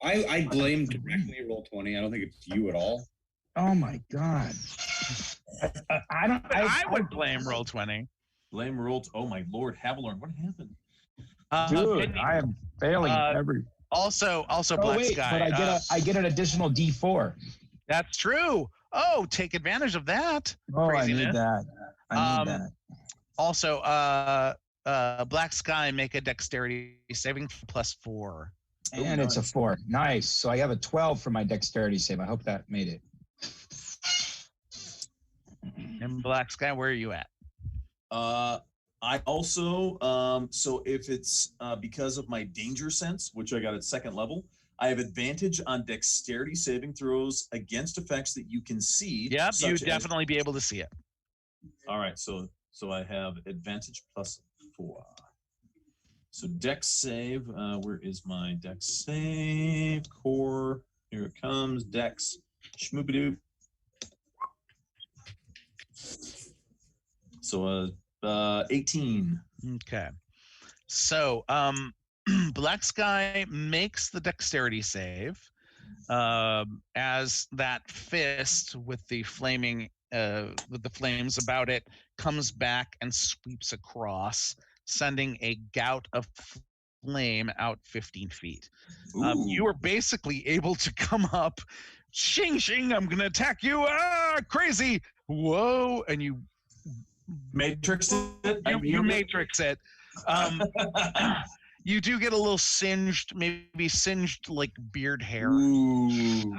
I blame directly Roll20. I don't think it's you at all. Oh my god. I would blame Roll20. Blame Roll. Oh my lord, Havilorn, what happened? Dude, I am failing every. Also, Black Sky. But I get an additional D4. That's true. Oh, take advantage of that. Oh, Craziness. I need that. I need that. Also, Black Sky make a dexterity saving +4. And it's a 4. Nice. So I have a 12 for my dexterity save. I hope that made it. And Black Sky, where are you at? I also, so if it's because of my danger sense, which I got at 2nd level, I have advantage on dexterity saving throws against effects that you can see. Yep, you definitely be able to see it. All right, so I have advantage +4. So dex save, where is my dex save? Core, here it comes, dex, schmoopidoo. So 18. Okay. So Black Sky makes the dexterity save as that fist with the flaming with the flames about it comes back and sweeps across, sending a gout of flame out 15 feet. You are basically able to come up, shing shing, I'm gonna attack you, crazy, whoa, and you matrix it. You matrix it. You do get a little singed, maybe singed like beard hair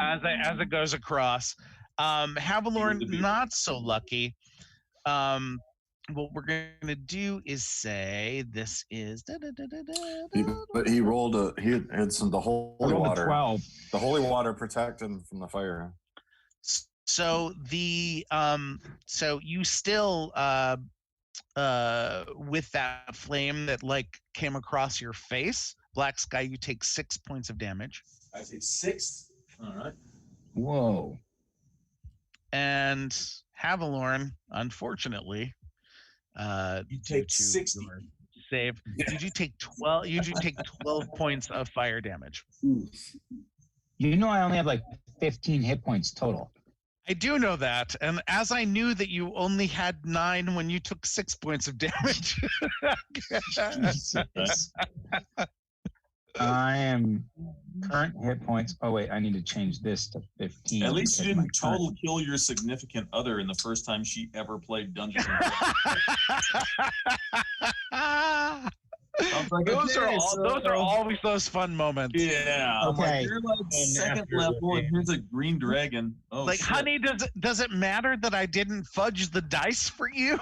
as it goes across. Havilorn, not so lucky. What we're gonna do is say this is. But he rolled he had the holy water. 12. The holy water protected him from the fire. So the so you still with that flame that like came across your face, Black Sky, you take 6 points of damage. I take 6. All right. Whoa. And Havilorn, unfortunately, you take 60. Save. You do take 12. You do take 12 points of fire damage. You know, I only have like 15 hit points total. I do know that, and as I knew that you only had 9 when you took 6 points of damage. Jesus. I am current hit points. Oh wait, I need to change this to 15. At least you because my didn't current- total kill your significant other in the first time she ever played Dungeons and Dragons. Like, those okay, are always those fun moments. Yeah. I'm like, Okay. you're like second after level, the and here's a green dragon. Oh, Like, shit. honey, does it matter that I didn't fudge the dice for you?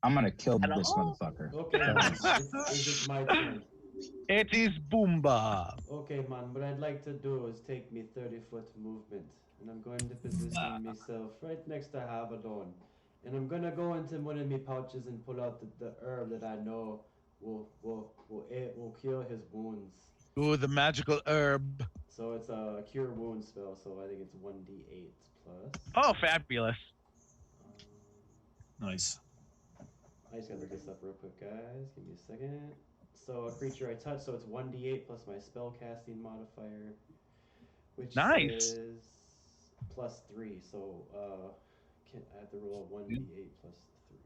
I'm gonna kill this motherfucker. Okay, is it my turn? It is Boomba. Okay, man, what I'd like to do is take me 30-foot movement, and I'm going to position myself right next to Havadon. And I'm gonna go into one of my pouches and pull out the herb that I know will cure his wounds. Ooh, the magical herb. So it's a cure wound spell, so I think it's 1d8 plus. Oh, fabulous. Nice. I just gotta look this up real quick, guys. Give me a second. So a creature I touch, so it's 1d8 plus my spell casting modifier, which Nice. is plus 3. So I have to roll a 1d8 plus 3.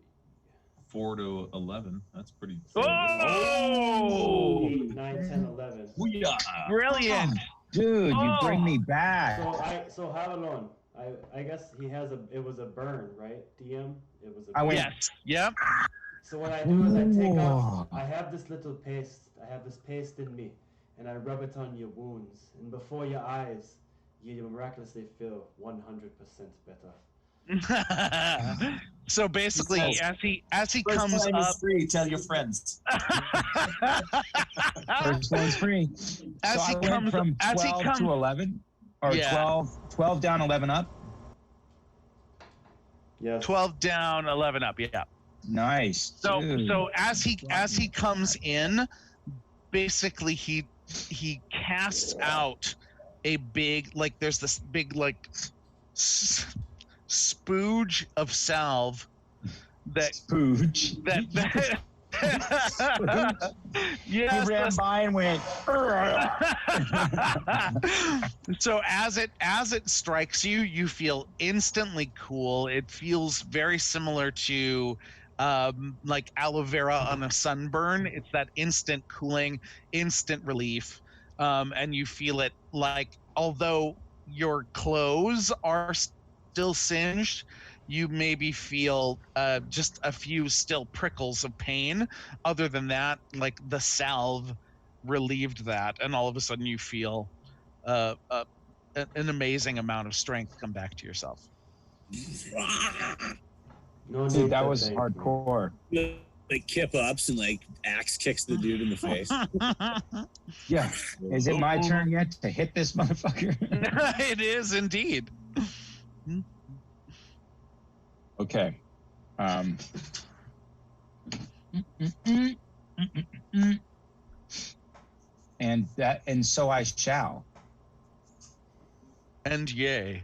4 to 11. That's pretty. Oh! 8, 9, 10, 11. Booyah! Brilliant. Dude, you bring me back. So Havalon, I guess it was a burn, right? DM? It was a I burn. went- Yes. Yep. So what I do is I take off, Whoa. I have this little paste, I have this paste in me, and I rub it on your wounds, and before your eyes, you miraculously feel 100% better. So basically, as he First comes time up, is free. Tell your friends. First one's free. as So he I went comes from as he 12 comes to 11, or Yeah. 12 down, 11 up. Yes. 12 down, 11 up. Yeah. Nice. So dude. so as he comes in, basically he casts out a big, like, there's this big, like, spooge of salve that Spooge. that He yes, ran by and went. so as it strikes you, you feel instantly cool. It feels very similar to like aloe vera on a sunburn. It's that instant cooling, instant relief, and you feel it, like, although your clothes are still singed, you maybe feel just a few still prickles of pain. Other than that, like, the salve relieved that, and all of a sudden you feel an amazing amount of strength come back to yourself. No Dude, need that to was thank me. hardcore. Like Kip ups and like axe kicks the dude in the face. Yeah. Is it my turn yet to hit this motherfucker? It is indeed. Okay. And so I shall. And yay.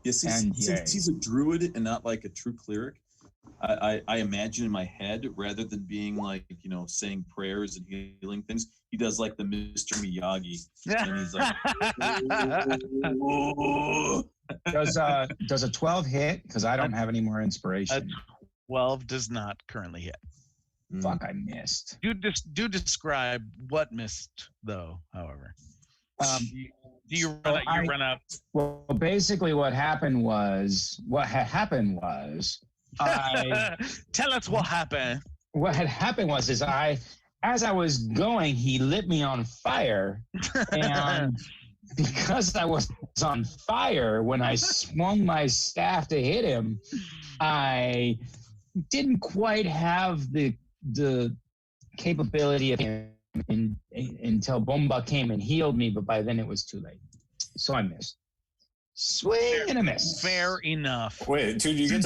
Yeah, see, And since he's a druid and not like a true cleric, I imagine in my head, rather than being like, saying prayers and healing things, he does like the Mr. Miyagi. And he's like, Does a 12 hit? Because I don't have any more inspiration. 12 does not currently hit. Fuck, I missed. Do describe what missed, though, however. Do you run up? Well, basically what happened was, Tell us what happened. what had happened was, as I was going, he lit me on fire. And because I was on fire, when I swung my staff to hit him, I didn't quite have the capability of him until Bomba came and healed me, but by then it was too late. So I missed. Swing and a miss. Fair enough. Wait, dude, you get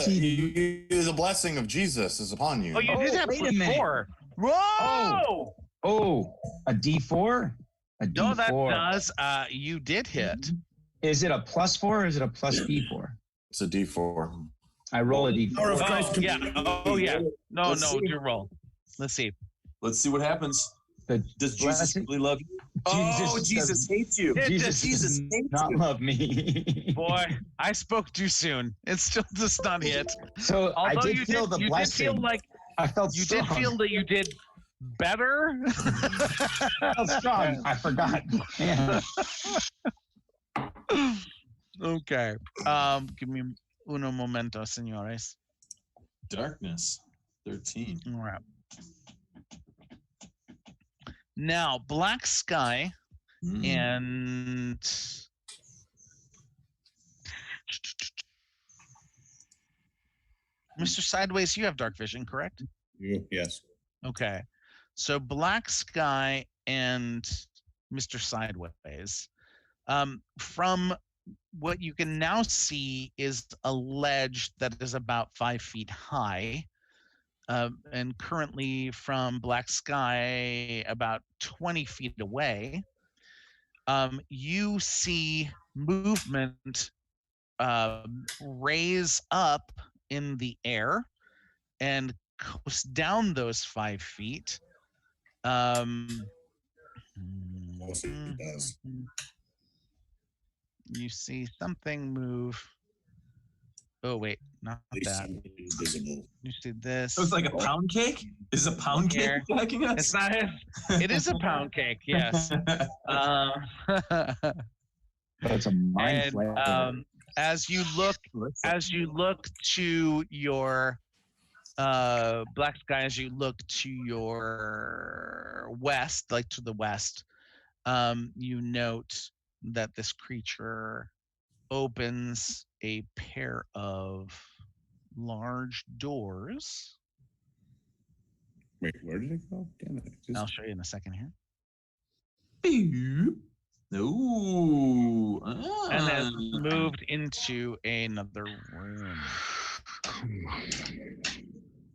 the blessing of Jesus is upon you. Oh, you did that wait a minute. before. Whoa! Oh, a D4? A D4. No, that does. You did hit. Is it a +4 or is it a +D4? It's a D4. I roll a D4. Power of Christ. Oh, yeah. Oh, yeah. No, Let's see. you roll. Let's see. let's see what happens. The Does Jesus blessing- really love you? Oh, Jesus hates you. Jesus hates not you. love me. Boy, I spoke too soon. It still does not hit. So I Although did you feel did, the you blessing. did feel like I felt you strong. did feel that you did better. I felt strong. I forgot. Yeah. Okay. Give me uno momento, señores. Darkness, 13. All right. Now, Black Sky and Mr. Sideways, you have dark vision, correct? Yes. Okay. So Black Sky and Mr. Sideways. From what you can now see is a ledge that is about 5 feet high. And currently from Black Sky, about 20 feet away, you see movement raise up in the air and coast down those 5 feet. You see something move. Oh wait, not that. Invisible. You see this. It was like a pound cake? Is a pound cake Here. attacking us? It's not. It is a pound cake. Yes. But it's a mind And flayer. as you look to your Black Sky, as you look to your west, like to the west, you note that this creature opens a pair of large doors. Wait, where did it go? Damn it. I'll show you in a second here. Ooh. And then moved into another room.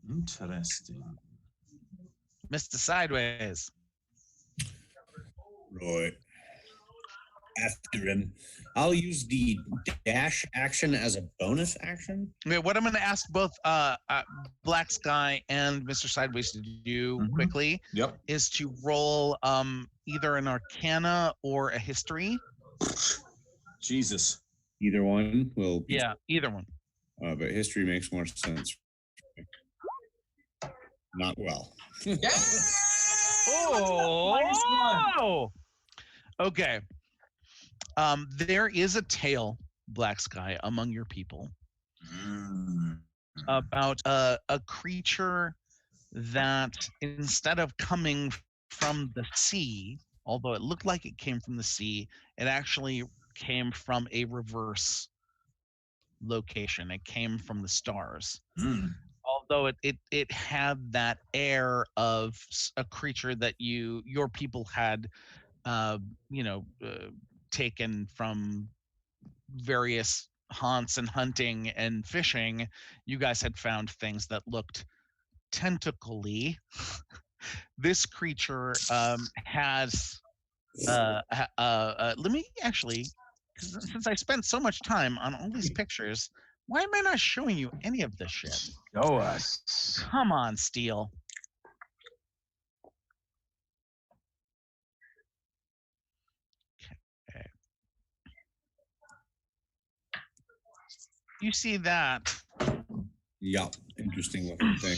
Interesting. Mr. Sideways. Right. After him, I'll use the dash action as a bonus action. Okay, what I'm going to ask both Black Sky and Mr. Sideways to do quickly is to roll either an Arcana or a History. Jesus. Either one will be. Yeah, either one. But history makes more sense. Not well. Oh! Okay. There is a tale, Black Sky, among your people about a creature that instead of coming from the sea, although it looked like it came from the sea, it actually came from a reverse location. It came from the stars. Although it had that air of a creature that your people had taken from various haunts and hunting and fishing. You guys had found things that looked tentacly. This creature has let me actually, since I spent so much time on all these pictures, why am I not showing you any of this shit? Show us. Come on, Steel. Okay. You see that? Yeah, interesting looking thing.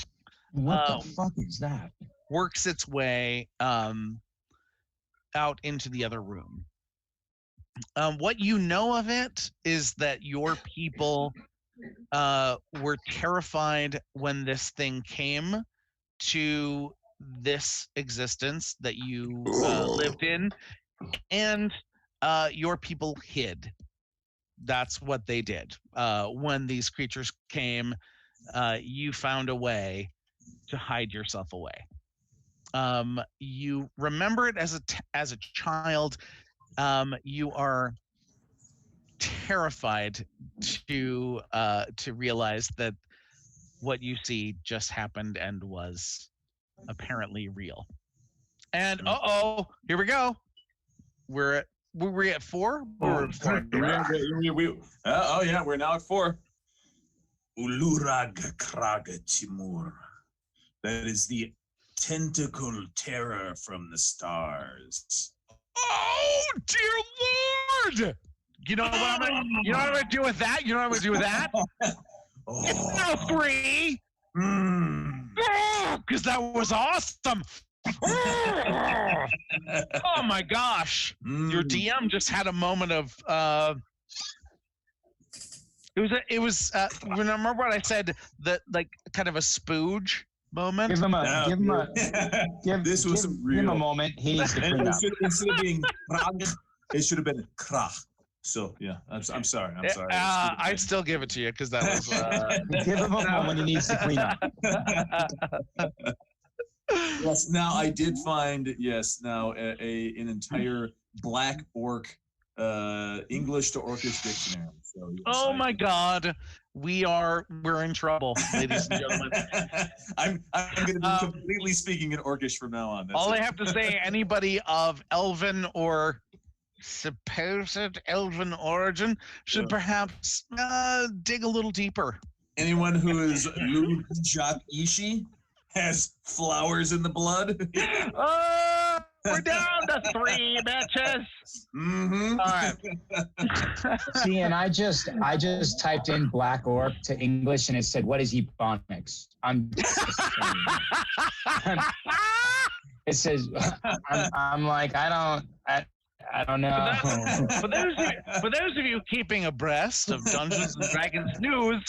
What the fuck is that? Works its way out into the other room. What you know of it is that your people were terrified when this thing came to this existence that you lived in, and your people hid. That's what they did. When these creatures came, you found a way to hide yourself away. You remember it as a child. You are terrified to realize that what you see just happened and was apparently real. And here we go. Were we at 4? Oh yeah, we're now at 4. Ulurag Kraga Timur. That is the tentacle terror from the stars. Oh dear Lord! You know what I'm gonna do with that? You know what I'm gonna do with that? Now 3. Because that was awesome. Oh my gosh! Your DM just had a moment of. It was. Remember what I said? That like kind of a spooge moment. Give him a moment. He needs to clean up. Instead of being krag, it should have been krach. So yeah, I'm sorry. I'm sorry. I'd still give it to you because that was. Give him a moment. He needs to clean up. Yes. Now I did find now an entire Black Orc English to Orcish dictionary. So yes, oh my God, we're in trouble, ladies and gentlemen. I'm going to be completely speaking in Orcish from now on. That's all it. I have to say, anybody of elven or supposed elven origin should perhaps dig a little deeper. Anyone who is Lujak Ishi has flowers in the blood. We're down to 3 bitches. Mm-hmm. All right. See, and I just typed in Black Orc to English, and it said, "What is Ebonics?" It says, I'm like, I don't know. For those of you keeping abreast of Dungeons and Dragons news,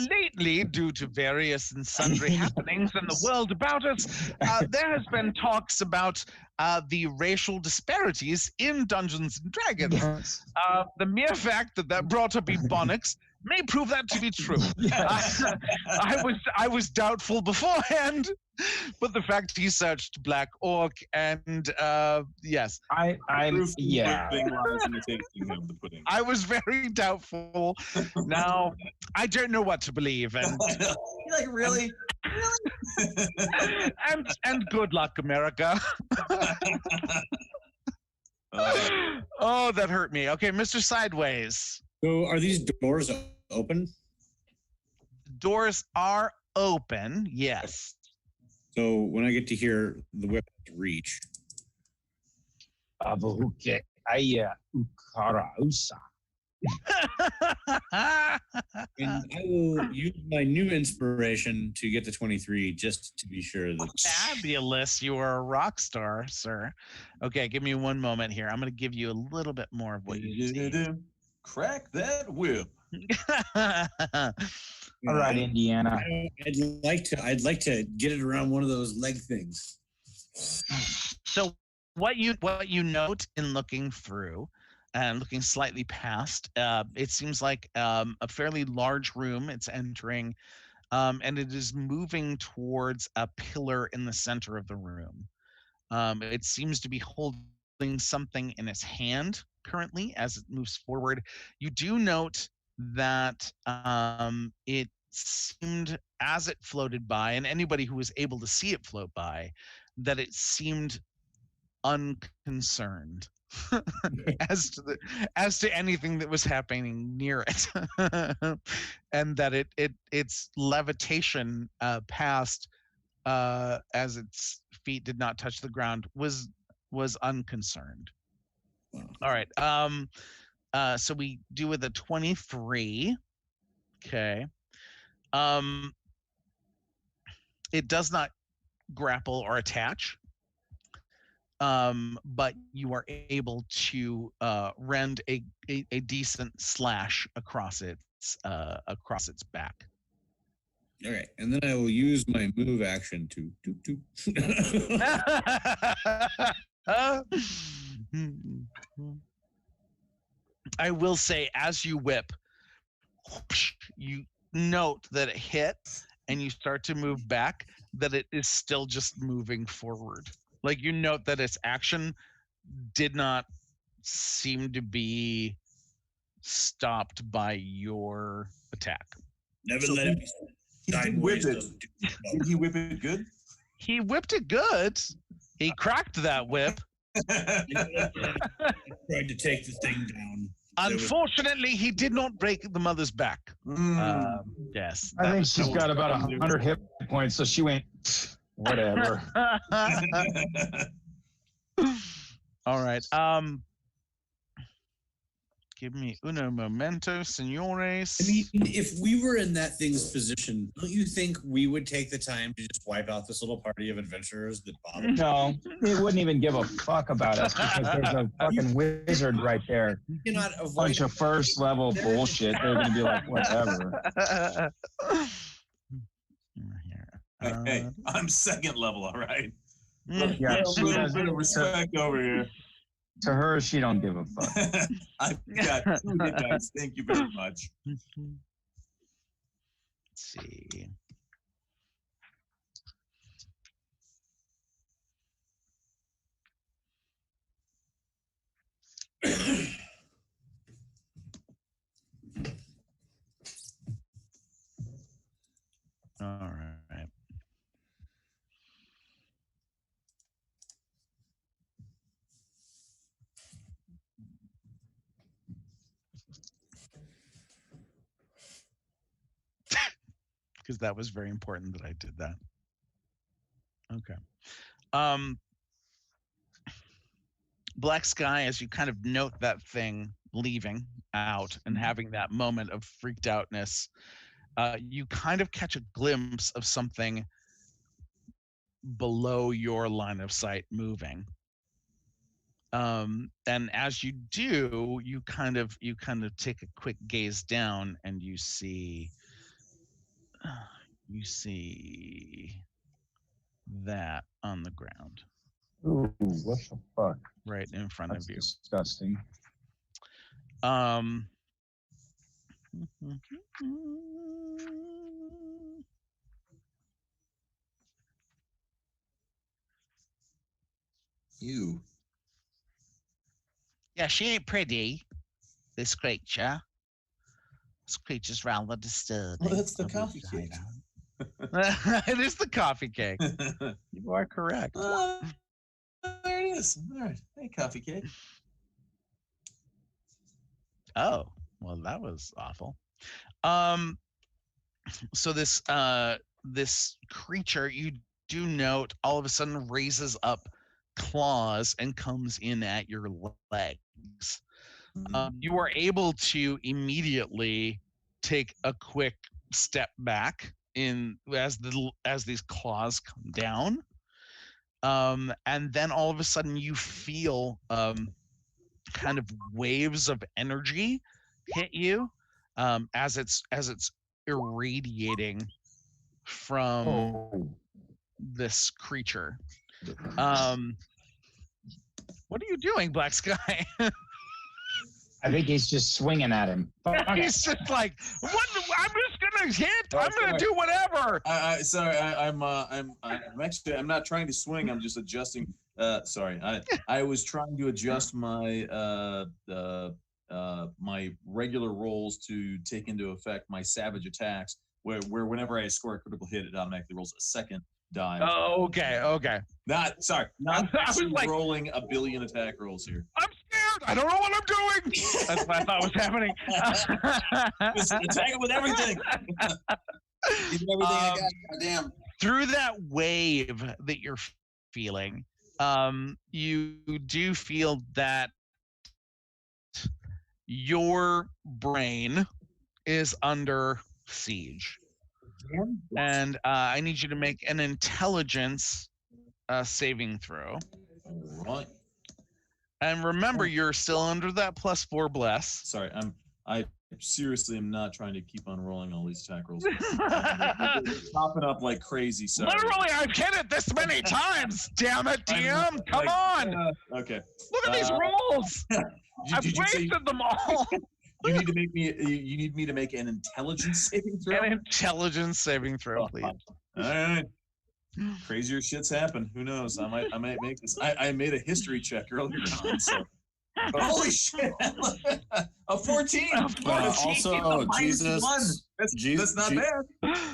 lately, due to various and sundry happenings in the world about us, there has been talks about the racial disparities in Dungeons and Dragons. Yes. The mere fact that brought up Ebonics may prove that to be true. Yes. I was doubtful beforehand, but the fact he searched Black Orc and yes, I'm yeah. I was very doubtful. Now I don't know what to believe, and You're like really. and good luck, America. Oh, that hurt me. Okay, Mr. Sideways. So are these doors open? Doors are open, yes. So when I get to hear the whip reach. Abuke aya ukara usa. And I will use my new inspiration to get to 23 just to be sure that Fabulous. You are a rock star, sir. Okay, give me one moment here. I'm going to give you a little bit more of what you see. Crack that whip. All right, Indiana. I'd like to get it around one of those leg things. So what you note in looking through and looking slightly past, it seems like a fairly large room it's entering, and it is moving towards a pillar in the center of the room. It seems to be holding something in its hand currently as it moves forward. You do note that it seemed, as it floated by, and anybody who was able to see it float by, that it seemed unconcerned as to anything that was happening near it, and that its levitation past as its feet did not touch the ground was unconcerned. All right. So we do with a 23. Okay. It does not grapple or attach. But you are able to rend a decent slash across its back. All right, and then I will use my move action to I will say, as you whip, you note that it hit, and you start to move back, that it is still just moving forward. Like, you note that its action did not seem to be stopped by your attack. Never let it be. He did whip it. Did he whip it good? He whipped it good. He cracked that whip. Tried to take the thing down. Unfortunately, he did not break the mother's back. Yes. I think she's got about 100 hit points, so she went, whatever. All right. Give me uno momento, senores. I mean, if we were in that thing's position, don't you think we would take the time to just wipe out this little party of adventurers that bother? No, it wouldn't even give a fuck about us because there's a fucking wizard right there. You cannot avoid Bunch of first level bullshit. They're gonna be like, whatever. Hey, I'm second level, all right? Yeah, a she little doesn't- bit of respect over here. To her, she don't give a fuck. I've got 2 hit dice. Thank you very much. Let's see. All right. Because that was very important that I did that. Okay. Black Sky, as you kind of note that thing leaving out and having that moment of freaked outness, you kind of catch a glimpse of something below your line of sight moving. And as you do, you kind of take a quick gaze down and you see that on the ground Ooh, what the fuck? right in front That's of you. disgusting. You. Yeah, she ain't pretty, this creature. This creature's rather disturbing. Well, that's the I will coffee say cake. that. It is the coffee cake. You are correct. There it is. All right. Hey, coffee cake. Oh, well, that was awful. So this this creature, you do note, all of a sudden raises up claws and comes in at your legs. You are able to immediately take a quick step back as these claws come down, and then all of a sudden you feel kind of waves of energy hit you as it's irradiating from this creature. What are you doing, Black Sky? I think he's just swinging at him. He's just like, what? I'm just gonna hit. I'm gonna do whatever. Sorry, I'm actually, I'm not trying to swing. I'm just adjusting. Sorry, I was trying to adjust my my regular rolls to take into effect my savage attacks, where whenever I score a critical hit, it automatically rolls a second die. Oh, okay. Not I was like, rolling a billion attack rolls here. I'm scared. I don't know what I'm doing. That's what I thought was happening. Just attack it with everything. Give me everything I got. Goddamn. Through that wave that you're feeling, you do feel that your brain is under siege. And I need you to make an intelligence saving throw. Right. And remember, you're still under that +4 bless. Sorry, I seriously am not trying to keep on rolling all these attack rolls. Popping up like crazy. Sorry. Literally, I've hit it this many times. Damn it, DM! Come on! Okay. Look at these rolls. I've did you say- wasted them all. You need to make me. You need me to make an intelligence saving throw. An intelligence saving throw, please. All right. Crazier shits happen. Who knows? I might make this. I made a history check earlier on. So. Holy shit! A 14. Also, Jesus. That's not bad.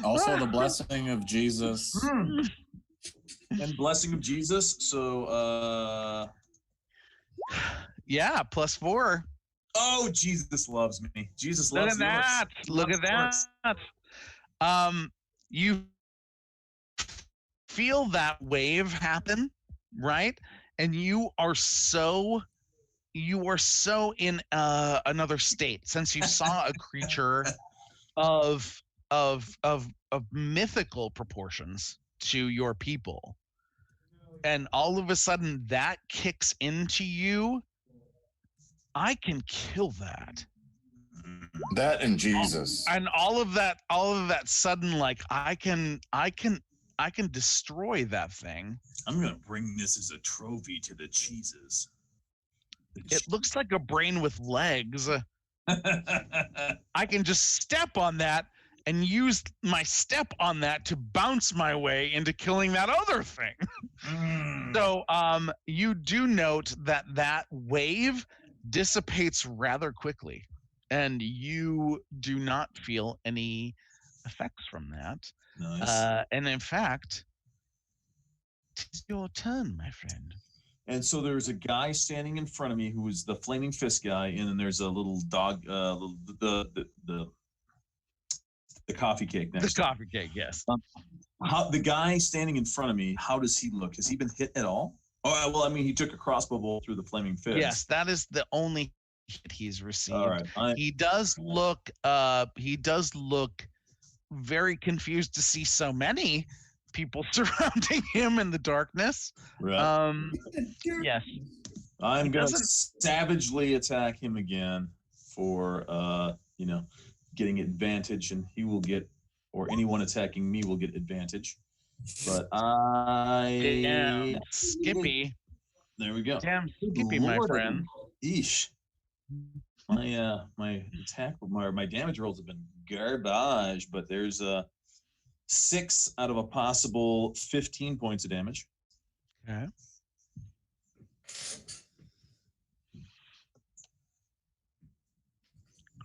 Also, the blessing of Jesus. And blessing of Jesus. So. Yeah, +4. Oh, Jesus loves me. Jesus Look loves at that. Look at that. You feel that wave happen, right? and you are so in another state since you saw a creature of mythical proportions to your people, and all of a sudden that kicks into you. I can kill that. That and Jesus. And all of that sudden, like I can destroy that thing. I'm gonna bring this as a trophy to the cheeses. It looks like a brain with legs. I can just step on that and use my step on that to bounce my way into killing that other thing. So you do note that wave dissipates rather quickly, and you do not feel any effects from that. Nice. And in fact, it's your turn, my friend. And so there's a guy standing in front of me who is the flaming fist guy, and then there's a little dog, the coffee cake next. The coffee cake, yes. How the guy standing in front of me? How does he look? Has he been hit at all? Oh well, I mean, he took a crossbow bolt through the flaming fist. Yes, that is the only hit he's received. All right. He does look. He does look very confused to see so many people surrounding him in the darkness. Right. Yes. I'm gonna savagely attack him again for getting advantage, and he will get, or anyone attacking me will get advantage. But Damn, Skippy. There we go. Damn, Skippy, my friend. Eesh. My attack, my damage rolls have been garbage, but there's 6 out of a possible 15 points of damage. Okay.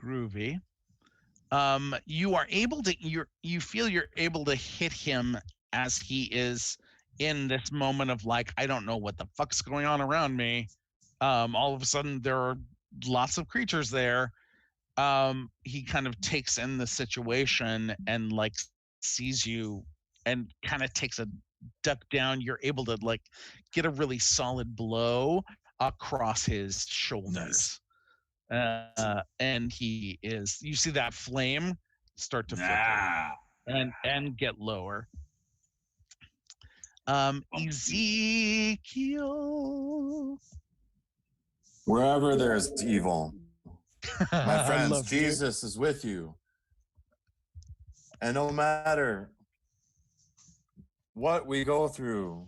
Groovy. You are able to. You feel you're able to hit him as he is in this moment of like, I don't know what the fuck's going on around me. All of a sudden there are lots of creatures there. He kind of takes in the situation and like sees you and kind of takes a duck down. You're able to like get a really solid blow across his shoulders. And he is, you see that flame start to flicker and get lower. Ezekiel. Wherever there's evil, my friends, Jesus is with you. And no matter what we go through,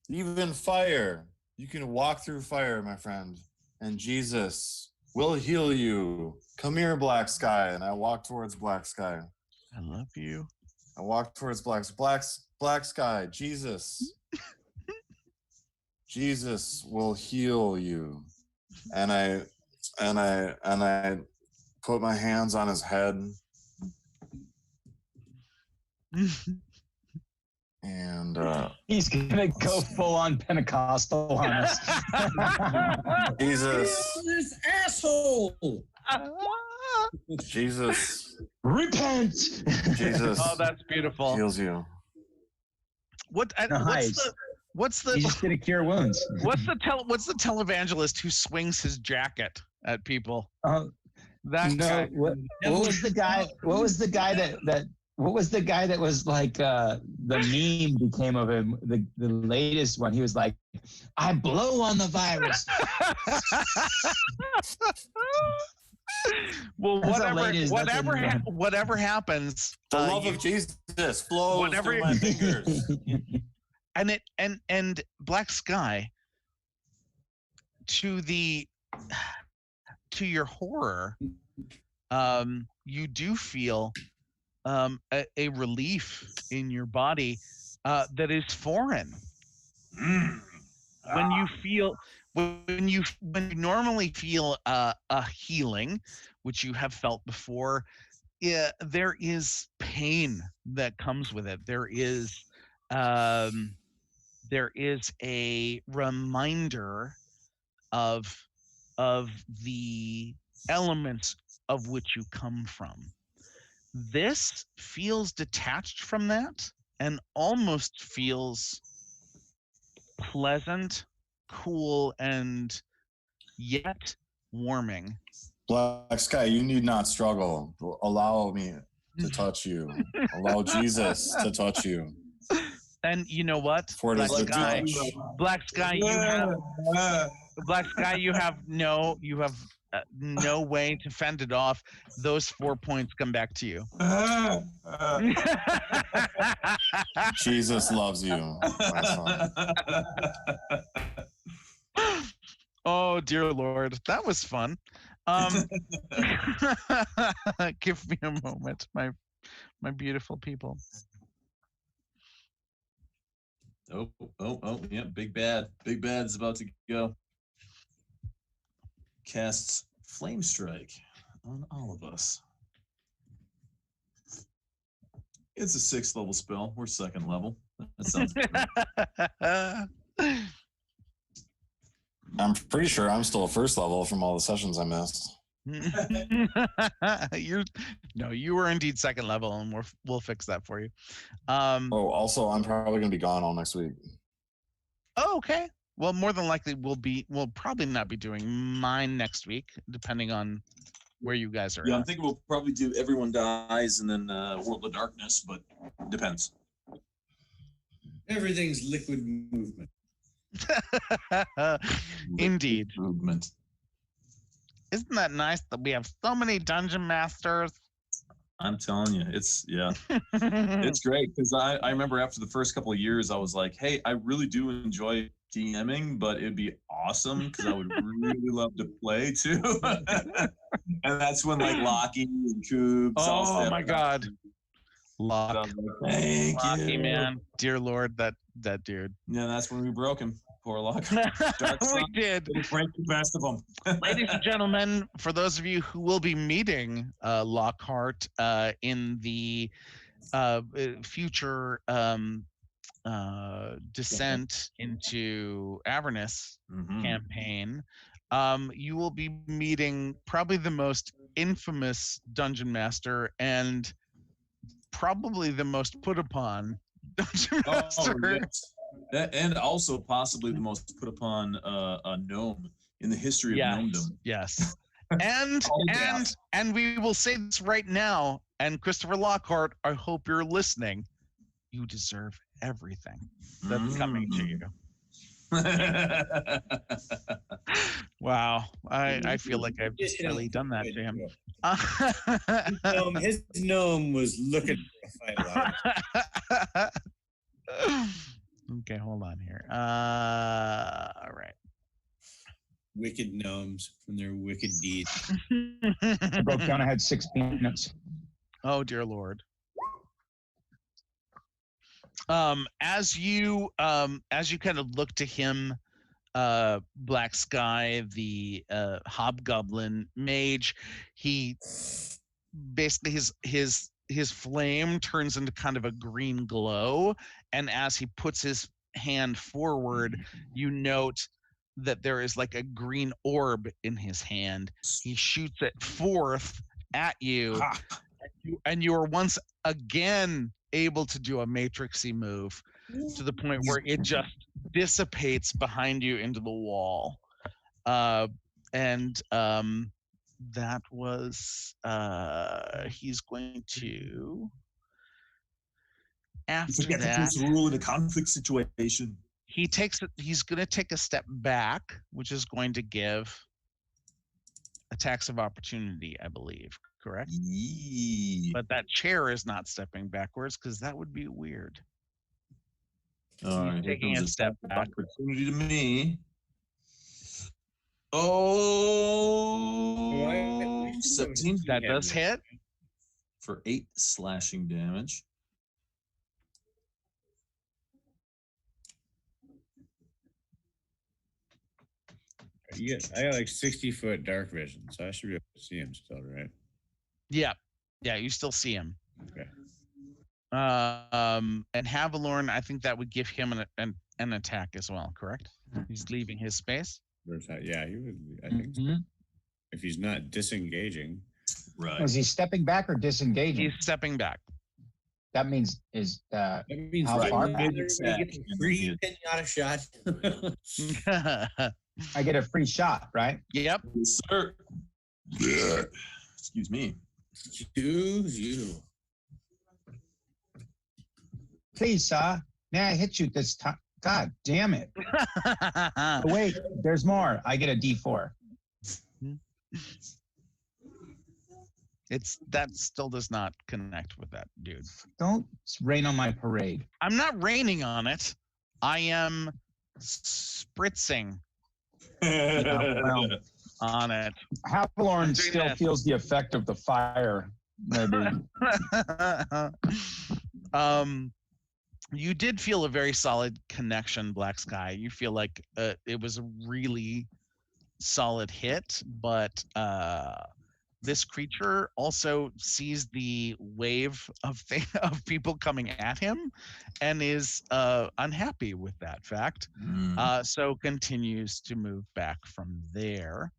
even fire, you can walk through fire, my friend, and Jesus will heal you. Come here, Black Sky. And I walk towards Black Sky. I love you. I walk towards Black Sky. Jesus. Jesus will heal you. And I put my hands on his head. And he's gonna go full on Pentecostal on us. Jesus. This asshole. Jesus. Repent. Jesus. Oh, that's beautiful. Heals you. What's the He's just gonna cure wounds. What's the televangelist who swings his jacket at people? That guy. What was the guy? What was the guy that what was the guy that was like the meme became of him? The latest one. He was like, I blow on the virus. Well, whatever happens, the love of Jesus flows through my fingers. and Black Sky, to your horror, you do feel a relief in your body that is foreign. When you normally feel a healing, which you have felt before, there is pain that comes with it. There is a reminder of the elements of which you come from. This feels detached from that and almost feels pleasant, cool, and yet warming. Black Sky, you need not struggle. Allow me to touch you. Allow Jesus to touch you. And you know what? For it is the touch. Black Sky, you have Black Sky, you have no way to fend it off. Those 4 points come back to you. Jesus loves you, my son. Oh dear Lord, that was fun. Give me a moment, my beautiful people. Oh, yeah, Big Bad's about to go. Casts Flame Strike on all of us. It's a 6th level spell. We're 2nd level. That sounds good. I'm pretty sure I'm still 1st level from all the sessions I missed. You were indeed 2nd level, and we'll fix that for you. Also, I'm probably gonna be gone all next week. Oh, okay. Well, more than likely we'll probably not be doing mine next week, depending on where you guys are. Yeah, at. I'm thinking we'll probably do Everyone Dies and then World of Darkness, but depends. Everything's liquid movement. Indeed. Movement. Isn't that nice that we have so many dungeon masters? I'm telling you, it's great because I remember after the first couple of years, I was like, hey, I really do enjoy DMing, but it'd be awesome because I would really love to play too. And that's when like Lockie and Coops. Oh my God. Lock. Thank Lockie, you, man. Dear Lord, that dude. Yeah, that's when we broke him. Poor Lock. We did. Break the best of them. Ladies and gentlemen, for those of you who will be meeting Lockhart in the future descent into Avernus campaign, you will be meeting probably the most infamous dungeon master and probably the most put upon dungeon master. Yes. And also possibly the most put upon a gnome in the history of gnomedom. Yes. And we will say this right now, and Christopher Lockhart, I hope you're listening. You deserve everything that's coming to you. Wow. I feel like I've just really done that to him. His gnome was looking for a fight a lot. Okay, hold on here. All right. Wicked gnomes from their wicked deeds. I broke down. I had 6 peanuts. Oh dear Lord. As you kind of look to him, Black Sky, the hobgoblin mage, he basically his flame turns into kind of a green glow, and as he puts his hand forward, you note that there is like a green orb in his hand. He shoots it forth at you, and you are once again able to do a matrixy move to the point where it just dissipates behind you into the wall. That was he's going to after that rule in a conflict situation. He's going to take a step back, which is going to give attacks of opportunity, I believe, correct? But that chair is not stepping backwards because that would be weird. All right, taking a step back. Opportunity to me. Oh, 17. That does hit for 8 slashing damage. Yes, I got like 60-foot dark vision, so I should be able to see him still, right? Yeah, you still see him. Okay. And Havalorn, I think that would give him an attack as well, correct? He's leaving his space. Yeah, he would. I think so. If he's not disengaging. Right. Was he stepping back or disengaging? He's stepping back. That means That means how right far now back? everybody gets a free pinata shot. I get a free shot, right? Yep. Yes, sir. Excuse me. Excuse you. Please, sir, may I hit you this time? God damn it. Oh, wait, there's more. I get a D4. That still does not connect with that, dude. Don't rain on my parade. I'm not raining on it. I am spritzing Well, on it. Havilorn doing still that. feels the effect of the fire. Maybe. You did feel a very solid connection, Black Sky. You feel like it was a really solid hit, but this creature also sees the wave of people coming at him and is unhappy with that fact. So continues to move back from there.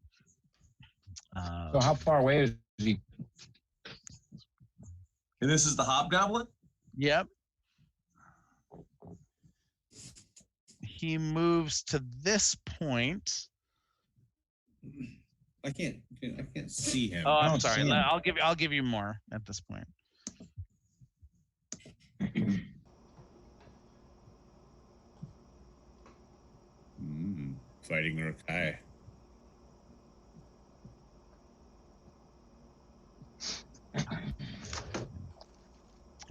So how far away is he? And this is the hobgoblin? Yep. He moves to this point. I can't see him. Oh, I'm don't sorry. see him. I'll give you more at this point. Fighting Uruk-hai.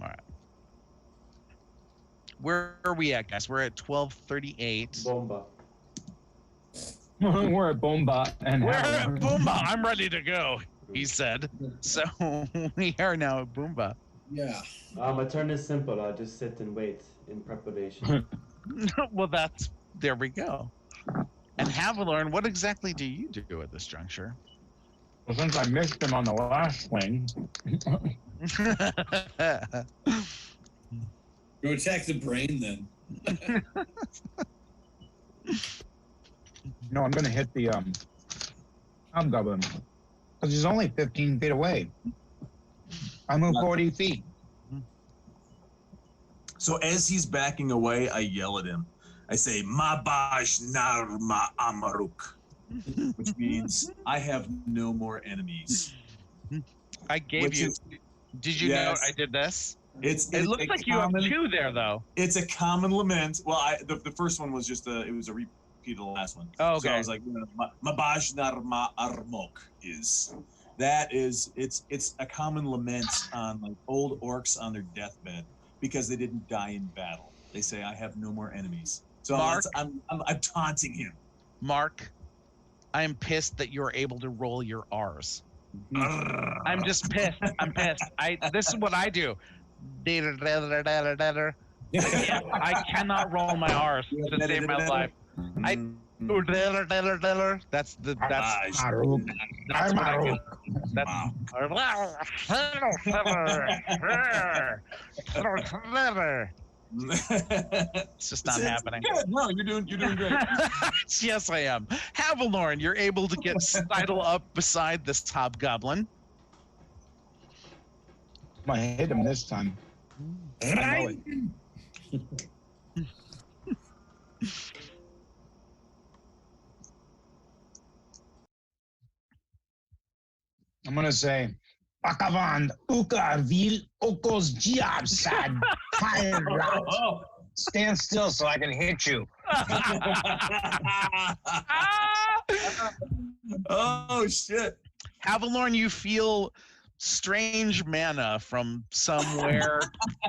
All right. Where are we at, guys? We're at 12:38. Bomba. We're at Bomba. And We're at Havilorn. Boomba. I'm ready to go, he said. So we are now at Boomba. Yeah. My turn is simple. I'll just sit and wait in preparation. Well, there we go. And Havilorn, what exactly do you do at this juncture? Well, since I missed him on the last swing, Go attack the brain then. no, I'm going to hit the hobgoblin because he's only 15 feet away. I move 40 feet. So as he's backing away, I yell at him. I say, Mabash Narma Amaruk, which means I have no more enemies. I gave Which you. is- Did you Yes. know I did this? It's It looks a like you have common- 2 there, though. It's a common lament. Well, the first one was just it was a repeat of the last one. Oh, So I okay. was like, Mabash Narma Armok it's a common lament on like old orcs on their deathbed because they didn't die in battle. They say, I have no more enemies. So Mark? I'm taunting him. Mark, I am pissed that you're able to roll your R's. I'm just pissed. I'm pissed. This is what I do. I cannot roll my R's to save my life. That's what I do. It's just not happening. Yeah, no, you're doing great. Yes, I am. Havilorn, you're able to get sidle up beside this hobgoblin. I hit him this time. I know it. I'm gonna say, Pakavand Ukar Vil Okos Jiab Sad Pirate. Stand still so I can hit you. Oh shit. Havilorn, you feel strange mana from somewhere,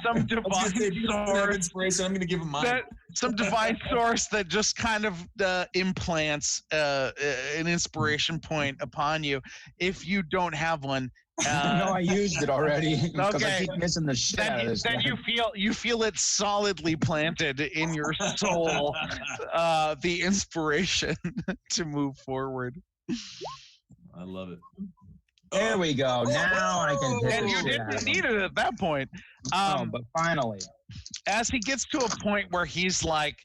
some divine source. Inspiration. I'm gonna give him mine. Some divine source that just kind of implants an inspiration point upon you. If you don't have one, No, I used it already because I Okay. keep missing the shit out of this then guy. you feel it solidly planted in your soul, the inspiration to move forward. I love it. There we go. Now I can hit And the you shit out didn't of him. need it at that point. Oh, but finally. As he gets to a point where he's like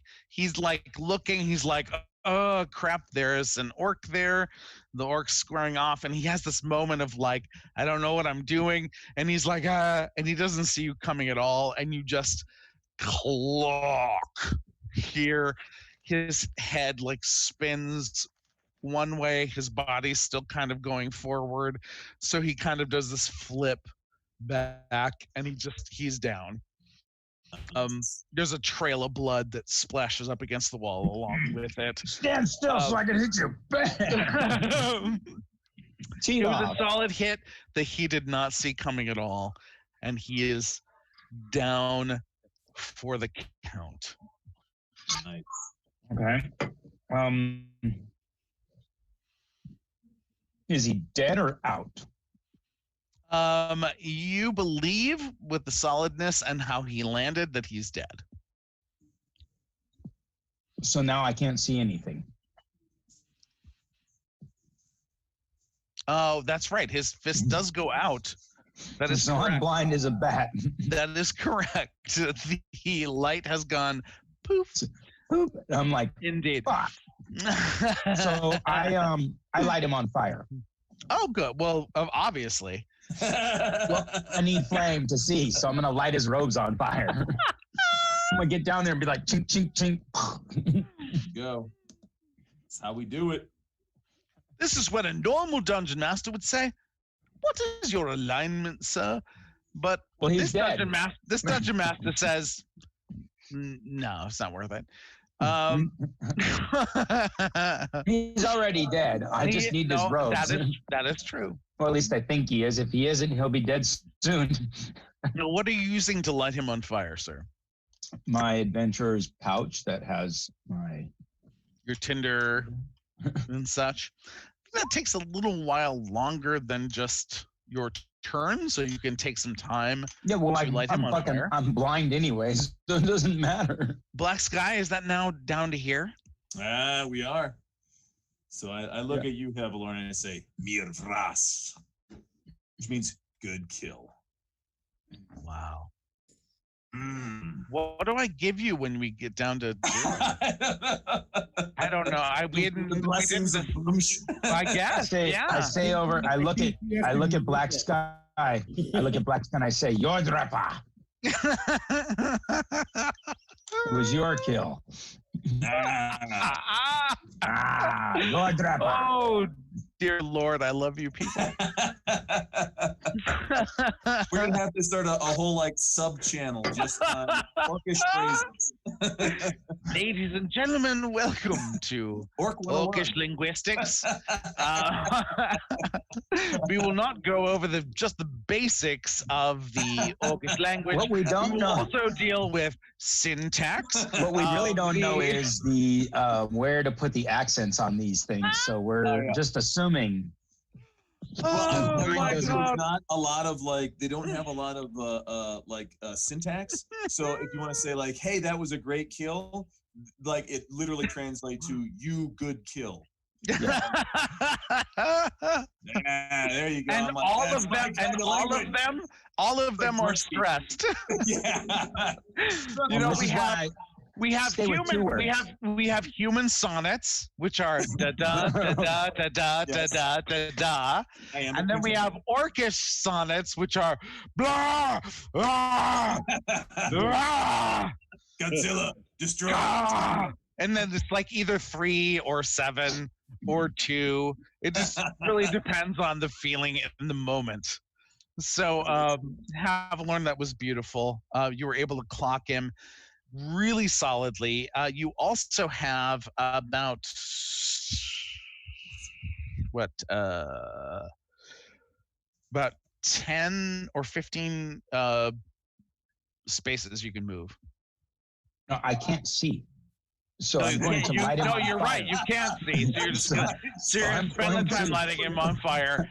looking, he's like, oh crap, there's an orc there. the orc's squaring off, and he has this moment of like, I don't know what I'm doing, and he's like, and he doesn't see you coming at all, and you just clock here. His head like spins one way, his body's still kind of going forward, so he kind of does this flip back, and he's down. There's a trail of blood that splashes up against the wall along with it. Stand still so I can hit you. It was a solid hit that he did not see coming at all, and he is down for the count. Nice. Okay. Is he dead or out? You believe with the solidness and how he landed that he's dead. So now I can't see anything. Oh, that's right. His fist does go out. That is so correct. I'm blind as a bat. That is correct. The light has gone poof. Poof. I'm like, indeed. Fuck. So I light him on fire. Oh, good. Well, obviously. Well, I need flame to see, so I'm gonna light his robes on fire. I'm gonna get down there and be like, chink, chink, chink. Go. That's how we do it. This is what a normal dungeon master would say. What is your alignment, sir? But well, this dungeon master says, no, it's not worth it. He's already dead. I just need his robes. That is true. Or at least I think he is. If he isn't, he'll be dead soon. Now, what are you using to light him on fire, sir? My adventurer's pouch that has your tinder and such. That takes a little while longer than just your turn, so you can take some time. Yeah, well, to light him on fire. I'm blind anyways, so it doesn't matter. Black Sky, is that now down to here? We are. So I look at you, Hevelorn, and I say, Mir Vras, which means good kill. Wow. What do I give you when we get down to zero? I don't know. I guess. I look at Black Sky. I look at Black Sky and I say, Yordrapa. It was your kill. Yordrapa. Oh, dear Lord, I love you people. We're going to have to start a whole like sub-channel just on Orcish phrases. Ladies and gentlemen, welcome to Orcish Linguistics. We will not go over just the basics of the Orcish language. What we don't know. Also deal with syntax. What we really don't know is the where to put the accents on these things. So we're just assuming. There's not a lot of like, they don't have a lot of syntax. So if you want to say like, hey, that was a great kill, like it literally translates to you good kill. Yeah. There you go. And all of them are stressed. Yeah. You know, we have human sonnets, which are da da da da da da da da da da, and then we have Orcish sonnets, which are blah blah blah. Godzilla destroy. And then it's like either 3 or 7 or 2. It just really depends on the feeling in the moment. So Hevelorn, that was beautiful. You were able to clock him really solidly. You also have about about 10 or 15 spaces you can move. No, I can't see. So I'm going to light him on fire. No, you're right. You can't see. So you're just going to spend the time lighting him on fire.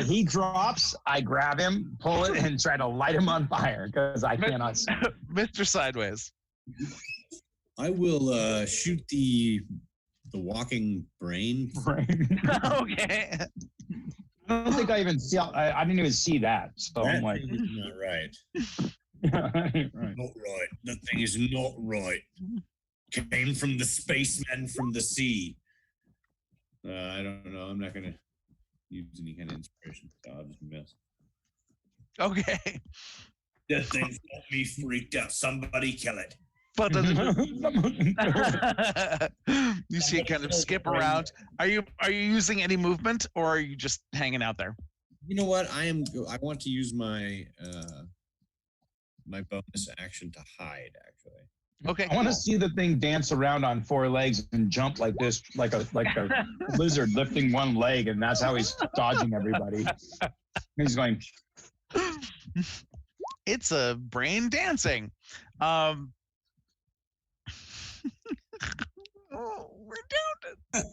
He drops, I grab him, pull it, and try to light him on fire because I cannot see. Mr. Sideways. I will shoot the walking brain. Okay. I don't think I even see. I didn't even see that. So I'm like, not right. right. Not right. That thing is not right. Came from the spacemen from the sea. I don't know. I'm not gonna use any kind of inspiration. I'll just miss. Okay. That thing's got me freaked out. Somebody kill it. But you see it kind of skip around. Are you using any movement, or are you just hanging out there? You know what? I want to use my my bonus action to hide. Actually. Okay. I want to see the thing dance around on 4 legs and jump like this, like a lizard lifting one leg, and that's how he's dodging everybody. He's going. It's a brain dancing. Oh, we're down to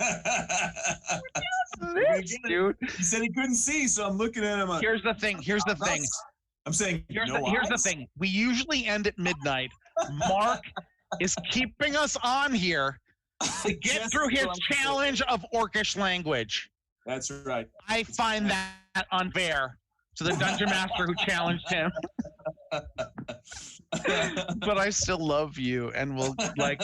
this, dude. He said he couldn't see, so I'm looking at him. Here's the thing. I'm saying here's the thing. We usually end at midnight. Mark is keeping us on here to get through his challenge of Orcish language. That's right. I find that unfair to the dungeon master who challenged him. But I still love you, and will like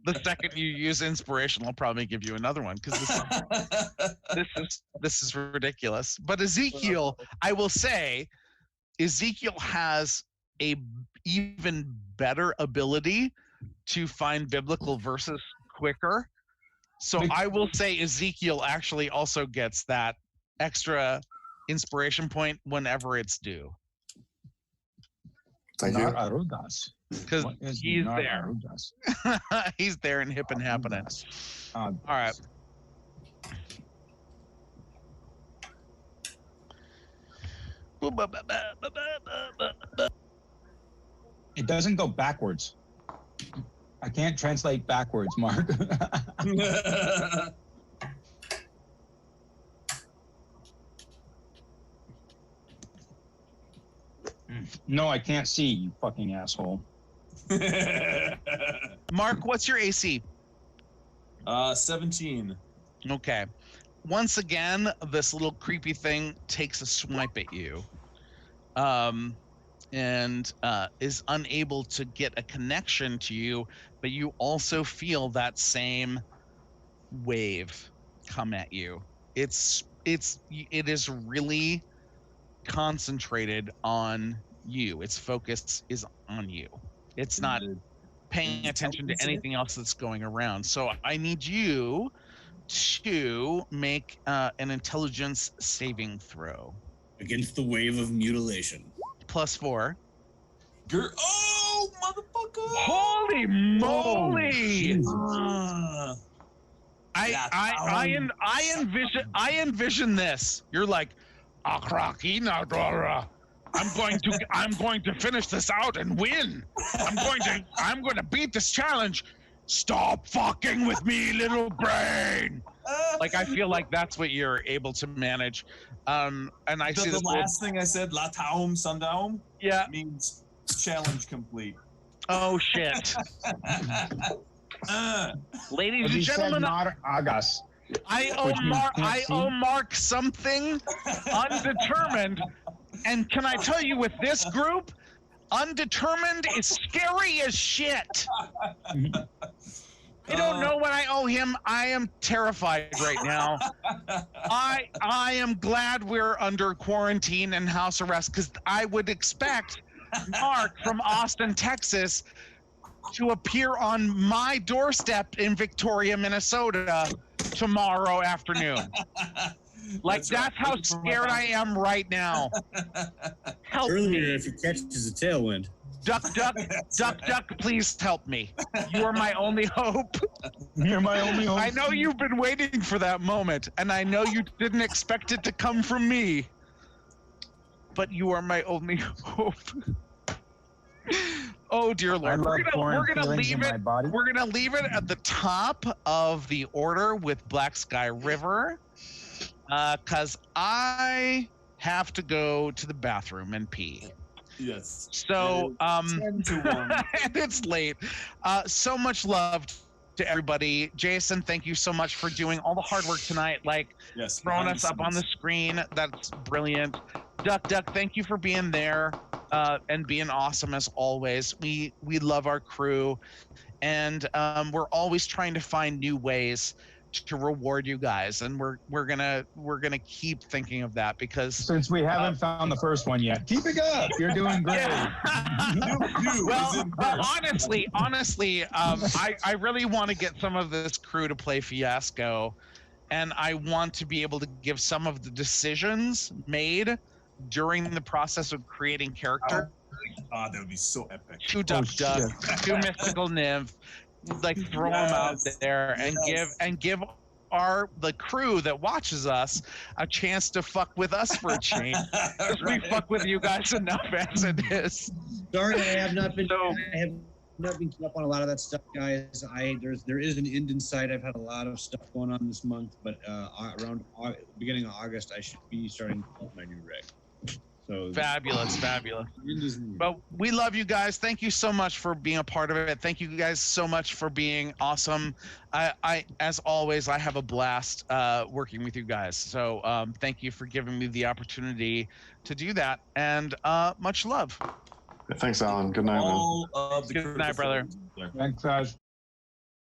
the second you use inspiration, I'll probably give you another one because this is ridiculous. But Ezekiel, I will say, Ezekiel has a even better ability to find biblical verses quicker. So I will say Ezekiel actually also gets that extra inspiration point whenever it's due. Thank you. Because he's there. He's there and hip and happening. All right. It doesn't go backwards. I can't translate backwards, Mark. No, I can't see, you fucking asshole. Mark, what's your AC? 17. Okay. Once again, this little creepy thing takes a swipe at you. And is unable to get a connection to you, but you also feel that same wave come at you. It is really concentrated on you. Its focus is on you. It's not paying attention to anything else that's going around. So I need you to make an intelligence saving throw. Against the wave of mutilation. +4. Oh, motherfucker! Holy moly! I envision this. You're like, Akrakina Dora. I'm going to finish this out and win. I'm going to beat this challenge. Stop fucking with me, little brain. Like, I feel like that's what you're able to manage. And I see the last thing I said, La Taum Sundaum, means challenge complete. Oh shit. Ladies and gentlemen, Agas. I owe Mark something undetermined. And can I tell you, with this group, undetermined is scary as shit. I don't know what I owe him. I am terrified right now. I am glad we're under quarantine and house arrest, because I would expect Mark from Austin, Texas, to appear on my doorstep in Victoria, Minnesota tomorrow afternoon. Like, that's how scared I am right now. Help Earlier, me. if he catches a tailwind. Duck, please help me. You are my only hope. You're my only hope. I know you've been waiting for that moment, and I know you didn't expect it to come from me. But you are my only hope. Oh dear Lord, we're gonna leave it. We're gonna leave it at the top of the order with Black Sky River, because I have to go to the bathroom and pee. Yes. So, 10 to 1. and it's late. So much love to everybody. Jason, thank you so much for doing all the hard work tonight. Like, throwing us up on the screen. That's brilliant. Duck, thank you for being there and being awesome as always. We love our crew. and we're always trying to find new ways to reward you guys, and we're gonna keep thinking of that because Since we haven't found the first one yet, keep it up. You're doing great. well, honestly, I really want to get some of this crew to play Fiasco, and I want to be able to give some of the decisions made during the process of creating character. Ah, that would be so epic. To Duck Duck, to Mystical Nymph, like throw them out there and give the crew that watches us a chance to fuck with us for a change. Because we fuck with you guys enough as it is. Sorry, I have not been keeping up on a lot of that stuff, guys. There is an end in sight. I've had a lot of stuff going on this month, but around beginning of August, I should be starting to build my new rig. So fabulous. But we love you guys. Thank you so much for being a part of it. Thank you guys so much for being awesome. I as always, I have a blast working with you guys. So thank you for giving me the opportunity to do that, and much love. Thanks, Alan. Good night, man. All of the Good night, brother. Thanks, guys.